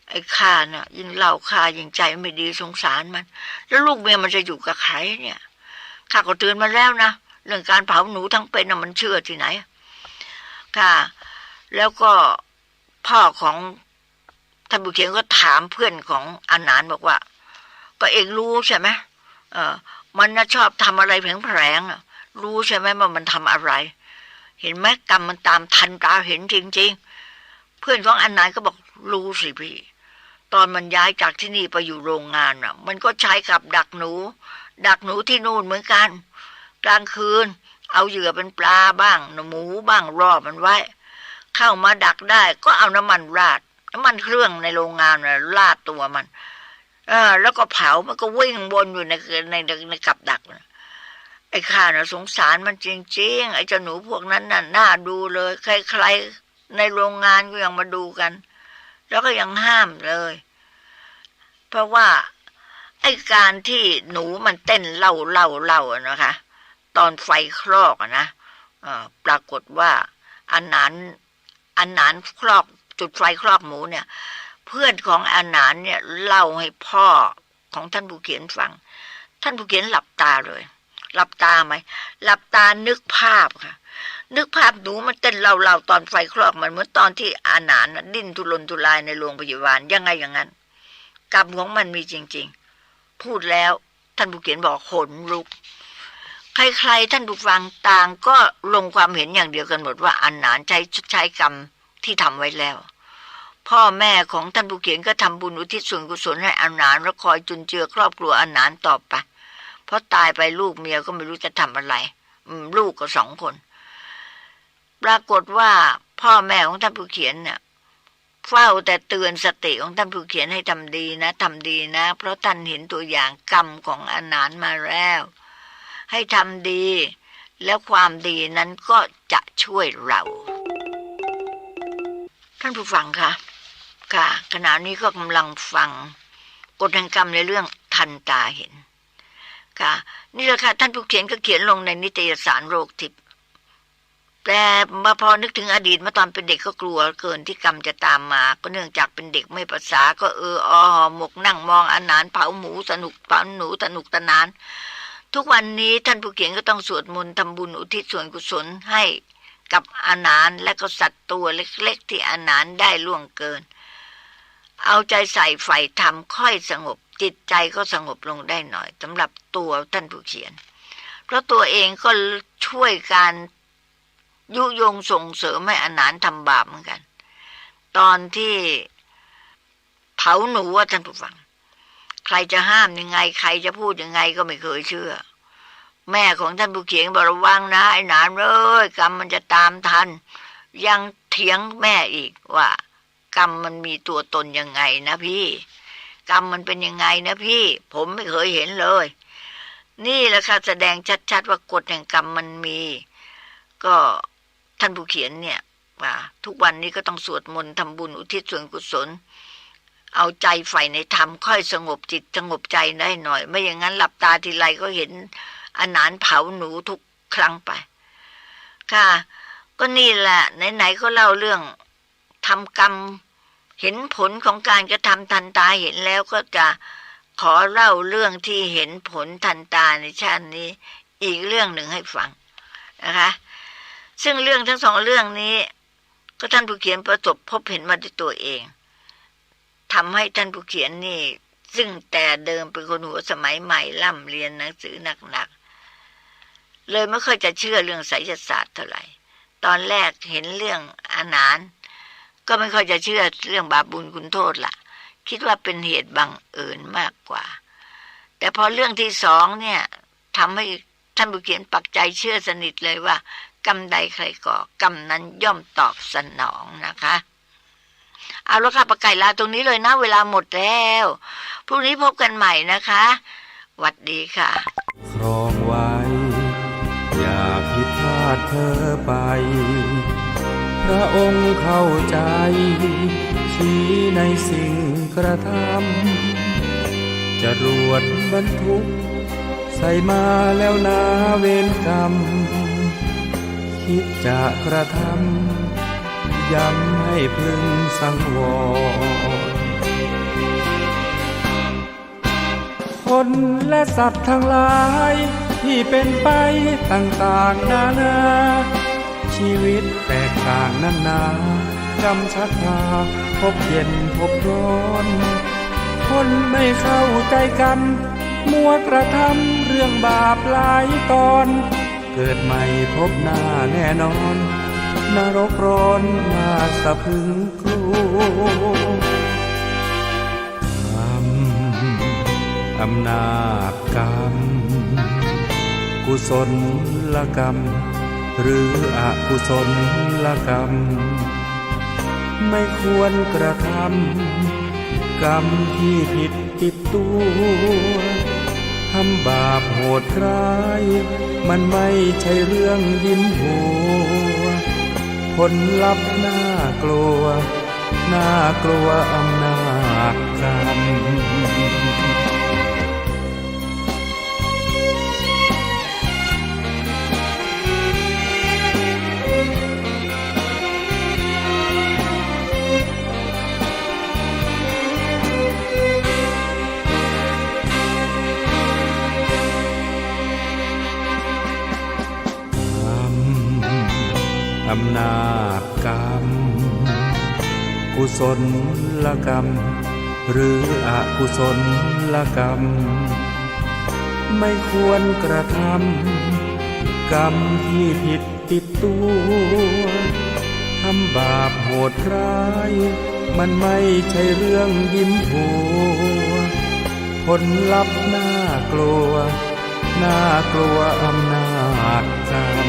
ไอ้ข้าน่ะยิ่งเล่าข้ายิ่งใจไม่ดีสงสารมันแล้วลูกเมียมันจะอยู่กับใครเนี่ยข้าก็เตือนมาแล้วนะเรื่องการเผาหนูทั้งเป็นน่ะมันเชื่อที่ไหนค่ะแล้วก็พ่อของท่านผู้เขียนก็ถามเพื่อนของอาหนานบอกว่าก็เองรู้ใช่ไหมมันน่ะชอบทำอะไรแผลงๆรู้ใช่ไหมว่ามันทำอะไรเห็นไหมกรรมมันตามทันตาเห็นจริงๆเพื่อนของอาหนานก็บอกรู้สิพี่ตอนมันย้ายจากที่นี่ไปอยู่โรงงานมันก็ใช้กับดักหนูที่นู่นเหมือนกันกลางคืนเอาเหยื่อเป็นปลาบ้างหมูบ้างรอมันไว้เข้ามาดักได้ก็เอาน้ำมันราดน้ำมันเครื่องในโรงงานราดตัวมันแล้วก็เผามันก็วิ่งวนอยู่ในกับดัก ไอ้ข้าน่ะสงสารมันจริงๆไอ้เจ้าหนูพวกนั้นน่ะน่าดูเลยใครๆในโรงงานก็ยังมาดูกันแล้วก็ยังห้ามเลยเพราะว่าไอ้การที่หนูมันเต้นเล่านะคะตอนไฟคลอกนะปรากฏว่าอันนั้นคลอกจุดไฟคลอกหมูเนี่ยเพื่อนของอันนั้นเนี่ยเล่าให้พ่อของท่านผู้เขียนฟังท่านผู้เขียนหลับตาเลยหลับตาไหมหลับตานึกภาพค่ะนึกภาพหนูมันเต้นเล่าตอนไฟคลอกมันเหมือนตอนที่อาหนานดิ้นทุรนทุรายในโรงพยาบาลยังไงอย่างนั้นกรรมของมันมีจริงๆพูดแล้วท่านผู้เขียนบอกขนลุกใครๆท่านผู้ฟังต่างก็ลงความเห็นอย่างเดียวกันหมดว่าอาหนานใช้กรรมที่ทำไว้แล้วพ่อแม่ของท่านผู้เขียนก็ทำบุญอุทิศส่วนกุศลให้อาหนานและคอยจุนเจือครอบครัวอาหนานต่อไปเพราะตายไปลูกเมียก็ไม่รู้จะทำอะไรลูกก็2 คนปรากฏว่าพ่อแม่ของท่านผู้เขียนเนี่ยเฝ้าแต่เตือนสติของท่านผู้เขียนให้ทำดีนะเพราะท่านเห็นตัวอย่างกรรมของอาหนานมาแล้วให้ทำดีแล้วความดีนั้นก็จะช่วยเราท่านผู้ฟังค่ะขณะนี้ก็กำลังฟังกฎแห่งกรรมในเรื่องทันตาเห็นค่ะนี่แหละค่ะท่านผู้เขียนก็เขียนลงในนิตยสารโรคทิพย์แต่มาพอนึกถึงอดีตเมื่อตอนเป็นเด็กก็กลัวเกินที่กรรมจะตามมาก็เนื่องจากเป็นเด็กไม่ภาษาก็ห่อหมกนั่งมองอาหารเผาหมูสนุกเผาหนูสนุกสนานทุกวันนี้ท่านผู้เขียนก็ต้องสวดมนต์ทำบุญอุทิศส่วนกุศลให้กับอาหารและก็สัตว์ตัวเล็กๆที่อาหารได้ล่วงเกินเอาใจใส่ใฝ่ธรรมค่อยสงบจิตใจก็สงบลงได้หน่อยสำหรับตัวท่านผู้เขียนเพราะตัวเองก็ช่วยการยุยงส่งเสริมให้อาหารทำบาปเหมือนกันตอนที่เผาหนูท่านผู้ฟังใครจะห้ามยังไงใครจะพูดยังไงก็ไม่เคยเชื่อแม่ของท่านผู้เขียนบอกระวังนะไอ้หนานเอ้ยกรรมมันจะตามทันยังเถียงแม่อีกว่ากรรมมันมีตัวตนยังไงนะพี่กรรมมันเป็นยังไงนะพี่ผมไม่เคยเห็นเลยนี่แหละค่ะแสดงชัดๆว่ากฎแห่งกรรมมันมีก็ท่านผู้เขียนเนี่ยว่าทุกวันนี้ก็ต้องสวดมนต์ทำบุญอุทิศส่วนกุศลเอาใจใฝ่ในธรรมค่อยสงบจิตสงบใจได้หน่อยไม่อย่างนั้นหลับตาทีไรก็เห็นอาหารเผาหนูทุกครั้งไปค่ะก็นี่แหละไหนๆก็เล่าเรื่องทำกรรมเห็นผลของการกระทำทันตาเห็นแล้วก็จะขอเล่าเรื่องที่เห็นผลทันตาในชาตินี้อีกเรื่องหนึ่งให้ฟังนะคะซึ่งเรื่องทั้ง2เรื่องนี้ก็ท่านผู้เขียนประสบพบเห็นมาด้วยตัวเองทำให้ท่านผู้เขียนนี่ซึ่งแต่เดิมเป็นคนหัวสมัยใหม่ร่ำเรียนหนังสือหนักๆเลยไม่ค่อยจะเชื่อเรื่องไสยศาสตร์เท่าไหร่ตอนแรกเห็นเรื่องอาหารก็ไม่ค่อยจะเชื่อเรื่องบาปบุญคุณโทษล่ะคิดว่าเป็นเหตุบังเอิญมากกว่าแต่พอเรื่องที่2เนี่ยทำให้ท่านผู้เขียนปักใจเชื่อสนิทเลยว่ากรรมใดใครก่อกรรมนั้นย่อมตอบสนองนะคะเอาละค่ะประกาศลาตรงนี้เลยนะเวลาหมดแล้วพรุ่งนี้พบกันใหม่นะคะหวัดดีค่ะครองไว้อย่าผิดพลาดเธอไปพระองค์เข้าใจชี้ในสิ่งกระทำจรวดบรรทุกใส่มาแล้วนาเวรกรรมคิดจะกระทำย้ำให้พึงสังวรคนและสัตว์ทั้งหลายที่เป็นไปต่างๆนานาชีวิตแตกต่างนานากรรมชักพาพบเย็นพบร้อนคนไม่เข้าใจกันมัวกระทำเรื่องบาปหลายตอนเกิดใหม่พบหน้าแน่นอนนรกร้อนน่าสะพรึงกลัวอำนาจกรรมกุศลกรรมหรืออกุศลกรรมไม่ควรกระทำกรรมที่ผิดติดตัวท ำบาปโหดร้ายมันไม่ใช่เรื่องยิ้มหัวผลลัพธ์น่ากลัวน่ากลัวอำนาจกรรมอำนาจกรรมกุศลกรรมหรืออกุศลกรรมไม่ควรกระทำกรรมที่ผิดติดตัวทำบาปโหดร้ายมันไม่ใช่เรื่องยิ้มหัวผลลัพธ์น่ากลัวน่ากลัวอำนาจกรรม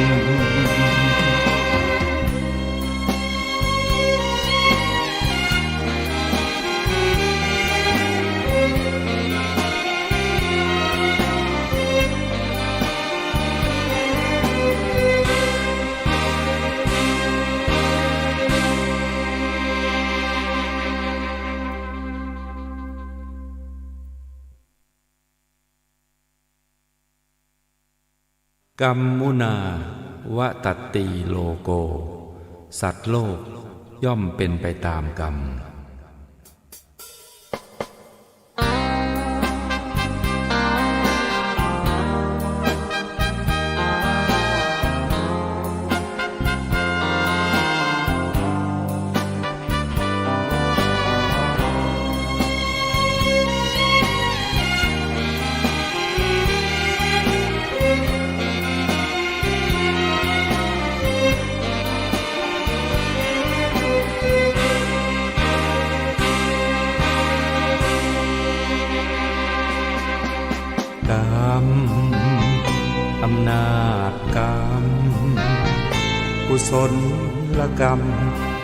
กัมมุนาวะตัตติโลโกสัตว์โลกย่อมเป็นไปตามกรรมอำนาจกรรมกุศลกรรม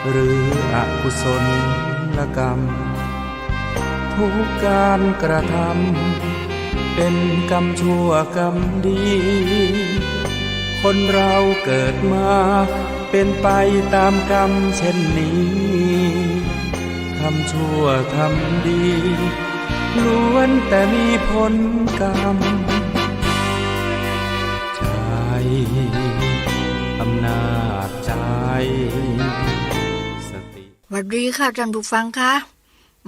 หรืออกุศลกรรมทุกการกระทำเป็นกรรมชั่วกรรมดีคนเราเกิดมาเป็นไปตามกรรมเช่นนี้ทำชั่วทำดีล้วนแต่มีผลกรรมอำนาจใจสติสวัสดีค่ะท่านผู้ฟังคะ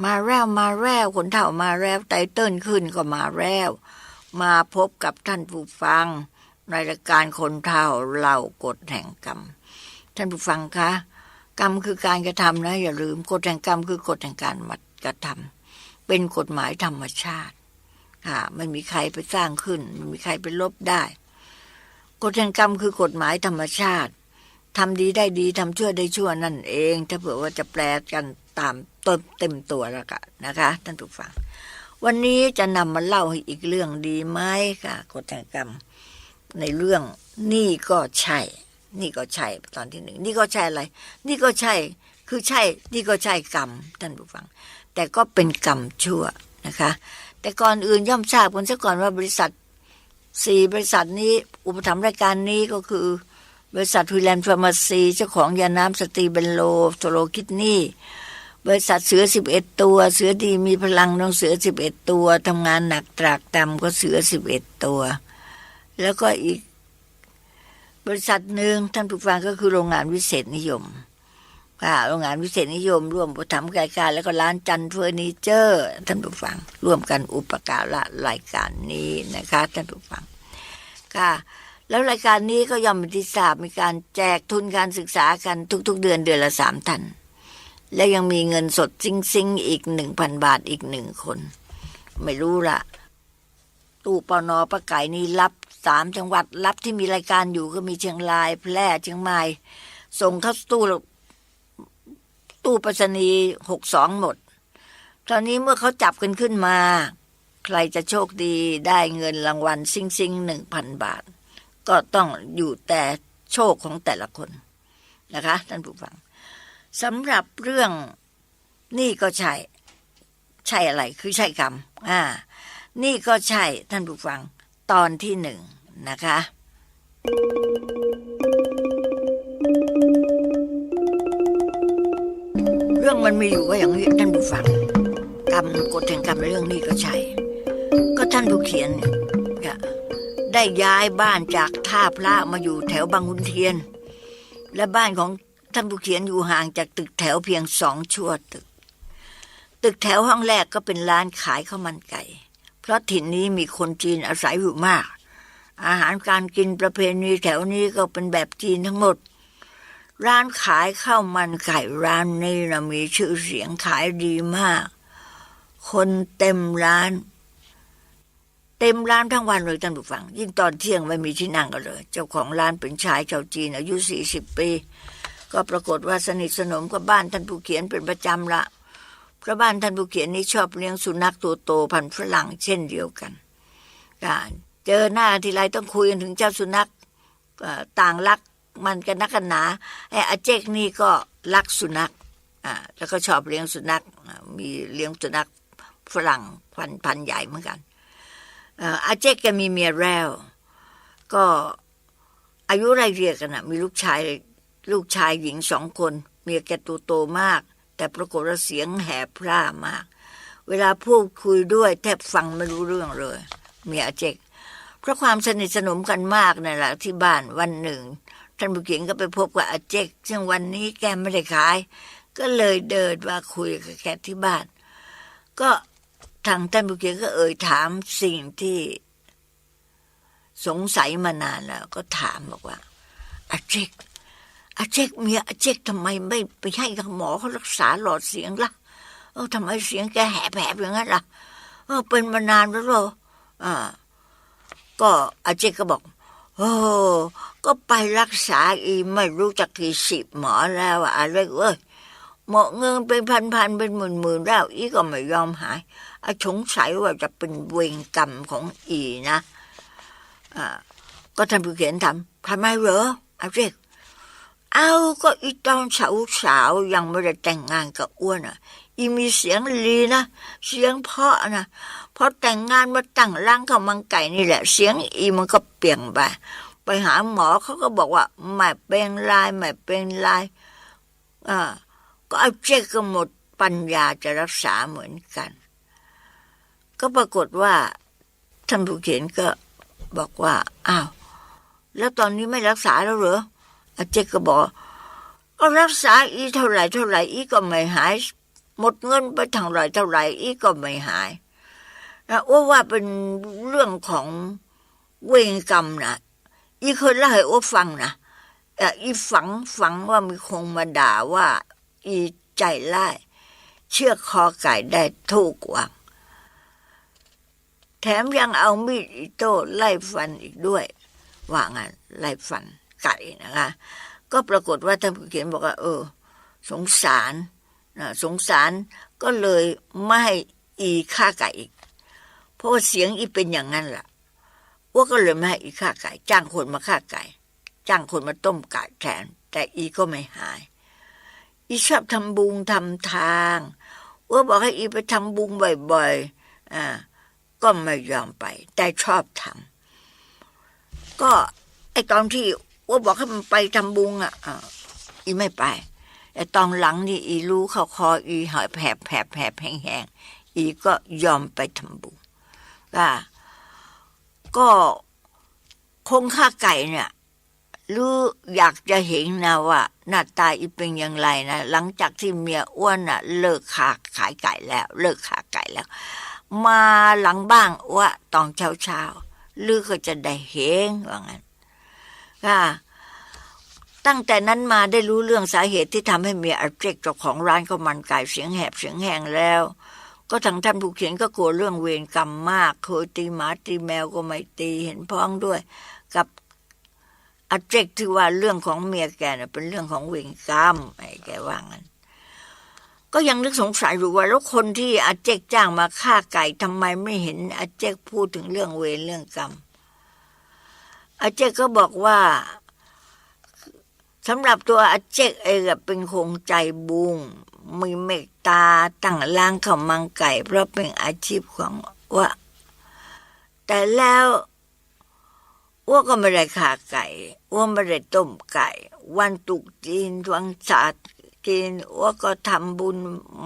มาแล้วคนเฒ่ามาแล้วไตเติ้ลขึ้นก็มาแล้วมาพบกับท่านผู้ฟังในรายการคนเฒ่าเล่ากฎแห่งกรรมท่านผู้ฟังคะกรรมคือการกระทำนะอย่าลืมกฎแห่งกรรมคือกฎแห่งการกระทำเป็นกฎหมายธรรมชาติค่ะไม่มีใครไปสร้างขึ้นไม่มีใครไปลบได้กฎแห่งกรรมคือกฎหมายธรรมชาติทำดีได้ดีทำชั่วได้ชั่วนั่นเองถ้าเผื่อว่าจะแปลกันตามเต็มตัวแล้วกันนะคะท่านผู้ฟังวันนี้จะนำมาเล่าให้อีกเรื่องดีไหมค่ะกฎแห่งกรรมในเรื่องนี่ก็ใช่ตอนที่หนึ่งนี่ก็ใช่อะไรนี่ก็ใช่คือใช่นี่ก็ใช่กรรมท่านผู้ฟังแต่ก็เป็นกรรมชั่วนะคะแต่ก่อนอื่นย่อมทราบกันซะก่อนว่าบริษัท4บริษัทนี้อุปถัมภ์รายการนี้ก็คือบริษัทฮุยแลนด์ฟาร์มาซีเจ้าของยาน้ำสตีเบนโลโทโลคิดนี่บริษัทเสือ11ตัวเสือดีมีพลังน้องเสือ11ตัวทำงานหนักตรากตรำก็เสือ11ตัวแล้วก็อีกบริษัทหนึ่งท่านผู้ฟังก็คือโรงงานวิเศษนิยมค่ะโรงงานวิเศษนิยมร่วมอุปถัมภ์รายการแล้วก็ร้านจันเฟอร์นิเจอร์ท่านผู้ฟังร่วมกันอุปการะรายการนี้นะคะท่านผู้ฟังค่ะแล้วรายการนี้ก็ย่อมเป็นที่ทราบมีการแจกทุนการศึกษากันทุกๆเดือนละ3 ท่านและยังมีเงินสดซิงอีก 1,000 บาทอีก1คนไม่รู้ละตู้ปน.ป้าไก่นี่รับ3จังหวัดรับที่มีรายการอยู่ก็มีเชียงรายแพร่เชียงใหม่ส่งเข้าตู้ไปรษณีย์62หมดตอนนี้เมื่อเขาจับกันขึ้นมาใครจะโชคดีได้เงินรางวัลซิง 1,000 บาทก็ต้องอยู่แต่โชคของแต่ละคนนะคะท่านผู้ฟังสำหรับเรื่องนี่ก็ใช่อะไรคือใช่กรรม นี่ก็ใช่ท่านผู้ฟังตอนที่1นะคะเรื่องมันมีอยู่ว่าอย่างนี้ท่านผู้ฟังกรรมกฎแห่งกรรมเรื่องนี้ก็ใช่ก็ท่านผู้เขียนได้ย้ายบ้านจากท่าพระมาอยู่แถวบางขุนเทียนและบ้านของท่านผู้เขียนอยู่ห่างจากตึกแถวเพียง2 ชั่วตึกแถวห้องแรกก็เป็นร้านขายข้าวมันไก่เพราะถิ่นนี้มีคนจีนอาศัยอยู่มากอาหารการกินประเพณีแถวนี้ก็เป็นแบบจีนทั้งหมดร้านขายข้าวมันไก่ร้านนี้นะมีชื่อเสียงขายดีมากคนเต็มร้านทั้งวันเลยท่านผู้ฟังยิ่งตอนเที่ยงไม่มีที่นั่งกันเลยเจ้าของร้านเป็นชายชาวจีนอายุ40 ปีก็ปรากฏว่าสนิทสนมกับบ้านท่านผู้เขียนเป็นประจำละเพราะบ้านท่านผู้เขียนนี้ชอบเลี้ยงสุนัขตัวโตพันธุ์ฝรั่งเช่นเดียวกันเจอหน้าทีไรต้องคุยกันถึงเจ้าสุนัขต่างรักมันกันนักกันหนาไอ้อาเจกนี่ก็รักสุนัขแล้วก็ชอบเลี้ยงสุนัขมีเลี้ยงสุนัขฝรั่งพันธุ์ใหญ่เหมือนกันอาเจกแกมีเมียแล้วก็อายุไล่เรียกกันมีลูกชายหญิง2 คนเมียแกตัวโตมากแต่ปรากฏว่าเสียงแหบพร่ามากเวลาพูดคุยด้วยแทบฟังไม่รู้เรื่องเลยเมียอาเจกเพราะความสนิทสนมกันมากนั่นแหละที่บ้านวันหนึ่งท่านผู้เขียนก็ไปพบกับอาเจกซึ่งวันนี้แกไม่ได้ขายก็เลยเดินมาคุยกับแกที่บ้านก็ทางท่านผู้เขียนก็ถามสิ่งที่สงสัยมานานแล้วก็ถามบอกว่าอาเจกเมียอาเจกทำไมไม่ไปให้หมอเขารักษาหลอดเสียงล่ะทำไมเสียงแกแหบอย่างนั้นล่ะเป็นมานานแล้วเหรอก็อาเจกก็บอกก็ไปรักษาไม่รู้จักกี่10 หมอแล้วอะไรหมอเงินเป็นพันเป็นหมื่นแล้วก็ไม่ยอมหายสงสัยว่าจะเป็นเวรกรรมของนะก็ท่านผู้เขียนทำไมเหรออาเจกก็ตอนสาวยังไม่ได้แต่งงานกับอ้วนมีเสียงลีนะเสียงเพราะนะพอแต่งงานมาตั้งร้านข้าวมันไก่นี่แหละเสียงมันก็เปลี่ยนไปหาหมอเขาก็บอกว่าไม่เป็นไรก็อาเจกก็หมดปัญญาจะรักษาเหมือนกันก็ปรากฏว่าท่านผู้เขียนก็บอกว่าแล้วตอนนี้ไม่รักษาแล้วเหรออาเจกก็บอกก็รักษาเท่าไหร่ก็ไม่หายหมดเงินไปเท่าไหร่ก็ไม่หายว่าเป็นเรื่องของเวรกรรมนะเคยเล่าให้ฟังนะฝังว่ามีคงมาด่าว่าใจร้ายเชือกคอไก่ได้ถูกวางแถมยังเอามีดอิโต้ไล่ฟันอีกด้วยว่างั้นไล่ฟันไก่นะคะก็ปรากฏว่าท่านผู้เขียนบอกว่าสงสารก็เลยไม่ให้ฆ่าไก่อีกเพราะว่าเสียงเป็นอย่างนั้นล่ะว่าก็เลยไม่ให้ฆ่าไก่จ้างคนมาฆ่าไก่จ้างคนมาต้มไก่แทนแต่ก็ไม่หายชอบทำบุญทำทางว่าบอกให้ไปทำบุญบ่อยๆก็ไม่ยอมไปแต่ชอบทำก็ตอนที่ว่าบอกให้มันไปทำบุญไม่ไปแต่ตอนหลังนี่รู้เข้าคอหอยแผลบแห้งๆก็ยอมไปทำบุญก็คงฆ่าไก่เนี่ยรู้อยากจะเห็นนะว่าหน้าตาเป็นอย่างไรนะหลังจากที่เมียอ้วนเลิกขายไก่แล้วเลิกขายไก่แล้วมาหลังบ้างว่าตอนเช้าลือก็จะได้เห็นว่างั้นตั้งแต่นั้นมาได้รู้เรื่องสาเหตุที่ทำให้เมียอาเจกเจ้าของร้านข้าวมันไก่เสียงแหบเสียงแห้งแล้วก็ทางท่านผู้เขียนก็กลัวเรื่องเวรกรรมมากเคยตีหมาตีแมวก็ไม่ตีเห็นพ้องด้วยกับอาเจกที่ว่าเรื่องของเมียแกเป็นเรื่องของเวรกรรมแกว่างั้นก็ยังนึกสงสัยอยู่ว่าแล้วคนที่อาเจกจ้างมาฆ่าไก่ทำไมไม่เห็นอาเจกพูดถึงเรื่องเวรเรื่องกรรมอาเจกก็บอกว่าสำหรับตัวอาเจกเป็นคงใจบุญมีเมตตาตั้งร้านข้าวมันไก่เพราะเป็นอาชีพของว่า แต่แล้วอ้วก็ไม่ได้ฆ่าไก่อ้วไม่ได้ต้มไก่วันตรุษจีนวันศาสตร์จีนอ้วก็ทำบุญ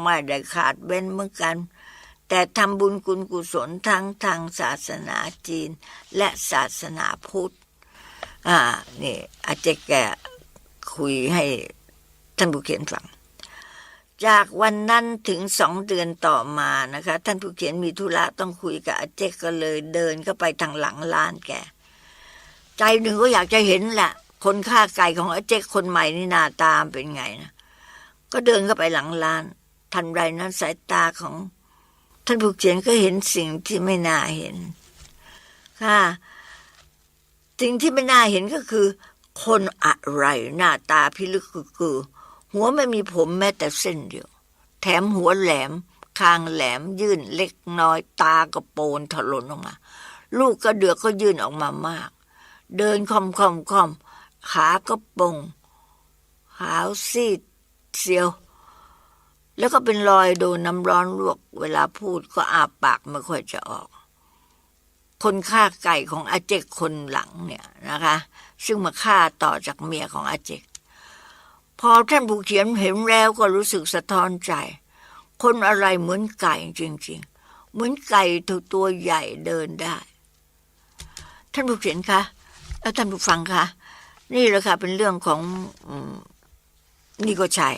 ไม่ได้ขาดเว้นเหมือนกันแต่ทำบุญกุศลทั้งทางศาสนาจีนและศาสนาพุทธนี่อาจารย์แกคุยให้ท่านผู้เขียนฟังจากวันนั้นถึง2 เดือนต่อมานะคะท่านผู้เขียนมีธุระต้องคุยกับอาเจกก็เลยเดินเข้าไปทางหลังร้านแกใจหนึ่งก็อยากจะเห็นแหละคนฆ่าไก่ของอาเจกคนใหม่นี่หน้าตาเป็นไงนะก็เดินเข้าไปหลังร้านทันใดนั้นสายตาของท่านผู้เขียนก็เห็นสิ่งที่ไม่น่าเห็นค่ะสิ่งที่ไม่น่าเห็นก็คือคนอะไรหน้าตาพิลึกคือหัวไม่มีผมแม้แต่เส้นเดียวแถมหัวแหลมคางแหลมยื่นเล็กน้อยตากระโปนถลนออกมาลูกกระเดือกก็ยื่นออกมามากเดินค่อมขาก็ปงขาวซีดเซียวแล้วก็เป็นรอยโดนน้ำร้อนลวกเวลาพูดก็อาปากไม่ค่อยจะออกคนฆ่าไก่ของอาเจกคนหลังเนี่ยนะคะซึ่งมาฆ่าต่อจากเมียของอาเจกพอท่านผู้เขียนเห็นแล้วก็รู้สึกสะท้อนใจคนอะไรเหมือนไก่จริงๆเหมือนไก่ตัวใหญ่เดินได้ท่านผู้เขียนคะแล้วท่านผู้ฟังคะนี่แหละค่ะเป็นเรื่องของนี่ก็ใช่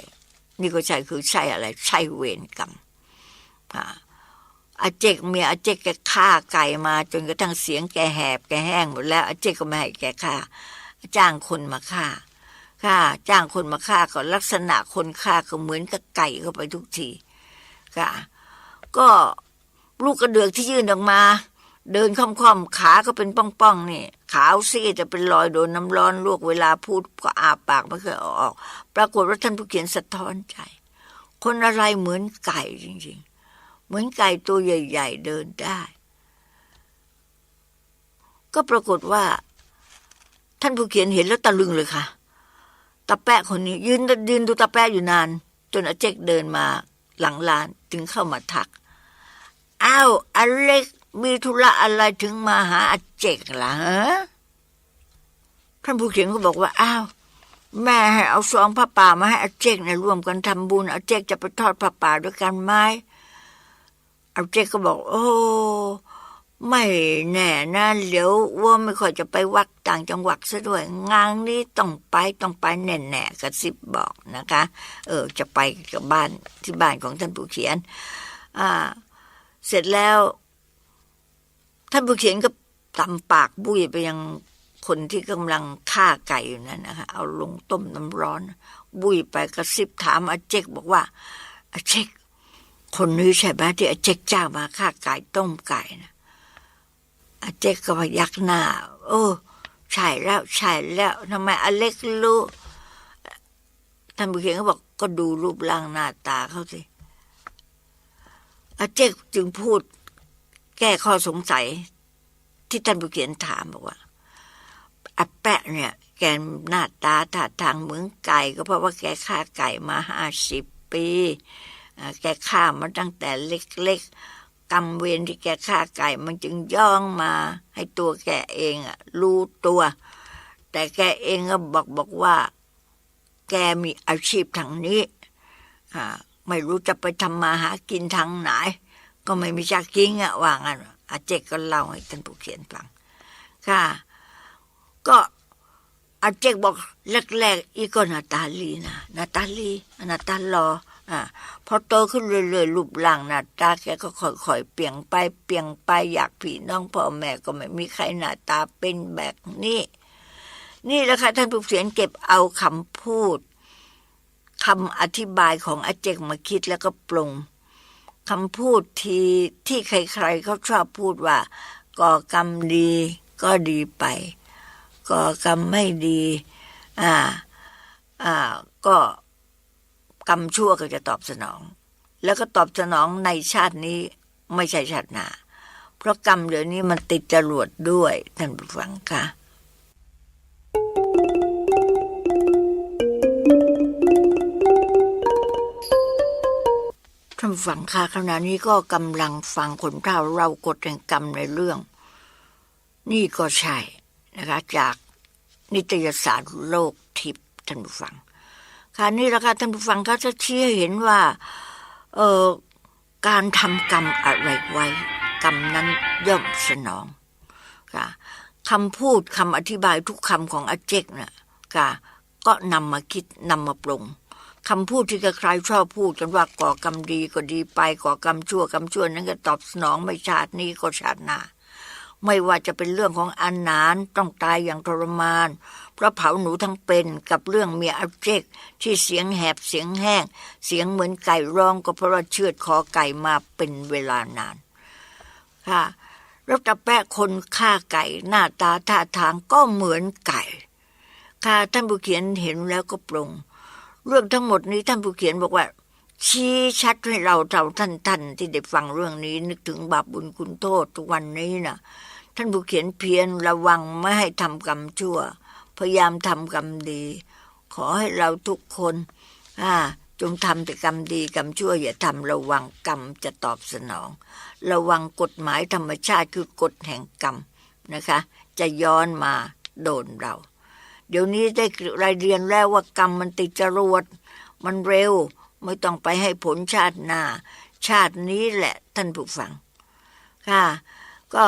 คือใช่อะไรใช่เวรกรรมอาเจกเมียอาเจกแกฆ่าไก่มาจนกระทั่งเสียงแกแหบแกแห้งหมดแล้วอาเจกก็ไม่ให้แกฆ่าจ้างคนมาฆ่าจ้างคนมาฆ่าก็ลักษณะคนฆ่าก็เหมือนกับไก่เข้าไปทุกทีก็ลูกกระเดือกที่ยื่นออกมาเดินค่อมๆขาก็เป็นป้องๆนี่ขาวซีดจะเป็นรอยโดนน้ำร้อนลวกเวลาพูดก็อาปากไม่เคยออกปรากฏว่าท่านผู้เขียนสะท้อนใจคนอะไรเหมือนไก่จริงๆเหมือนไก่ตัวใหญ่ๆเดินได้ก็ปรากฏว่าท่านผู้เขียนเห็นแล้วตะลึงเลยค่ะตาแปะคนนี้ยืนดูตาแปะอยู่นานจนอาเจกเดินมาหลังร้านถึงเข้ามาทักอ้าวอเล็กมีธุระอะไรถึงมาหาอาเจกล่ะฮะท่านผู้เขียนก็บอกว่าอ้าวแม่ให้เอาซองผ้าป่ามาให้อาเจกเนี่ยร่วมกันทำบุญอาเจกจะไปทอดผ้าป่าด้วยกันไหมอาเจกก็บอกโอ้ไม่แน่นะเดี๋ยวว่าไม่ค่อยจะไปวัดต่างจังหวัดซะด้วยงานนี้ต้องไปแน่ๆกระซิบบอกนะคะจะไปกับบ้านที่บ้านของท่านผู้เขียนเสร็จแล้วท่านผู้เขียนก็ตำปากบุ้ยไปยังคนที่กำลังฆ่าไก่อยู่นั่นนะคะเอาลงต้มน้ำร้อนบุ้ยไปกระซิบถามอาเจกบอกว่าอาเจกคนนี้ใช่ไหมที่อาเจกจ้างมาฆ่าไก่ต้มไก่นะอาเจกก็พยักหน้าใช่แล้วทำไมอเล็กรู้ท่านผู้เขียนก็บอกก็ดูรูปร่างหน้าตาเขาสิอาเจกจึงพูดแก้ข้อสงสัยที่ท่านผู้เขียนถามบอกว่าอาแปะเนี่ยแกหน้าตาท่าทางเหมือนไก่ก็เพราะว่าแกฆ่าไก่มา50 ปีแกฆ่ามาตั้งแต่เล็กๆกรรมเวรที่แกฆ่าไก่มันจึงย่องมาให้ตัวแกเองรู้ตัวแต่แกเองก็บอกว่าแกมีอาชีพทางนี้ไม่รู้จะไปทำมาหากินทางไหนก็ไม่มีจะกินว่างั้นอาเจกก็เล่าให้ท่านผู้เขียนฟังค่ะก็อาเจกบอกแรกๆอีก็นาตาลีรอพอโตขึ้นเรื่อยๆรูปร่างหน้าตาแกก็ค่อยๆเปลี่ยนไปอยากพี่น้องพ่อแม่ก็ไม่มีใครหน้าตาเป็นแบบนี้นี่แหละค่ะท่านผู้เขียนเก็บเอาคำพูดคำอธิบายของอาเจกมาคิดแล้วก็ปรุงคำพูดที่ใครๆเขาชอบพูดว่าก่อกรรมดีก็ดีไปก่อกรรมไม่ดีก็กรรมชั่วก็จะตอบสนองแล้วก็ตอบสนองในชาตินี้ไม่ใช่ชาติหน้าเพราะกรรมเดี๋ยวนี้มันติดจรวดด้วยท่านผู้ฟังค่ะท่านผู้ฟังค่ะขณะนี้ก็กำลังฟังคนเฒ่าเรากฎแห่งกรรมในเรื่อง นี่ก็ใช่นะคะจากนิตยสารโลกทิพย์ท่านผู้ฟังค่ะนี่แหละค่ะท่านผู้ฟังเขาจะชี้ให้เห็นว่าการทำกรรมอะไรไว้กรรมนั้นย่อมสนองค่ะคำพูดคำอธิบายทุกคำของอาเจกเนี่ยค่ะก็นำมาคิดนำมาปรุงคำพูดที่ใครชอบพูดกันว่าก่อกรรมดีก็ดีไปก่อกรรมชั่วนั้นก็ตอบสนองไม่ชาตินี้ก็ชาติหน้าไม่ว่าจะเป็นเรื่องของอนาถต้องตายอย่างทรมานเพราะเผาหนูทั้งเป็นกับเรื่องเมียอาเจกที่เสียงแหบเสียงแห้งเสียงเหมือนไก่ร้องก็เพราะว่าเชือดคอไก่มาเป็นเวลานานค่ะแล้วตาแปะคนฆ่าไก่หน้าตาท่าทางก็เหมือนไก่ค่ะท่านผู้เขียนเห็นแล้วก็ปรงเรื่องทั้งหมดนี้ท่านผู้เขียนบอกว่าชี้ชัดให้เราท่านที่ได้ฟังเรื่องนี้นึกถึงบาปบุญคุณโทษทุกวันนี้นะท่านผู้เขียนเพียรระวังไม่ให้ทำกรรมชั่วพยายามทำกรรมดีขอให้เราทุกคนจงทำแต่กรรมดีกรรมชั่วอย่าทำระวังกรรมจะตอบสนองระวังกฎหมายธรรมชาติคือกฎแห่งกรรมนะคะจะย้อนมาโดนเราเดี๋ยวนี้ได้เรียนแล้วว่ากรรมมันติดจรวดมันเร็วไม่ต้องไปให้ผลชาติหน้าชาตินี้แหละท่านผู้ฟังค่ะก็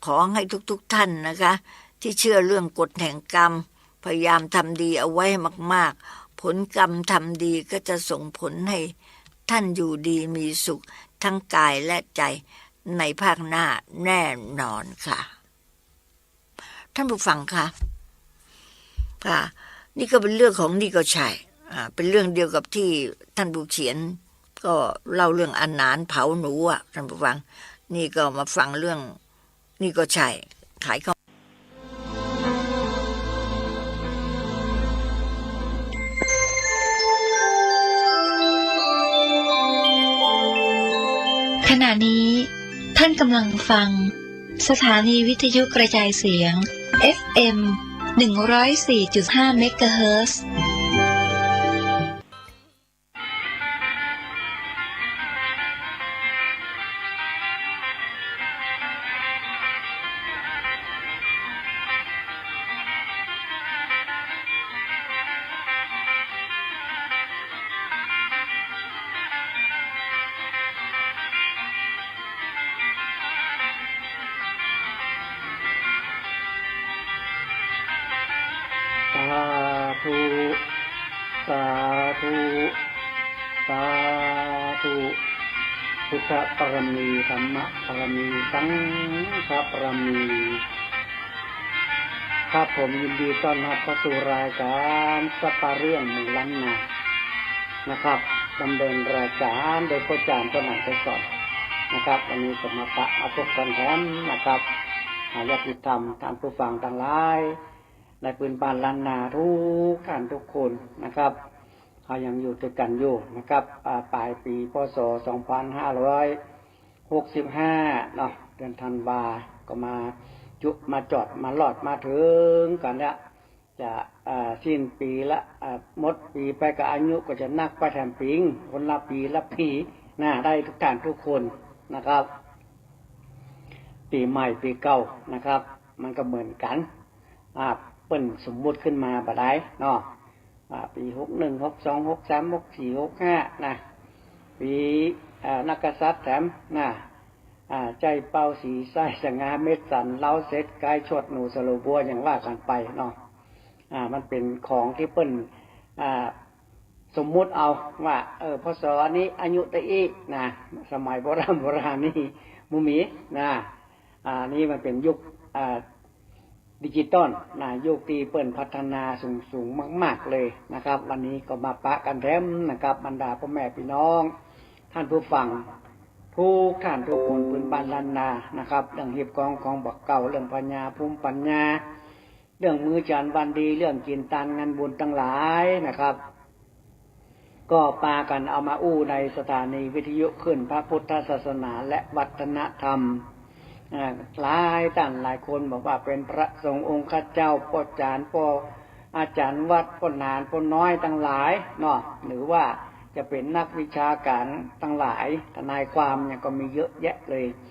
ขอให้ทุกท่านนะคะที่เชื่อเรื่องกฎแห่งกรรมพยายามทำดีเอาไว้มากๆผลกรรมทำดีก็จะส่งผลให้ท่านอยู่ดีมีสุขทั้งกายและใจในภาคหน้าแน่นอนค่ะท่านผู้ฟังค่ะนี่ก็เป็นเรื่องของนี่ก็ใช่เป็นเรื่องเดียวกับที่ท่านผู้เขียนก็เล่าเรื่องอนาถเผาหนูท่านผู้ฟังนี่ก็มาฟังเรื่องนี่ก็ใช่ขายของขณะนี้ท่านกำลังฟังสถานีวิทยุกระจายเสียง FM 104.5 เมกะเฮิรตซ์พุทธปรมีธรรมปรมีสังฆปรมีครับผมยินดีต้อนรับเข้าสู่รายการสปาเรื่องหมู่ล้านนานะครับดำเนินรายการโดยพ่อจารย์ต้นหนังไปสอนนะครับวันนี้จะมาพบกันแถมนะครับญาติธรรมท่านผู้ฟังทั้งหลายในพื้นบ้านล้านนาทุกท่านทุกคนนะครับเขายังอยู่ด้วยกันอยู่นะครับปลายปีพ.ศ. 2565เนาะเดือนธันวาก็มาจอดมาหลอดมาถึงกันแล้วจะสิ้นปีละหมดปีไปกับอายุก็จะนักไปแถมปิงคนละปีละปีน่าได้ทุกท่านทุกคนนะครับปีใหม่ปีเก่านะครับมันก็เหมือนกันเปิ้นสมมุติขึ้นมาบ่ได้เนาะปี61 62 63 64 65นะปีนักกษัตริย์แถมนะใจเป้าสีไส้สง่าเม็ดสันเล้าเซ็ตกายชดหนูสโลบัวอย่างว่ากันไปเนาะมันเป็นของที่เปิ้นสมมุติเอาว่าพศนี้อายุตะอีนะสมัยโบราณนี่มุมีนะนี่มันเป็นยุคดิจิตอลยุคที่เปิ้นพัฒนาสูงมากๆเลยนะครับวันนี้ก็มาปะกันแถมนะครับบรรดาพ่อแม่พี่น้องท่านผู้ฟังทุกท่านทุกคนพื้นบ้านล้านนานะครับเรื่องเหีบกองของบักเก่าเรื่องปัญญาภูมิปัญญาเรื่องมื้อจานวันดีเรื่องกินตานงานบุญทั้งหลายนะครับก็ปากันเอามาอู้ในสถานีวิทยุขึ้นพระพุทธศาสนาและวัฒนธรรมหลายท่านหลายคนบอกว่าเป็นพระสงฆ์องค์ข้าเจ้าพ่อจารย์พ่ออาจารย์วัดพ่อนานพ่อน้อยทั้งหลายเนาะหรือว่าจะเป็นนักวิชาการทั้งหลายทนายความเนี่ยก็มีเยอะแยะเลย